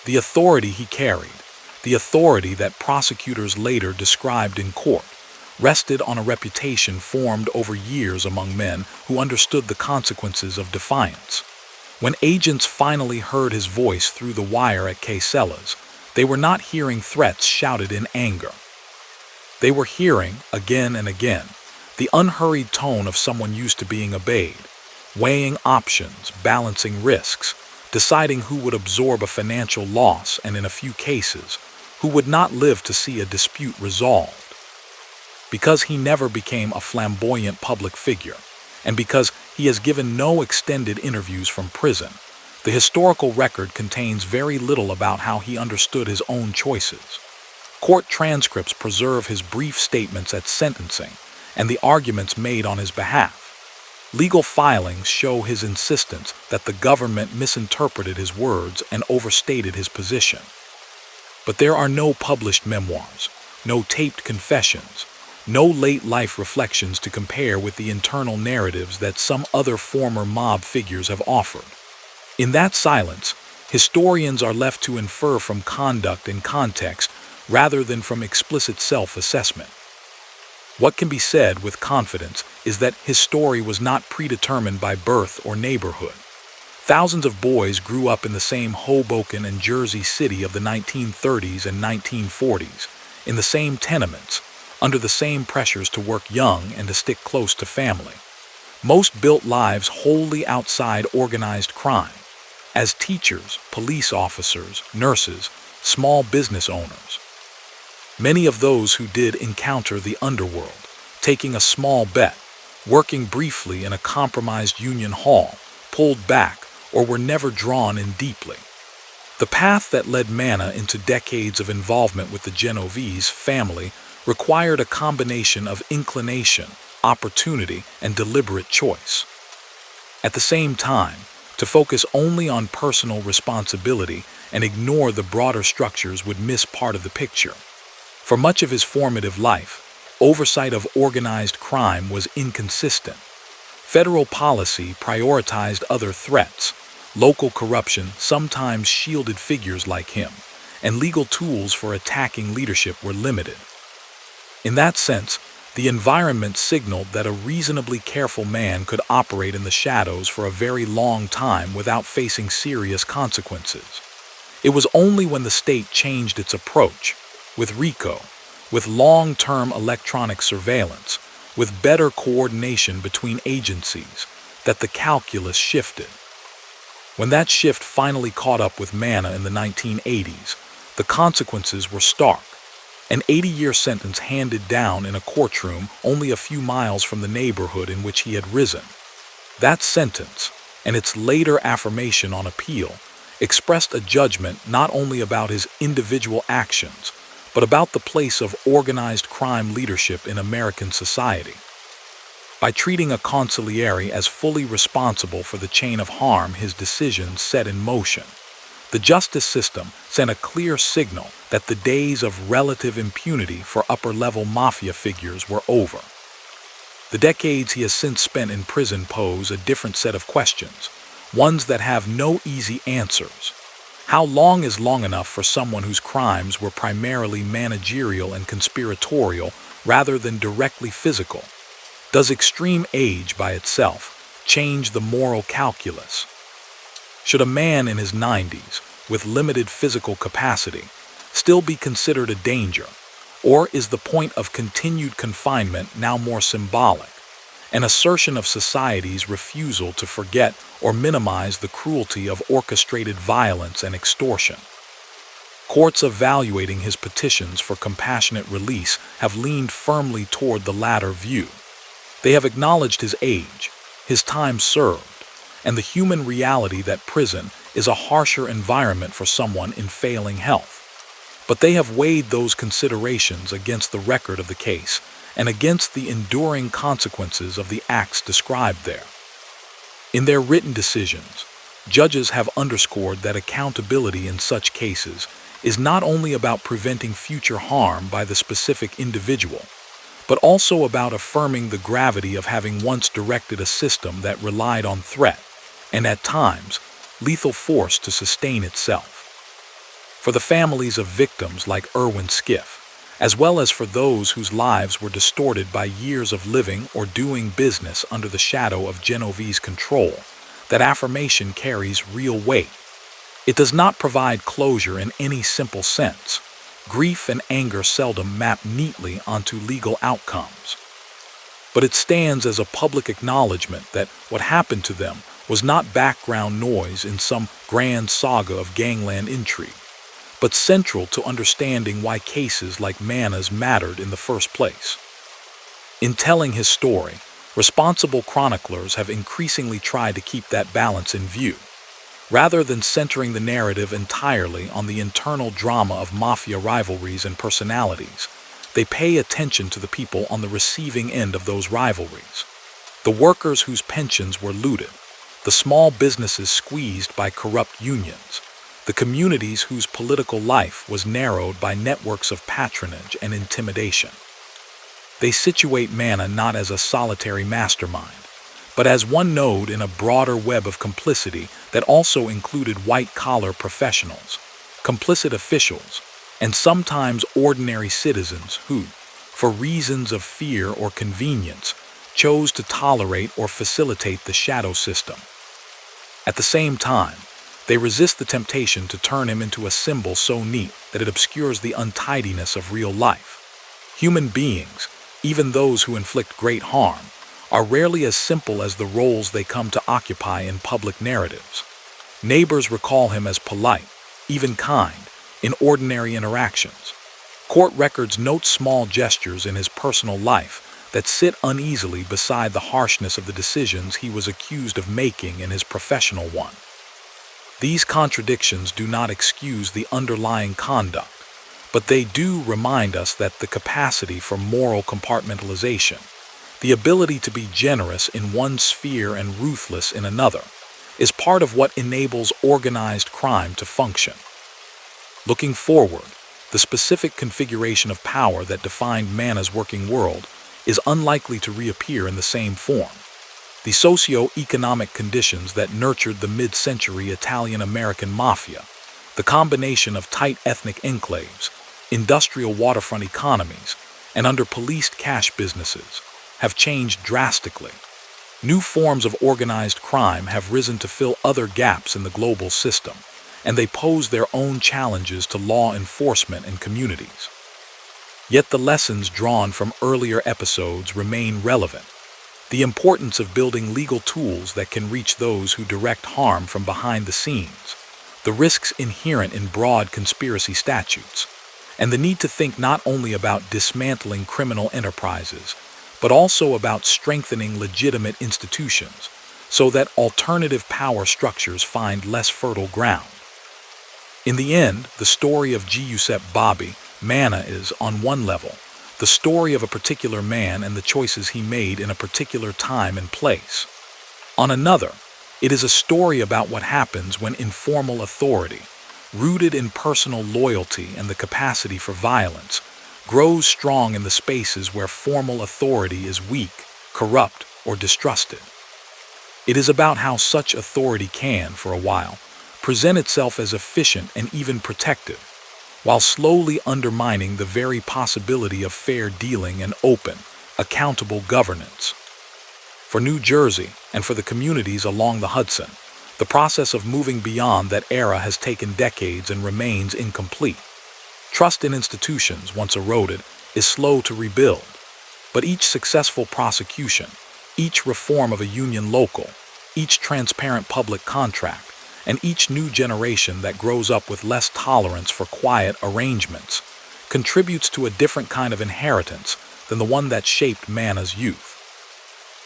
The authority he carried, the authority that prosecutors later described in court, rested on a reputation formed over years among men who understood the consequences of defiance. When agents finally heard his voice through the wire at K. Sellers, they were not hearing threats shouted in anger. They were hearing, again and again, the unhurried tone of someone used to being obeyed, weighing options, balancing risks, deciding who would absorb a financial loss and, in a few cases, who would not live to see a dispute resolved. Because he never became a flamboyant public figure, and because he has given no extended interviews from prison, the historical record contains very little about how he understood his own choices. Court transcripts preserve his brief statements at sentencing and the arguments made on his behalf. Legal filings show his insistence that the government misinterpreted his words and overstated his position. But there are no published memoirs, no taped confessions, no late-life reflections to compare with the internal narratives that some other former mob figures have offered. In that silence, historians are left to infer from conduct and context rather than from explicit self-assessment. What can be said with confidence is that his story was not predetermined by birth or neighborhood. Thousands of boys grew up in the same Hoboken and Jersey City of the 1930s and 1940s, in the same tenements, under the same pressures to work young and to stick close to family. Most built lives wholly outside organized crime, as teachers, police officers, nurses, small business owners. Many of those who did encounter the underworld, taking a small bet, working briefly in a compromised union hall, pulled back, or were never drawn in deeply. The path that led Manna into decades of involvement with the Genovese family required a combination of inclination, opportunity, and deliberate choice. At the same time, to focus only on personal responsibility and ignore the broader structures would miss part of the picture. For much of his formative life, oversight of organized crime was inconsistent. Federal policy prioritized other threats. Local corruption sometimes shielded figures like him, and legal tools for attacking leadership were limited. In that sense, the environment signaled that a reasonably careful man could operate in the shadows for a very long time without facing serious consequences. It was only when the state changed its approach, with RICO, with long-term electronic surveillance, with better coordination between agencies, that the calculus shifted. When that shift finally caught up with Manna in the 1980s, the consequences were stark. An 80-year sentence handed down in a courtroom only a few miles from the neighborhood in which he had risen. That sentence, and its later affirmation on appeal, expressed a judgment not only about his individual actions, but about the place of organized crime leadership in American society. By treating a consigliere as fully responsible for the chain of harm his decisions set in motion, the justice system sent a clear signal that the days of relative impunity for upper-level mafia figures were over. The decades he has since spent in prison pose a different set of questions, ones that have no easy answers. How long is long enough for someone whose crimes were primarily managerial and conspiratorial rather than directly physical? Does extreme age by itself change the moral calculus? Should a man in his 90s, with limited physical capacity, still be considered a danger, or is the point of continued confinement now more symbolic, an assertion of society's refusal to forget or minimize the cruelty of orchestrated violence and extortion? Courts evaluating his petitions for compassionate release have leaned firmly toward the latter view. They have acknowledged his age, his time served, and the human reality that prison is a harsher environment for someone in failing health. But they have weighed those considerations against the record of the case and against the enduring consequences of the acts described there. In their written decisions, judges have underscored that accountability in such cases is not only about preventing future harm by the specific individual, but also about affirming the gravity of having once directed a system that relied on threat, and at times, lethal force to sustain itself. For the families of victims like Irwin Skiff, as well as for those whose lives were distorted by years of living or doing business under the shadow of Genovese control, that affirmation carries real weight. It does not provide closure in any simple sense. Grief and anger seldom map neatly onto legal outcomes. But it stands as a public acknowledgement that what happened to them was not background noise in some grand saga of gangland intrigue, but central to understanding why cases like Manna's mattered in the first place. In telling his story, responsible chroniclers have increasingly tried to keep that balance in view. Rather than centering the narrative entirely on the internal drama of mafia rivalries and personalities, they pay attention to the people on the receiving end of those rivalries. The workers whose pensions were looted, the small businesses squeezed by corrupt unions, the communities whose political life was narrowed by networks of patronage and intimidation. They situate Manna not as a solitary mastermind, but as one node in a broader web of complicity that also included white-collar professionals, complicit officials, and sometimes ordinary citizens who, for reasons of fear or convenience, chose to tolerate or facilitate the shadow system. At the same time, they resist the temptation to turn him into a symbol so neat that it obscures the untidiness of real life. Human beings, even those who inflict great harm, are rarely as simple as the roles they come to occupy in public narratives. Neighbors recall him as polite, even kind, in ordinary interactions. Court records note small gestures in his personal life that sit uneasily beside the harshness of the decisions he was accused of making in his professional one. These contradictions do not excuse the underlying conduct, but they do remind us that the capacity for moral compartmentalization, the ability to be generous in one sphere and ruthless in another, is part of what enables organized crime to function. Looking forward, the specific configuration of power that defined Manna's working world is unlikely to reappear in the same form. The socio-economic conditions that nurtured the mid-century Italian-American mafia, the combination of tight ethnic enclaves, industrial waterfront economies, and under-policed cash businesses, have changed drastically. New forms of organized crime have risen to fill other gaps in the global system, and they pose their own challenges to law enforcement and communities. Yet the lessons drawn from earlier episodes remain relevant. The importance of building legal tools that can reach those who direct harm from behind the scenes, the risks inherent in broad conspiracy statutes, and the need to think not only about dismantling criminal enterprises, but also about strengthening legitimate institutions so that alternative power structures find less fertile ground. In the end, the story of Giuseppe Bobby Manna is, on one level, the story of a particular man and the choices he made in a particular time and place. On another, it is a story about what happens when informal authority, rooted in personal loyalty and the capacity for violence, grows strong in the spaces where formal authority is weak, corrupt, or distrusted. It is about how such authority can, for a while, present itself as efficient and even protective, while slowly undermining the very possibility of fair dealing and open, accountable governance. For New Jersey, and for the communities along the Hudson, the process of moving beyond that era has taken decades and remains incomplete. Trust in institutions, once eroded, is slow to rebuild, but each successful prosecution, each reform of a union local, each transparent public contract, and each new generation that grows up with less tolerance for quiet arrangements contributes to a different kind of inheritance than the one that shaped Manna's youth.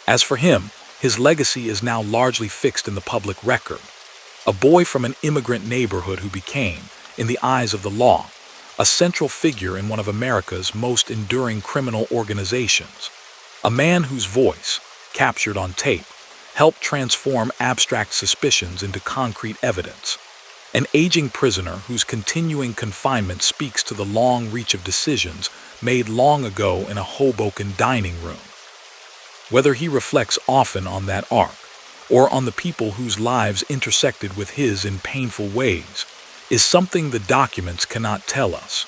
As for him, his legacy is now largely fixed in the public record. A boy from an immigrant neighborhood who became, in the eyes of the law, a central figure in one of America's most enduring criminal organizations. A man whose voice, captured on tape, helped transform abstract suspicions into concrete evidence. An aging prisoner whose continuing confinement speaks to the long reach of decisions made long ago in a Hoboken dining room. Whether he reflects often on that arc, or on the people whose lives intersected with his in painful ways, is something the documents cannot tell us.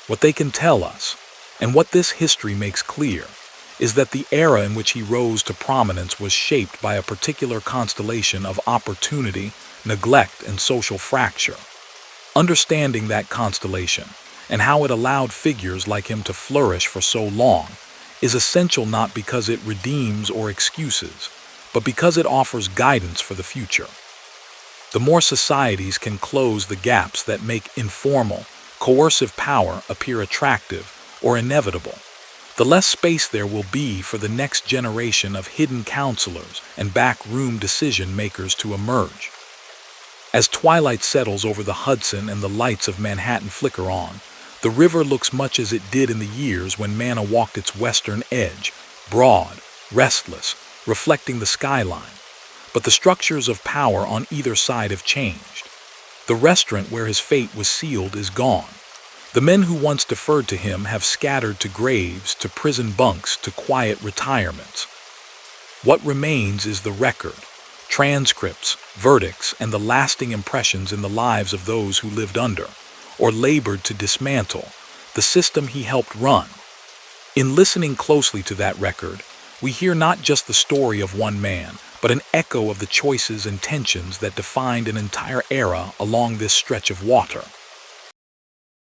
What they can tell us, and what this history makes clear, is that the era in which he rose to prominence was shaped by a particular constellation of opportunity, neglect, and social fracture. Understanding that constellation, and how it allowed figures like him to flourish for so long, is essential not because it redeems or excuses, but because it offers guidance for the future. The more societies can close the gaps that make informal, coercive power appear attractive or inevitable, the less space there will be for the next generation of hidden counselors and backroom decision makers to emerge. As twilight settles over the Hudson and the lights of Manhattan flicker on, the river looks much as it did in the years when Manna walked its western edge, broad, restless, reflecting the skyline. But the structures of power on either side have changed. The restaurant where his fate was sealed is gone. The men who once deferred to him have scattered to graves, to prison bunks, to quiet retirements. What remains is the record, transcripts, verdicts, and the lasting impressions in the lives of those who lived under, or labored to dismantle, the system he helped run. In listening closely to that record, we hear not just the story of one man, but an echo of the choices and tensions that defined an entire era along this stretch of water.